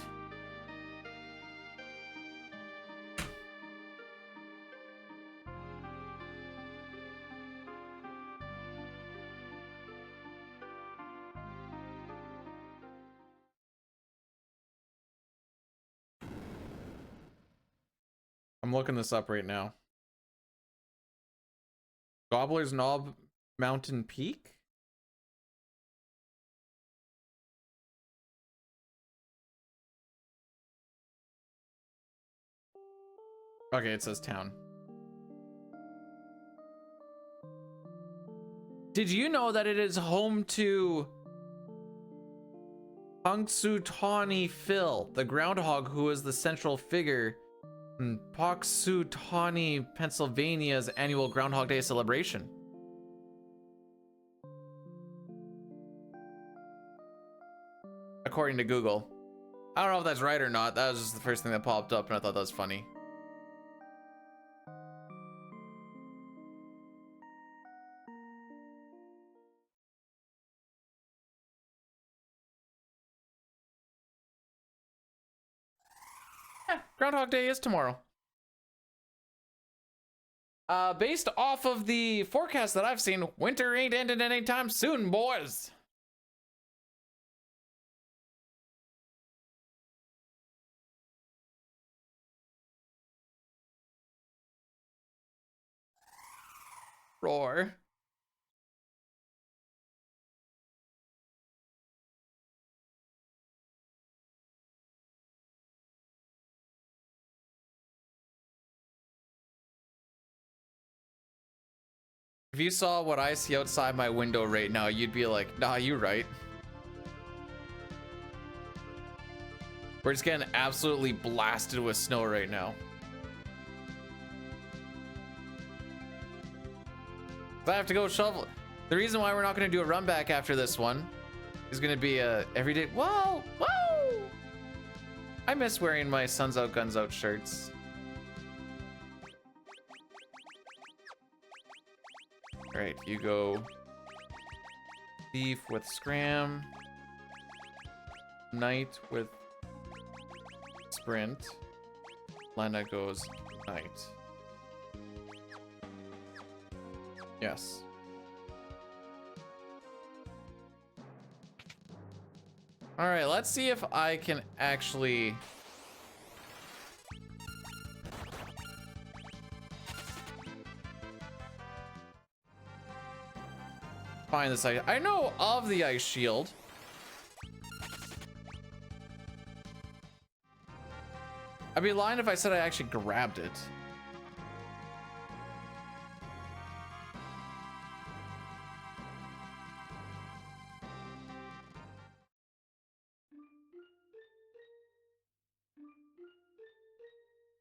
I'm looking this up right now. Gobbler's Knob Mountain Peak? Okay, it says town. Did you know that it is home to Punxsutawney Phil, the groundhog who is the central figure in Punxsutawney, Pennsylvania's annual Groundhog Day celebration? According to Google. I don't know if that's right or not. That was just the first thing that popped up and I thought that was funny. Groundhog Day is tomorrow. Based off of the forecast that I've seen, winter ain't ending anytime soon, boys. Roar. If you saw what I see outside my window right now, you'd be like, nah, you right. We're just getting absolutely blasted with snow right now. I have to go shovel. The reason why we're not going to do a run back after this one is going to be a everyday. Whoa, whoa! I miss wearing my Suns Out Guns Out shirts. All right, you go thief with scram, knight with sprint. Lena goes knight. Yes. All right, let's see if I can actually find this ice. I know of the ice shield. I'd be lying if I said I actually grabbed it.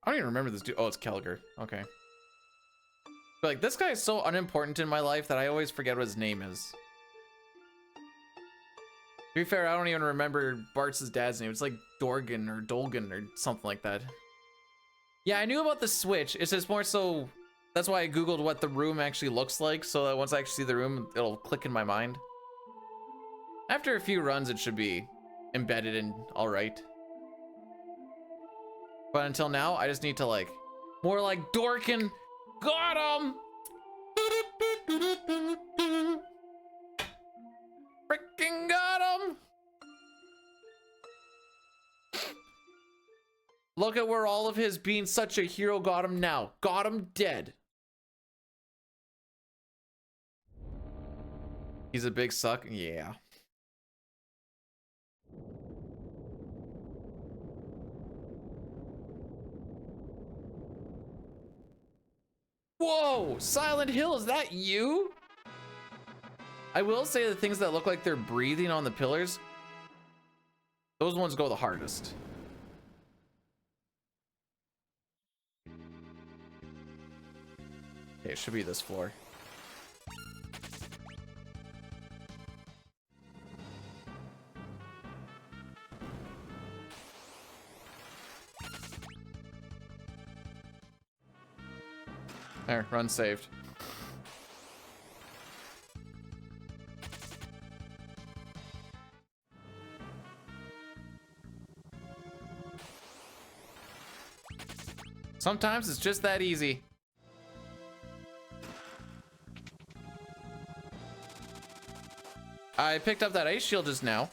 I don't even remember this dude. Oh, it's Kelger. Okay. But like, this guy is so unimportant in my life that I always forget what his name is. To be fair, I don't even remember Bart's dad's name. It's like Dorgan or Dolgan or something like that. Yeah, I knew about the Switch. It's just more so, that's why I Googled what the room actually looks like, so that once I actually see the room, it'll click in my mind. After a few runs, it should be embedded in all right. But until now, I just need to like, more like Dorkin. Got him! Freaking got him! Look at where all of his being such a hero got him now. Got him dead. He's a big suck? Yeah. Whoa! Silent Hill, is that you? I will say the things that look like they're breathing on the pillars, those ones go the hardest. Okay, it should be this floor. There, run saved. Sometimes it's just that easy. I picked up that ice shield just now.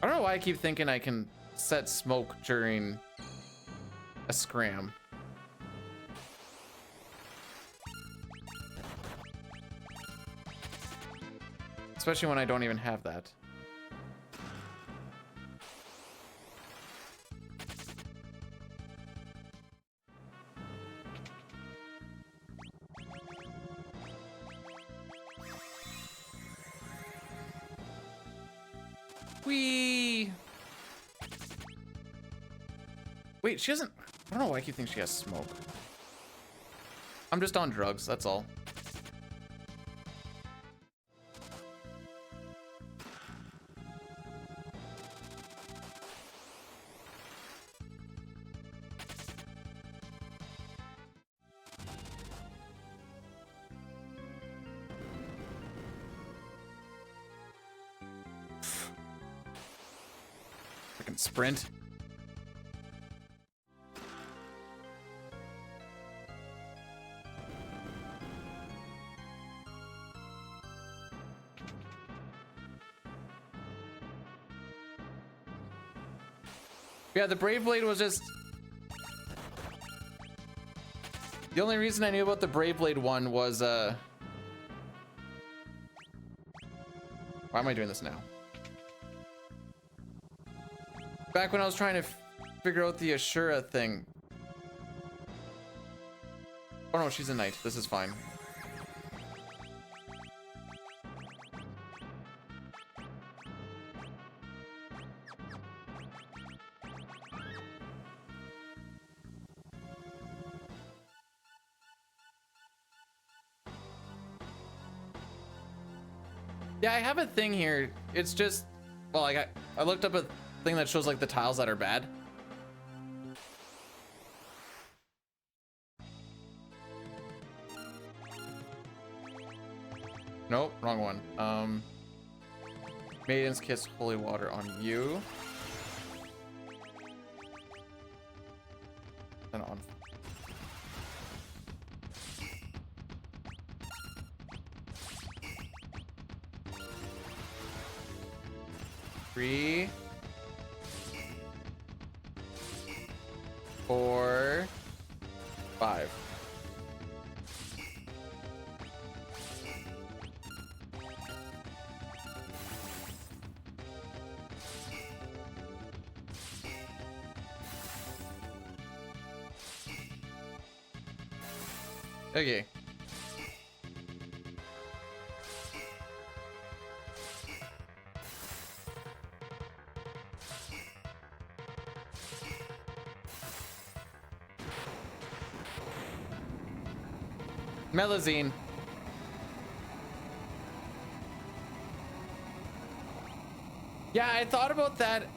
I don't know why I keep thinking I can set smoke during a scram. Especially when I don't even have that. Whee! Wait, she doesn't... I don't know why I keep thinking she has smoke. I'm just on drugs, that's all. Freaking sprint. Yeah, the Brave Blade was just... The only reason I knew about the Brave Blade one was, Why am I doing this now? Back when I was trying to figure out the Ashura thing. Oh no, she's a knight. This is fine. Yeah, I have a thing here. It's just, well, like I looked up a thing that shows like the tiles that are bad. Nope, wrong one. Maiden's Kiss Holy Water on you. Then on. Three, 4, 5. Okay. Melazine. Yeah, I thought about that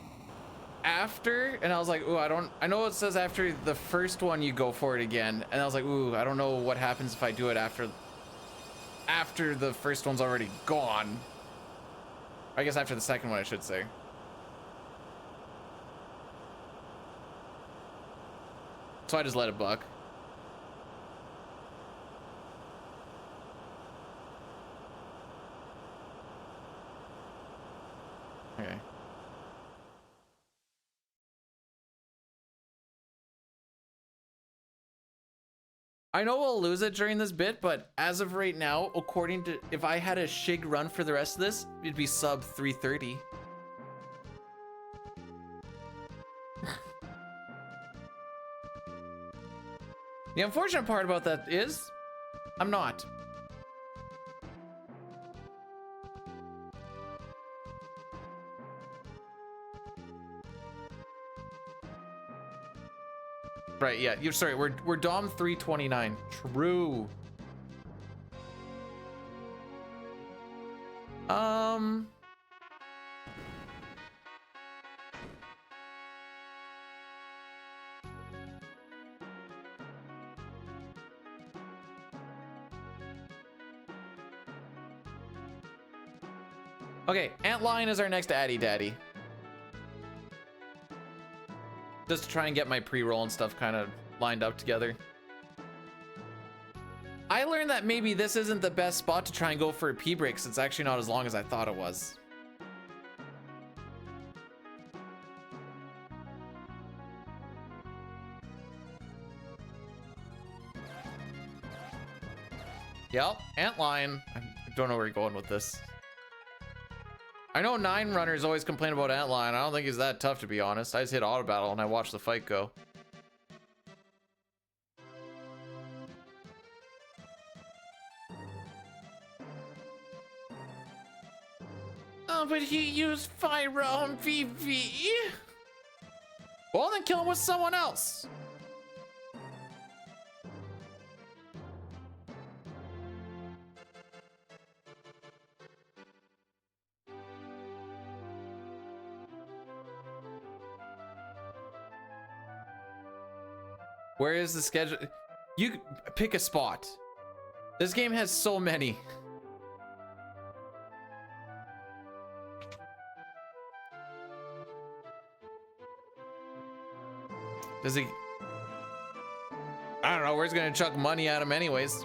after, and I was like, ooh, I know it says after the first one you go for it again, and I was like, ooh, I don't know what happens if I do it after the first one's already gone. I guess after the second one, I should say. So I just let it buck. Okay. I know we'll lose it during this bit, but as of right now, according to, if I had a Shig run for the rest of this, it'd be sub 330. The unfortunate part about that is, I'm not. Right, yeah, you're sorry, we're Dom 329. True. Okay, Antlion is our next Addy Daddy. Just to try and get my pre-roll and stuff kind of lined up together. I learned that maybe this isn't the best spot to try and go for a P-break, since it's actually not as long as I thought it was. Yep, antlion. I don't know where you're going with this. I know 9 runners always complain about antlion. I don't think he's that tough, to be honest. I just hit auto battle and I watched the fight go. Oh, but he used fire on VV. Well, then kill him with someone else. Where is the schedule? You pick a spot. This game has so many. Does he? I don't know. We're just gonna chuck money at him anyways.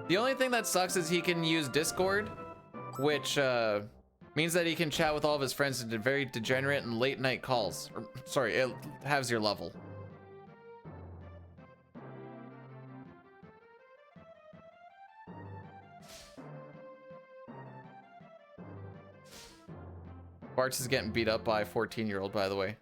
The only thing that sucks is he can use Discord, which means that he can chat with all of his friends in very degenerate and late night calls. Or, sorry, it halves your level. Bartz is getting beat up by a 14-year-old, by the way.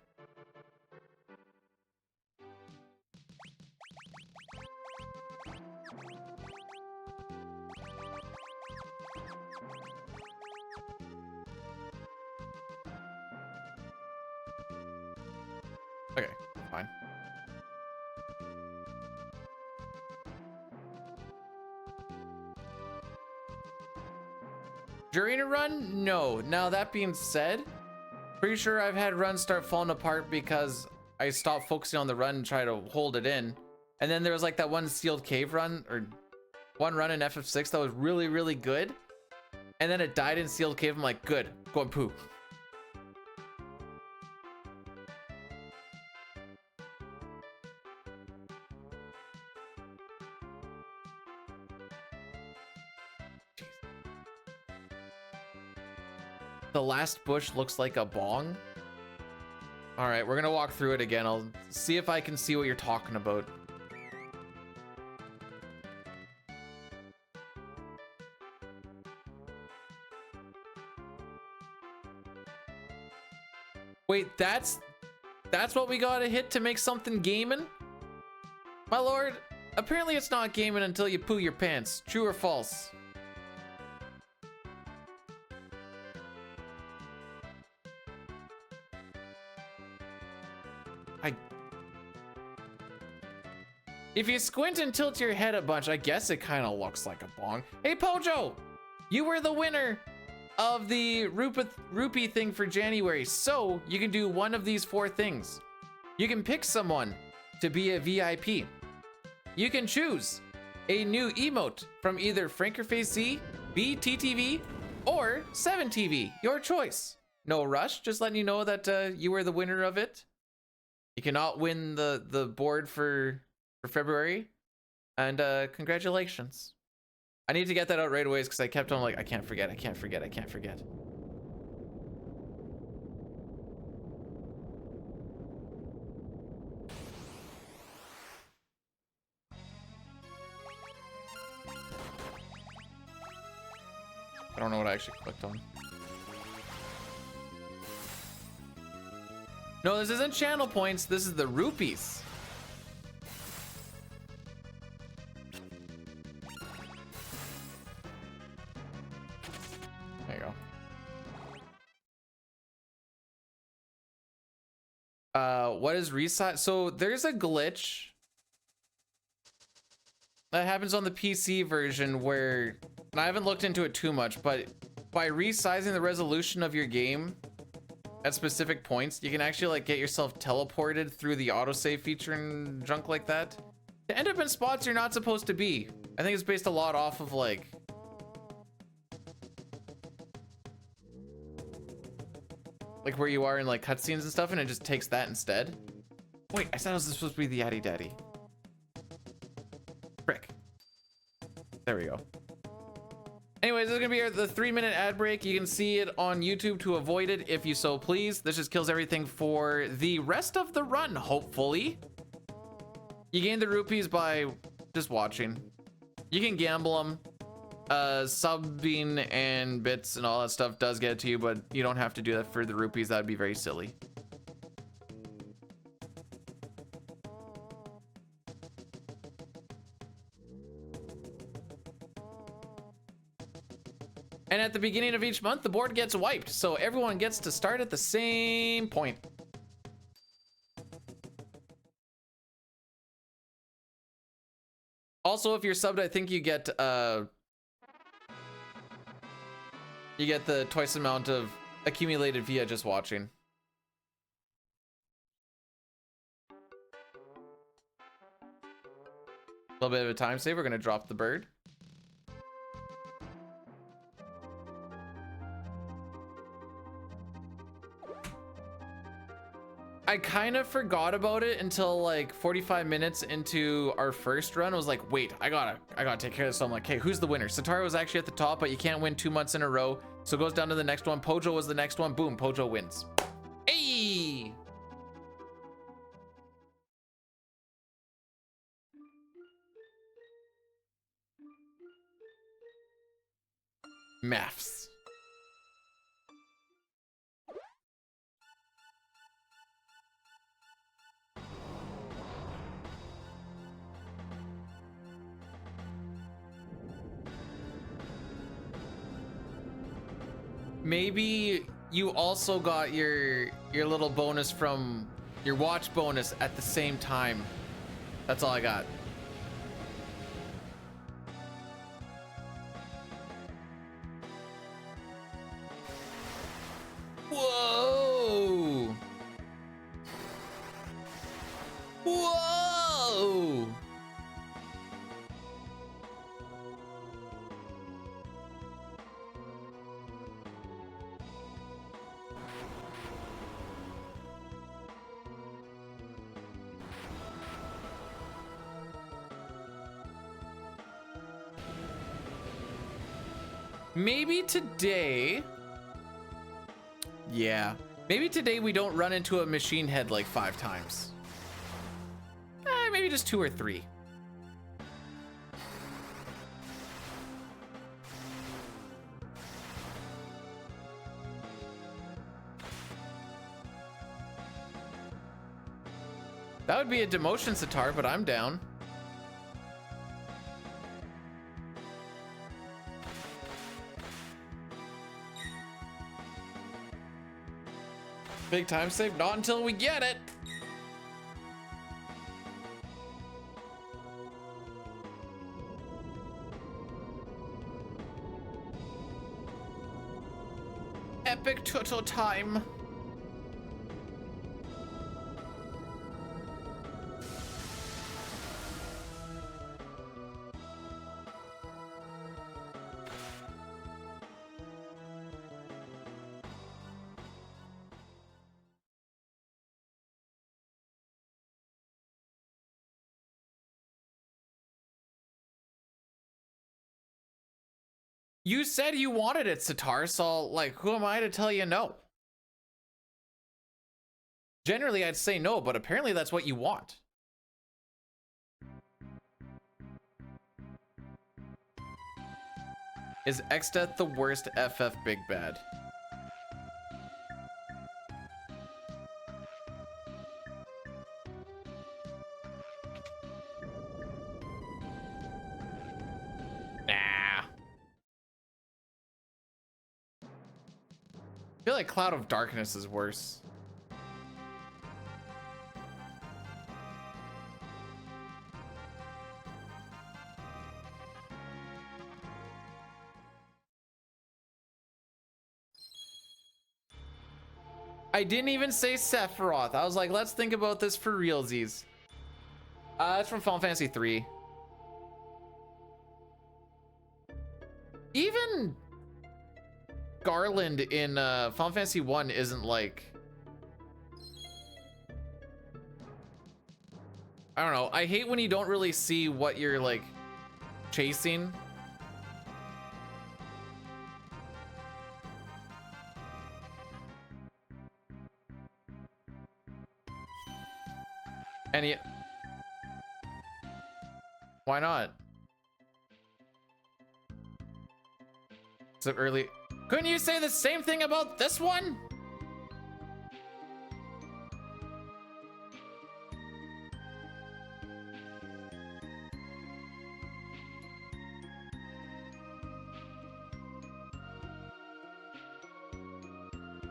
Okay, fine. During a run? No. Now that being said, pretty sure I've had runs start falling apart because I stopped focusing on the run and try to hold it in. And then there was like that one sealed cave run, or one run in FF6 that was really, really good. And then it died in sealed cave. I'm like, good, go and poo. The last bush looks like a bong. All right, we're gonna walk through it again. I'll see if I can see what you're talking about. Wait, that's what we gotta hit to make something gaming? My lord, apparently it's not gaming until you poo your pants. True or false? If you squint and tilt your head a bunch, I guess it kind of looks like a bong. Hey, Pojo! You were the winner of the rupee thing for January, so you can do one of these 4 things. You can pick someone to be a VIP. You can choose a new emote from either FrankerFaceZ, BTTV, or 7TV, your choice. No rush, just letting you know that you were the winner of it. You cannot win the board for February, and congratulations. I need to get that out right away because I kept on like, I can't forget. I don't know what I actually clicked on. No, this isn't channel points. This is the rupees. There you go. What is resize? So there's a glitch that happens on the PC version where, and I haven't looked into it too much, but by resizing the resolution of your game at specific points, you can actually like get yourself teleported through the autosave feature and junk like that to end up in spots you're not supposed to be. I think it's based a lot off of like where you are in like cutscenes and stuff, and it just takes that instead. Wait, I said it was supposed to be the Yaddy Daddy. Frick. There we go. Anyways, Anyways, this is gonna be the 3-minute ad break. You can see it on YouTube to avoid it if you so please. This just kills everything for the rest of the run, hopefully. You gain the rupees by just watching. You can gamble them. Subbing and bits and all that stuff does get it to you, but you don't have to do that for the rupees. That'd be very silly. And at the beginning of each month, the board gets wiped, so everyone gets to start at the same point. Also, if you're subbed, I think you get the twice amount of accumulated via just watching. A little bit of a time save. We're gonna drop the bird. I kind of forgot about it until like 45 minutes into our first run. I was like, wait, I gotta take care of this. So I'm like, hey, who's the winner? Satara was actually at the top, but you can't win 2 months in a row. So it goes down to the next one. Pojo was the next one. Boom, Pojo wins. Hey! Maths. Maybe you also got your little bonus from your watch bonus at the same time. That's all I got. Whoa! Whoa! Maybe today, yeah, maybe today we don't run into a machine head like 5 times. Maybe just 2 or 3. That would be a demotion, Sitar, but I'm down. Big time save, not until we get it. Epic turtle time. You said you wanted it, Sitar, so like, who am I to tell you no? Generally, I'd say no, but apparently that's what you want. Is Xdeath the worst FF Big Bad? I feel like Cloud of Darkness is worse. I didn't even say Sephiroth. I was like, let's think about this for realsies. It's from Final Fantasy 3. Even Garland in Final Fantasy 1 isn't like, I don't know. I hate when you don't really see what you're like chasing. Any? Why not? Is it early? Couldn't you say the same thing about this one?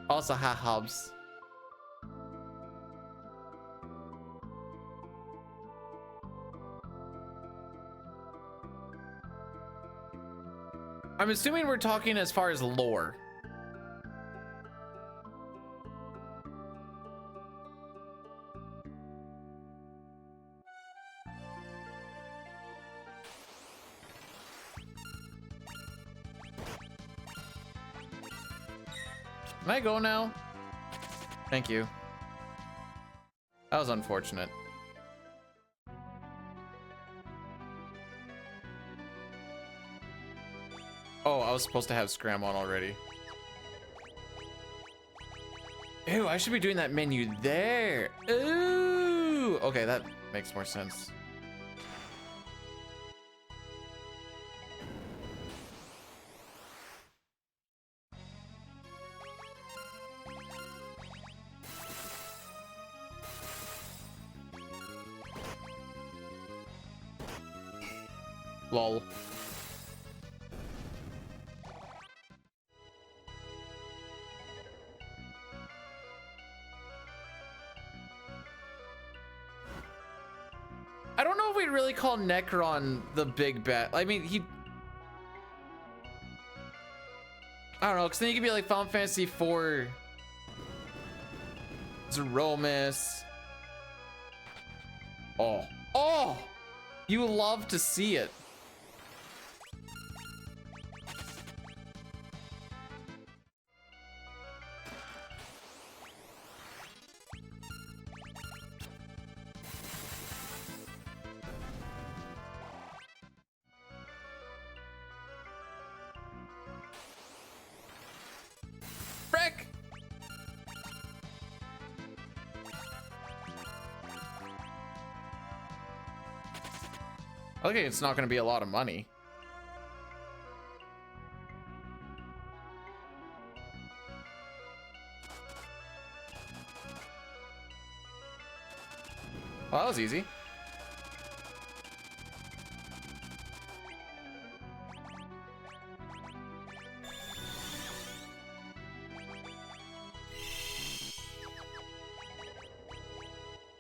Also, ha hubs. I'm assuming we're talking as far as lore. Can I go now? Thank you. That was unfortunate. Oh, I was supposed to have Scram on already. Ew, I should be doing that menu there. Ooh, okay, that makes more sense. Lol. I don't know if we'd really call Necron the big bad. I mean, I don't know, because then you could be like Final Fantasy IV, Zeromus. Oh, you love to see it. Frick! Okay, it's not going to be a lot of money. Well, that was easy.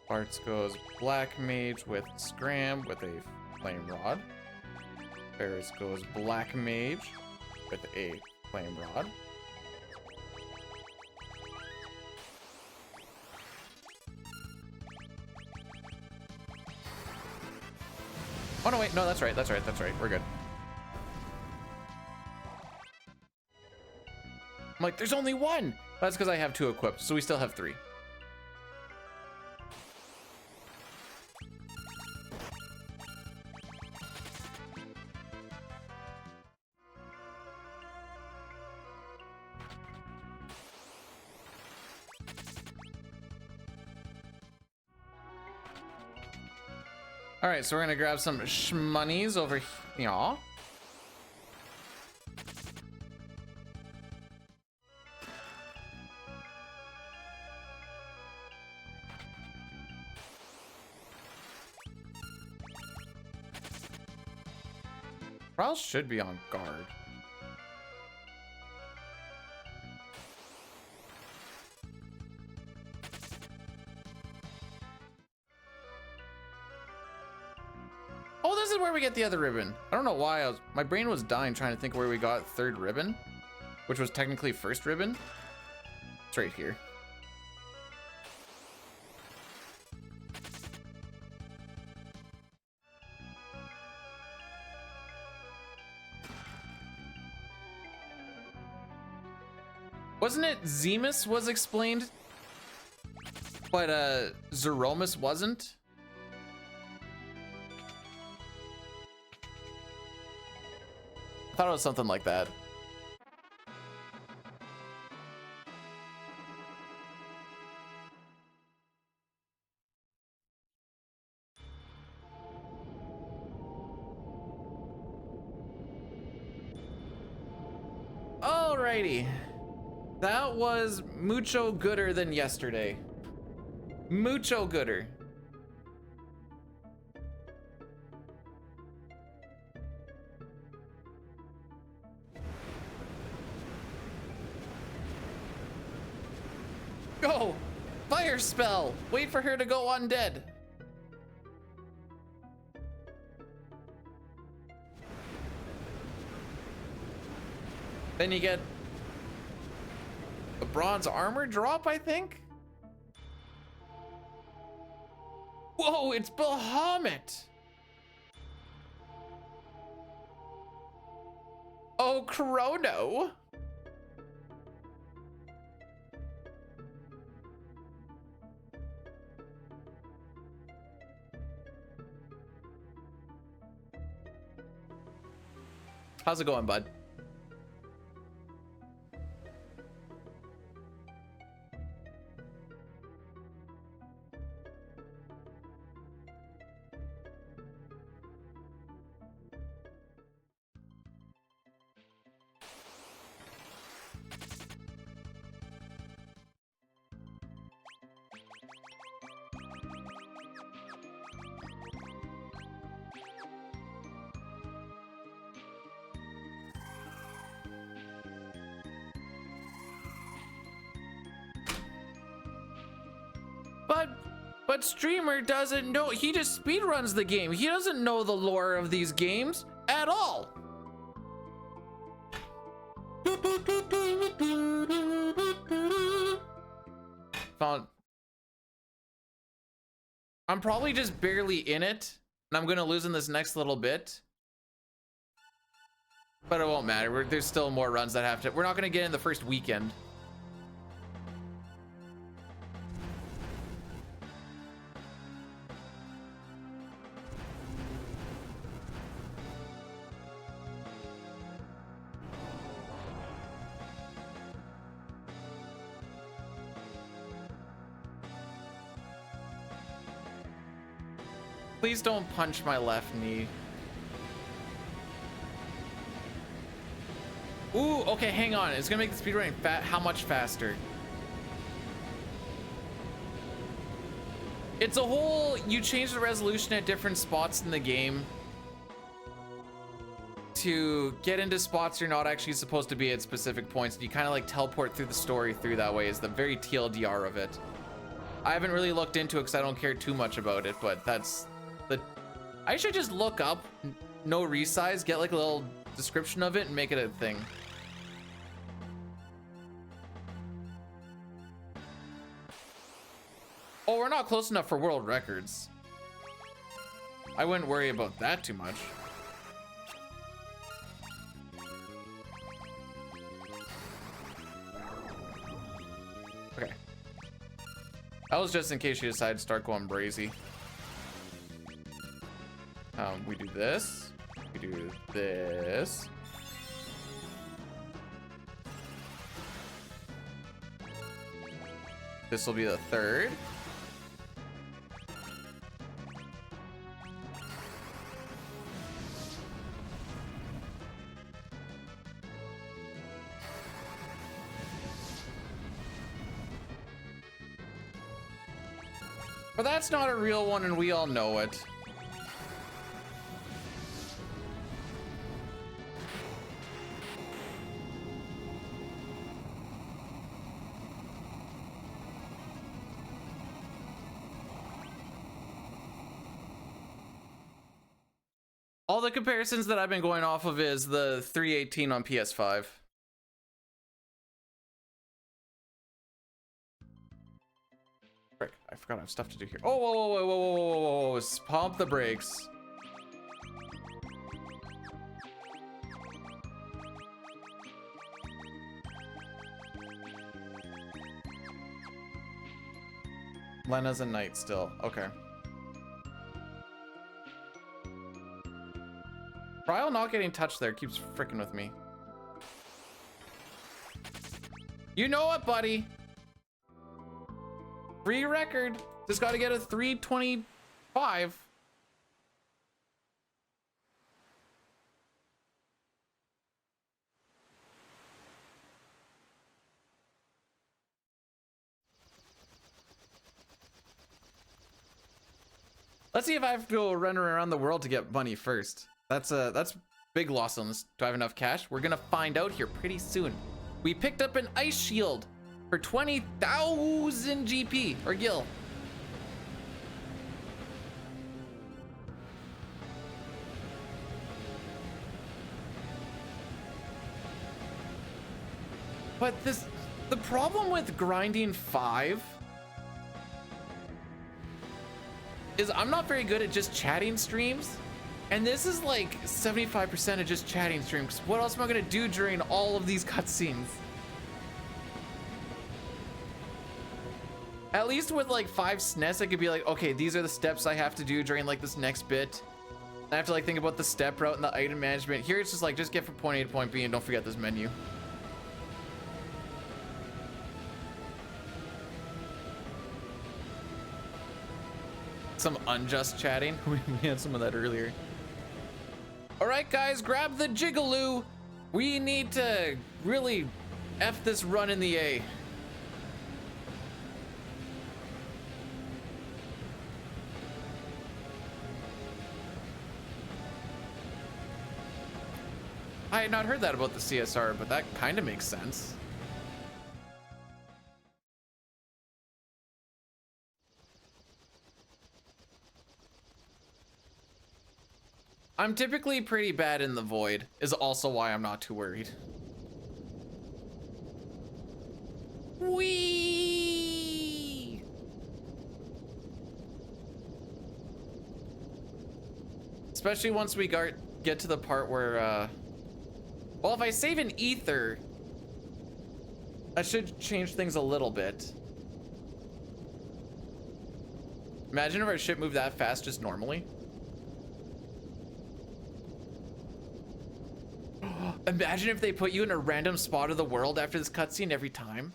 Bartz goes Black Mage with Scram with a Flame Rod. Ferris goes Black Mage with a Flame Rod. Oh no, wait, no, that's right, we're good. I'm like, there's only one! That's because I have 2 equipped, so we still have 3. All right, so we're gonna grab some shmonies over here. Ral should be on guard. Oh, this is where we get the other ribbon. I don't know why my brain was dying trying to think where we got 3rd ribbon, which was technically 1st ribbon. It's right here. Wasn't it Zemus was explained, but Zeromus wasn't? I thought it was something like that. Alrighty. That was mucho gooder than yesterday. Mucho gooder. Go! Fire spell! Wait for her to go undead. Then you get a bronze armor drop, I think? Whoa, it's Bahamut! Oh, Chrono! How's it going, bud? But streamer doesn't know. He just speedruns the game. He doesn't know the lore of these games at all. Found. I'm probably just barely in it, and I'm gonna lose in this next little bit. But it won't matter. There's still more runs that have to. We're not gonna get in the first weekend. Please don't punch my left knee. Ooh, okay, hang on. It's gonna make the speedrunning how much faster? It's a whole, you change the resolution at different spots in the game to get into spots you're not actually supposed to be at specific points. You kind of like teleport through the story through that way is the very TLDR of it. I haven't really looked into it because I don't care too much about it, but that's the, I should just look up no resize, get like a little description of it and make it a thing. Oh, we're not close enough for world records. I wouldn't worry about that too much. Okay. That was just in case you decide to start going brazy. We do this. We do this. This will be the third. But that's not a real one, and we all know it. All the comparisons that I've been going off of is the 318 on PS5. Frick, I forgot I have stuff to do here. Oh, whoa, whoa, whoa, whoa, whoa, whoa, whoa, whoa. Pump the brakes. Lena's a knight still. Okay. Trial not getting touched there keeps freaking with me. You know what, buddy? Free record. Just got to get a 325. Let's see if I have to go run around the world to get money first. That's big loss on this. Do I have enough cash? We're gonna find out here pretty soon. We picked up an ice shield for 20,000 GP or gil. But the problem with grinding 5 is I'm not very good at just chatting streams. And this is like 75% of just chatting streams. What else am I gonna do during all of these cutscenes? At least with like 5 SNES, I could be like, okay, these are the steps I have to do during like this next bit. I have to like think about the step route and the item management. Here it's just like, just get from point A to point B and don't forget this menu. Some unjust chatting. We had some of that earlier. All right, guys, grab the Jigaloo. We need to really F this run in the A. I had not heard that about the CSR, but that kind of makes sense. I'm typically pretty bad in the void, is also why I'm not too worried. Whee! Especially once we get to the part where, well, if I save an ether, that should change things a little bit. Imagine if our ship moved that fast just normally. Imagine if they put you in a random spot of the world after this cutscene every time.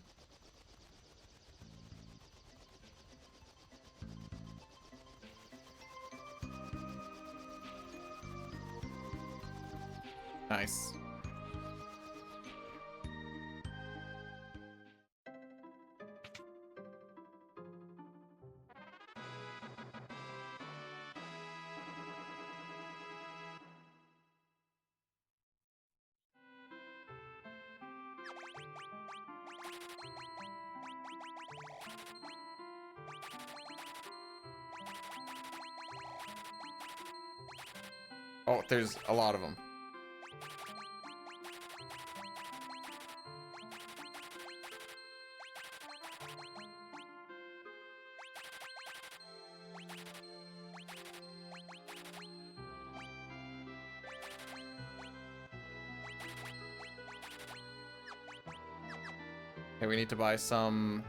Nice. Oh, there's a lot of them. Okay, we need to buy some.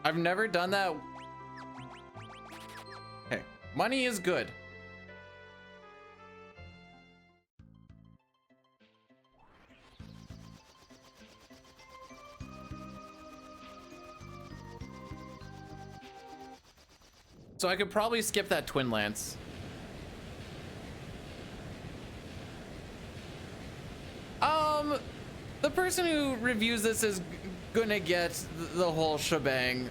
I've never done that. Okay, money is good. So I could probably skip that twin lance. The person who reviews this is gonna get the whole shebang.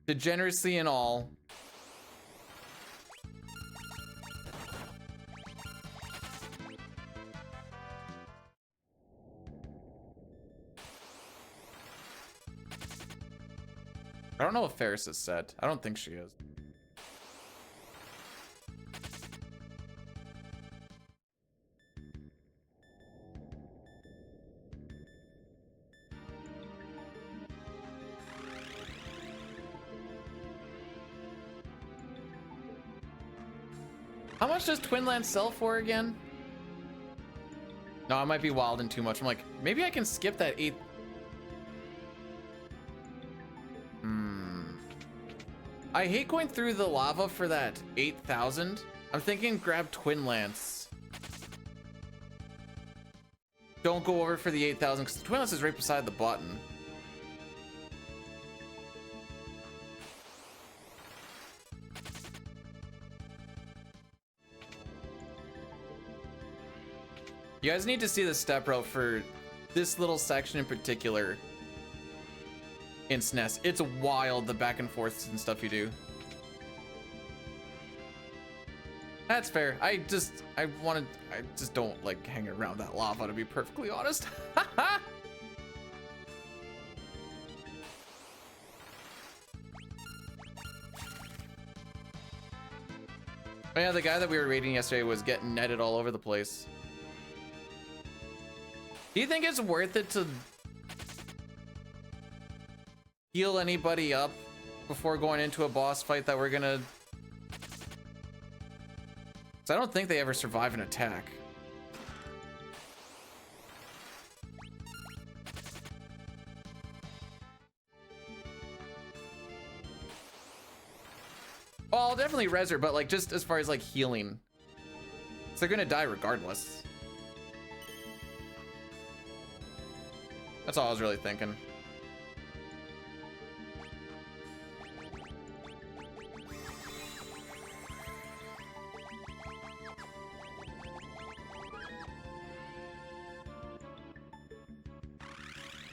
Degeneracy and all. I don't know if Ferris is set. I don't think she is. How much does Twin Lance sell for again? No, I might be wilding too much. I'm like, maybe I can skip that 8. I hate going through the lava for that 8,000. I'm thinking grab Twin Lance. Don't go over for the 8,000 because Twin Lance is right beside the button. You guys need to see the step route for this little section in particular in SNES, it's wild, the back and forths and stuff you do. That's fair. I just don't like hanging around that lava, to be perfectly honest. Oh yeah, the guy that we were raiding yesterday was getting netted all over the place. Do you think it's worth it to heal anybody up before going into a boss fight that we're gonna... 'Cause I don't think they ever survive an attack. Well, I'll definitely res her, but like just as far as like healing. So they're gonna die regardless. That's all I was really thinking.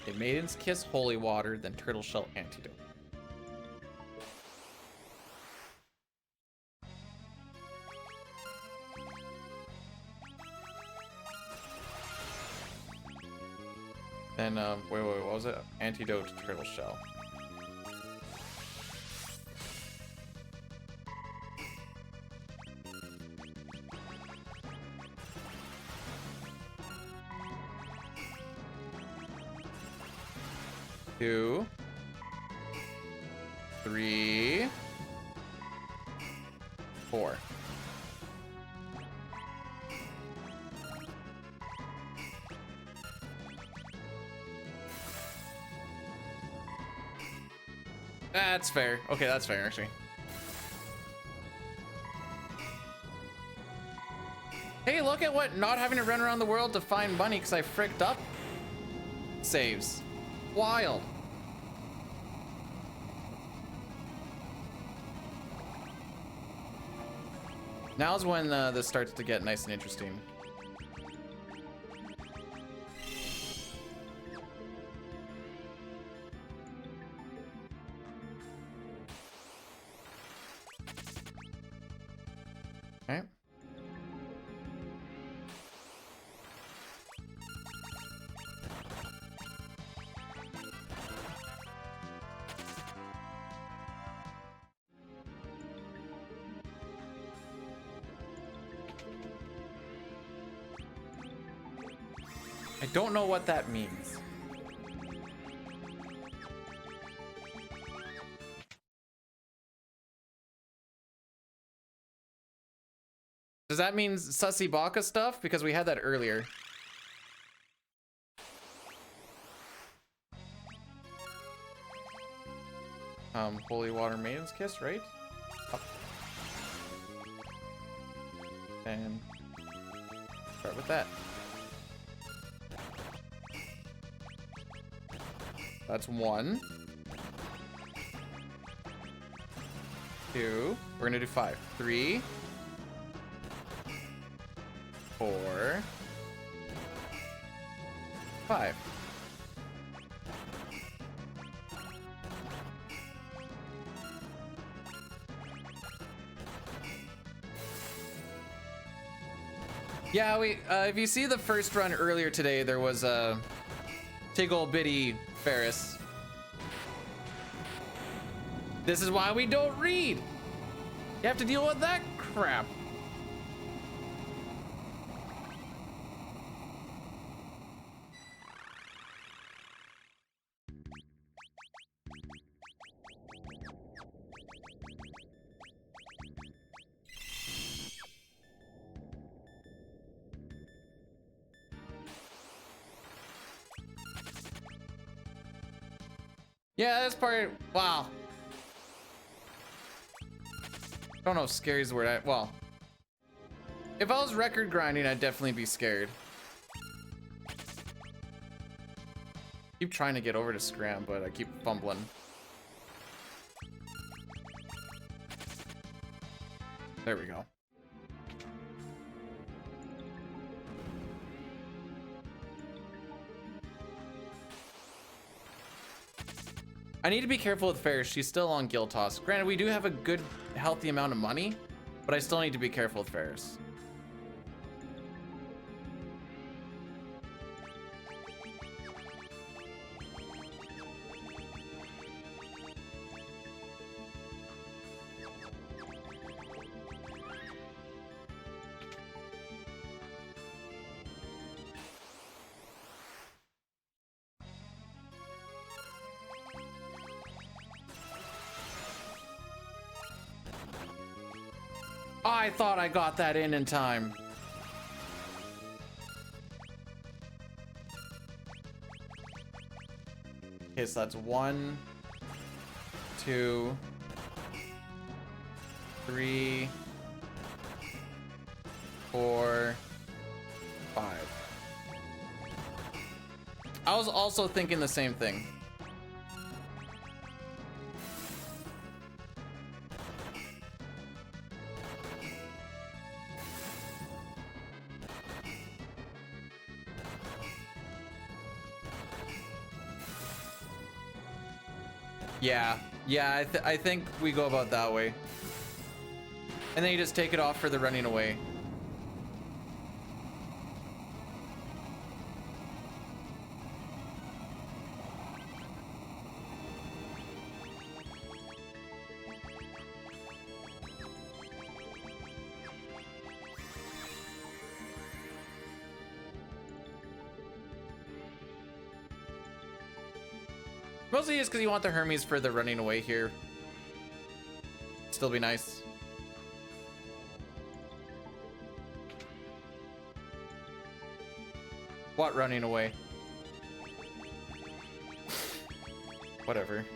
A Maiden's Kiss, Holy Water, then Turtle Shell Antidote. Then, wait, what was it? Antidote to Turtle Shell. Two, three, four. That's fair. Okay, that's fair, actually. Hey, look at what not having to run around the world to find money because I fricked up saves. Wild. Now's when this starts to get nice and interesting. Okay. I don't know what that means. Does that mean Sussy Baka stuff? Because we had that earlier. Holy Water Maiden's Kiss, right? Up. And start with that. That's one. Two. We're gonna do five. Three. Four. Five. Yeah, if you see the first run earlier today, there was a Tig Ol' Bitty Ferris. This is why we don't read. You have to deal with that crap. Yeah, that's part. Wow. Don't know if scary is the word. Well, if I was record grinding, I'd definitely be scared. Keep trying to get over to Scram, but I keep fumbling. There we go. I need to be careful with Ferris. She's still on Guild Toss. Granted, we do have a good, healthy amount of money, but I still need to be careful with Ferris. I thought I got that in time. Okay, so that's 1, 2, 3, 4, 5. I was also thinking the same thing. Yeah, I think we go about that way. And then you just take it off for the running away. Mostly just because you want the Hermes for the running away here. Still be nice. What running away? Whatever.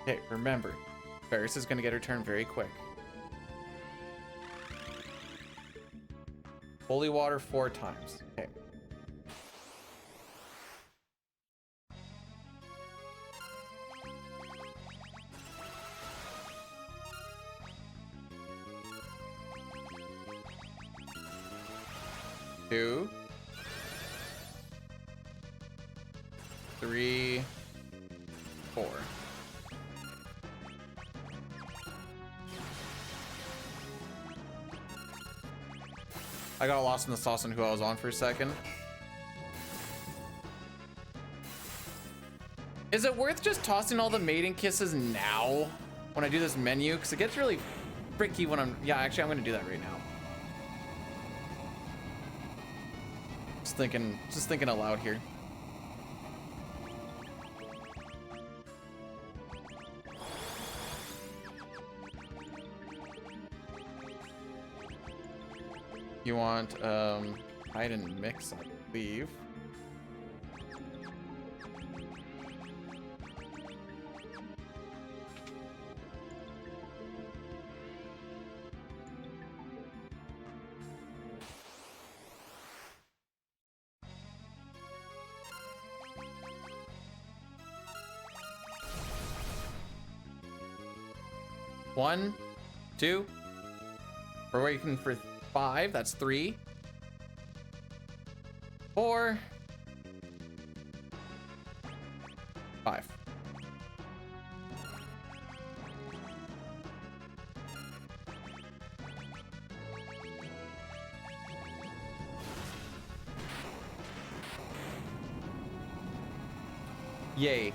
Okay, remember, Ferris is gonna get her turn very quick. Holy water 4 times. Okay. Two. 3. 4. I got lost in the sauce on who I was on for a second. Is it worth just tossing all the maiden kisses now when I do this menu? Because it gets really fricky when I'm... Yeah, actually, I'm going to do that right now. Just thinking aloud here. You want hide and mix, I believe. One, 2. We're waiting for 5. That's 3. 4. 5. Yay.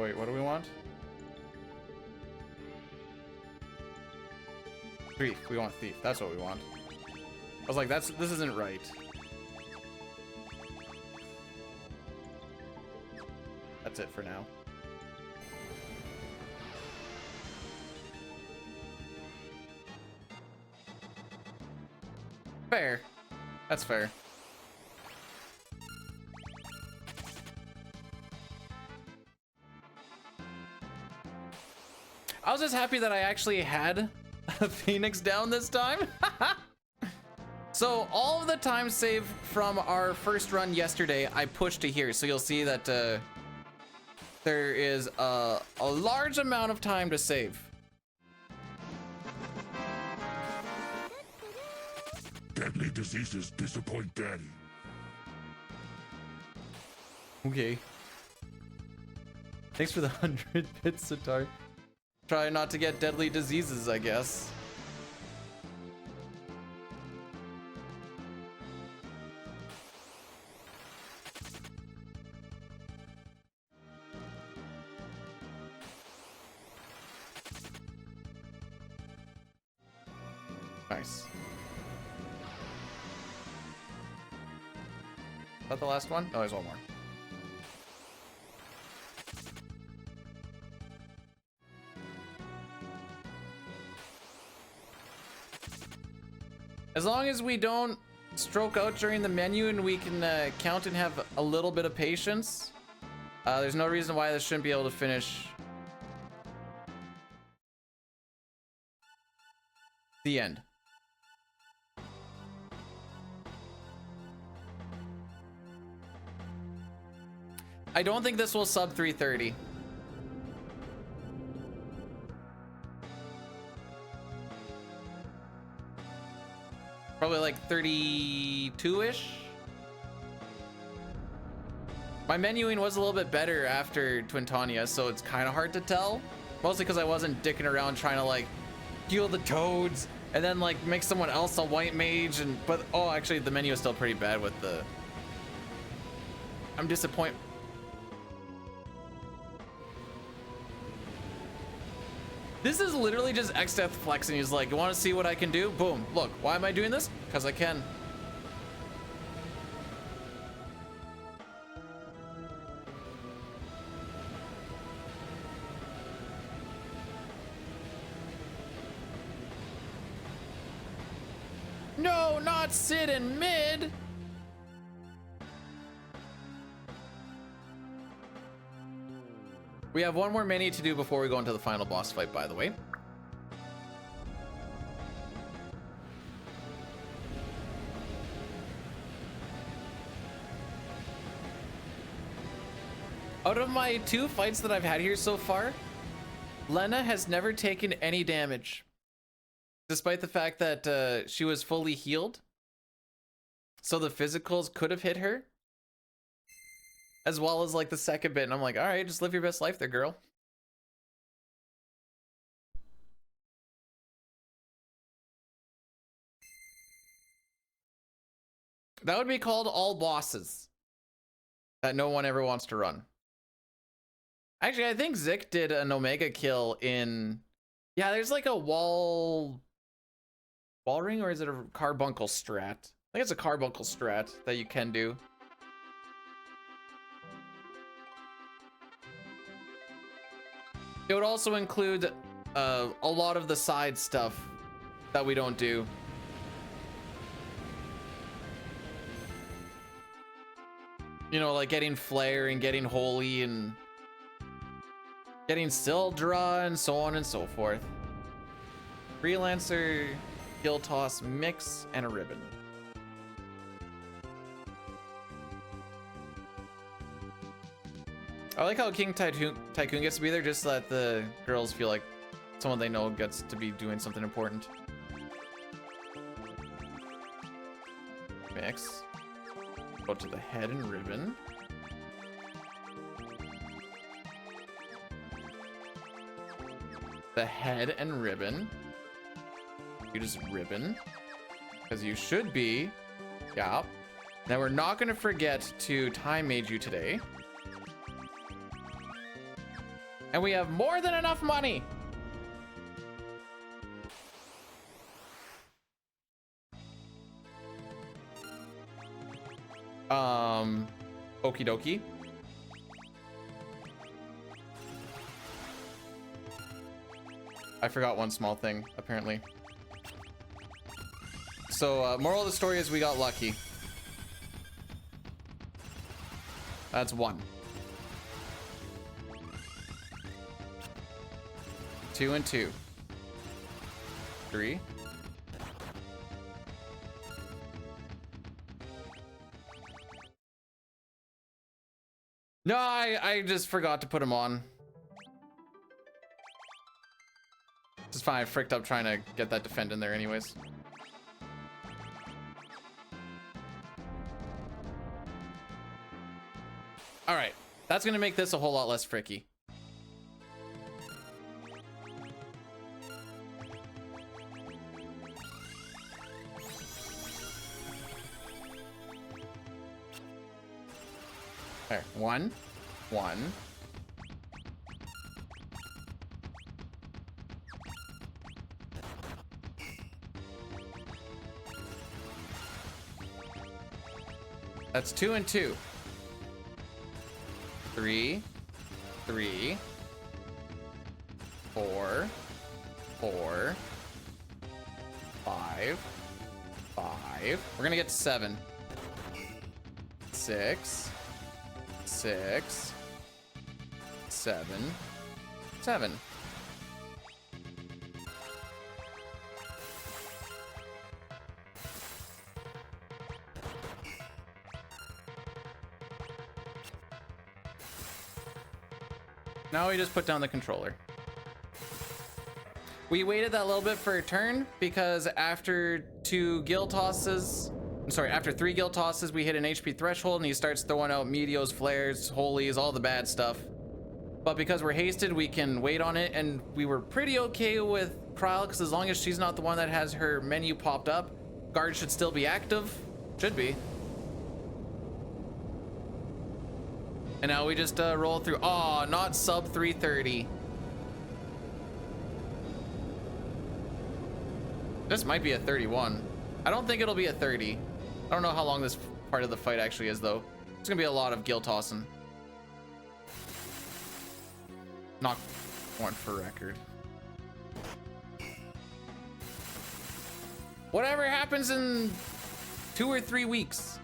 Wait, what do we want? 3. We want thief. That's what we want. I was like, this isn't right. That's it for now. Fair. That's fair. I was just happy that I actually had a Phoenix down this time. So all of the time save from our first run yesterday, I pushed to here. So you'll see that there is a large amount of time to save. Deadly diseases disappoint Daddy. Okay. Thanks for the 100 bits, Sitar. Try not to get deadly diseases, I guess. Nice. Is that the last one? No, there's one more. As long as we don't stroke out during the menu and we can count and have a little bit of patience, there's no reason why this shouldn't be able to finish the end. I don't think this will sub 330. Probably like 32-ish. My menuing was a little bit better after Twintania, so it's kind of hard to tell. Mostly because I wasn't dicking around trying to like heal the toads and then like make someone else a white mage. But oh, actually the menu is still pretty bad with the. I'm disappointed. This is literally just Xdeath flexing. He's like, you want to see what I can do? Boom. Look, why am I doing this? Because I can. No, not sit in mid. We have one more mini to do before we go into the final boss fight, by the way. Out of my 2 fights that I've had here so far, Lena has never taken any damage, despite the fact that she was fully healed. So the physicals could have hit her, as well as like the second bit, and I'm like, all right, just live your best life there, girl. That would be called all bosses that no one ever wants to run. Actually, I think Zik did an Omega kill in, yeah, there's like a wall ring, or is it a carbuncle strat? I think it's a carbuncle strat that you can do. It would also include a lot of the side stuff that we don't do. You know, like getting flare and getting holy and getting Sildra and so on and so forth. Freelancer, Gill Toss, Mix, and a ribbon. I like how King Tycoon gets to be there just so that the girls feel like someone they know gets to be doing something important. Mix. Go to the head and ribbon. The head and ribbon. You just ribbon. Because you should be. Yeah. Now we're not going to forget to time mage you today. And we have more than enough money. Okie dokie. I forgot one small thing, apparently. So moral of the story is we got lucky. That's 1. 2 and 2. 3. No, I just forgot to put him on. It's fine. I fricked up trying to get that defend in there anyways. All right. That's going to make this a whole lot less fricky. There. 1. 1. That's 2 and 2. 3. 3. 4. 4. 5. 5. We're gonna get to 7. 6. 6. 7. 7. Now we just put down the controller. We waited that little bit for a turn because after 3 guild tosses, we hit an HP threshold and he starts throwing out meteos, flares, holies, all the bad stuff. But because we're hasted, we can wait on it, and we were pretty okay with Kryl because as long as she's not the one that has her menu popped up, guard should still be active. Should be. And now we just roll through. Oh, not sub 330. This might be a 31. I don't think it'll be a 30. I don't know how long this part of the fight actually is, though. It's gonna be a lot of guild tossing. Not one for record. Whatever happens in 2 or 3 weeks.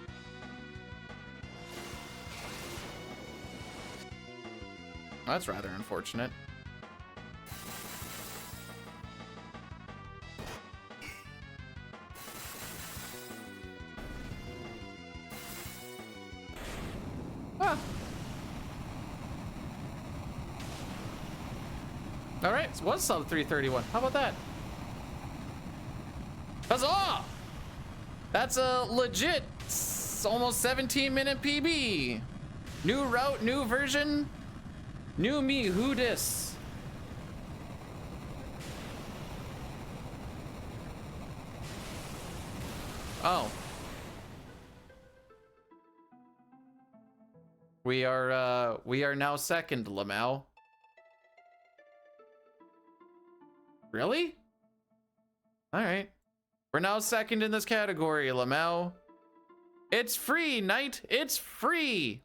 That's rather unfortunate. Ah. All right, so what's sub 331? How about that? Huzzah! That's a legit almost 17-minute PB. New route, new version. New me, who dis? Oh. We are now second, Lamau. Really? All right. We're now second in this category, Lamau. It's free, Knight. It's free.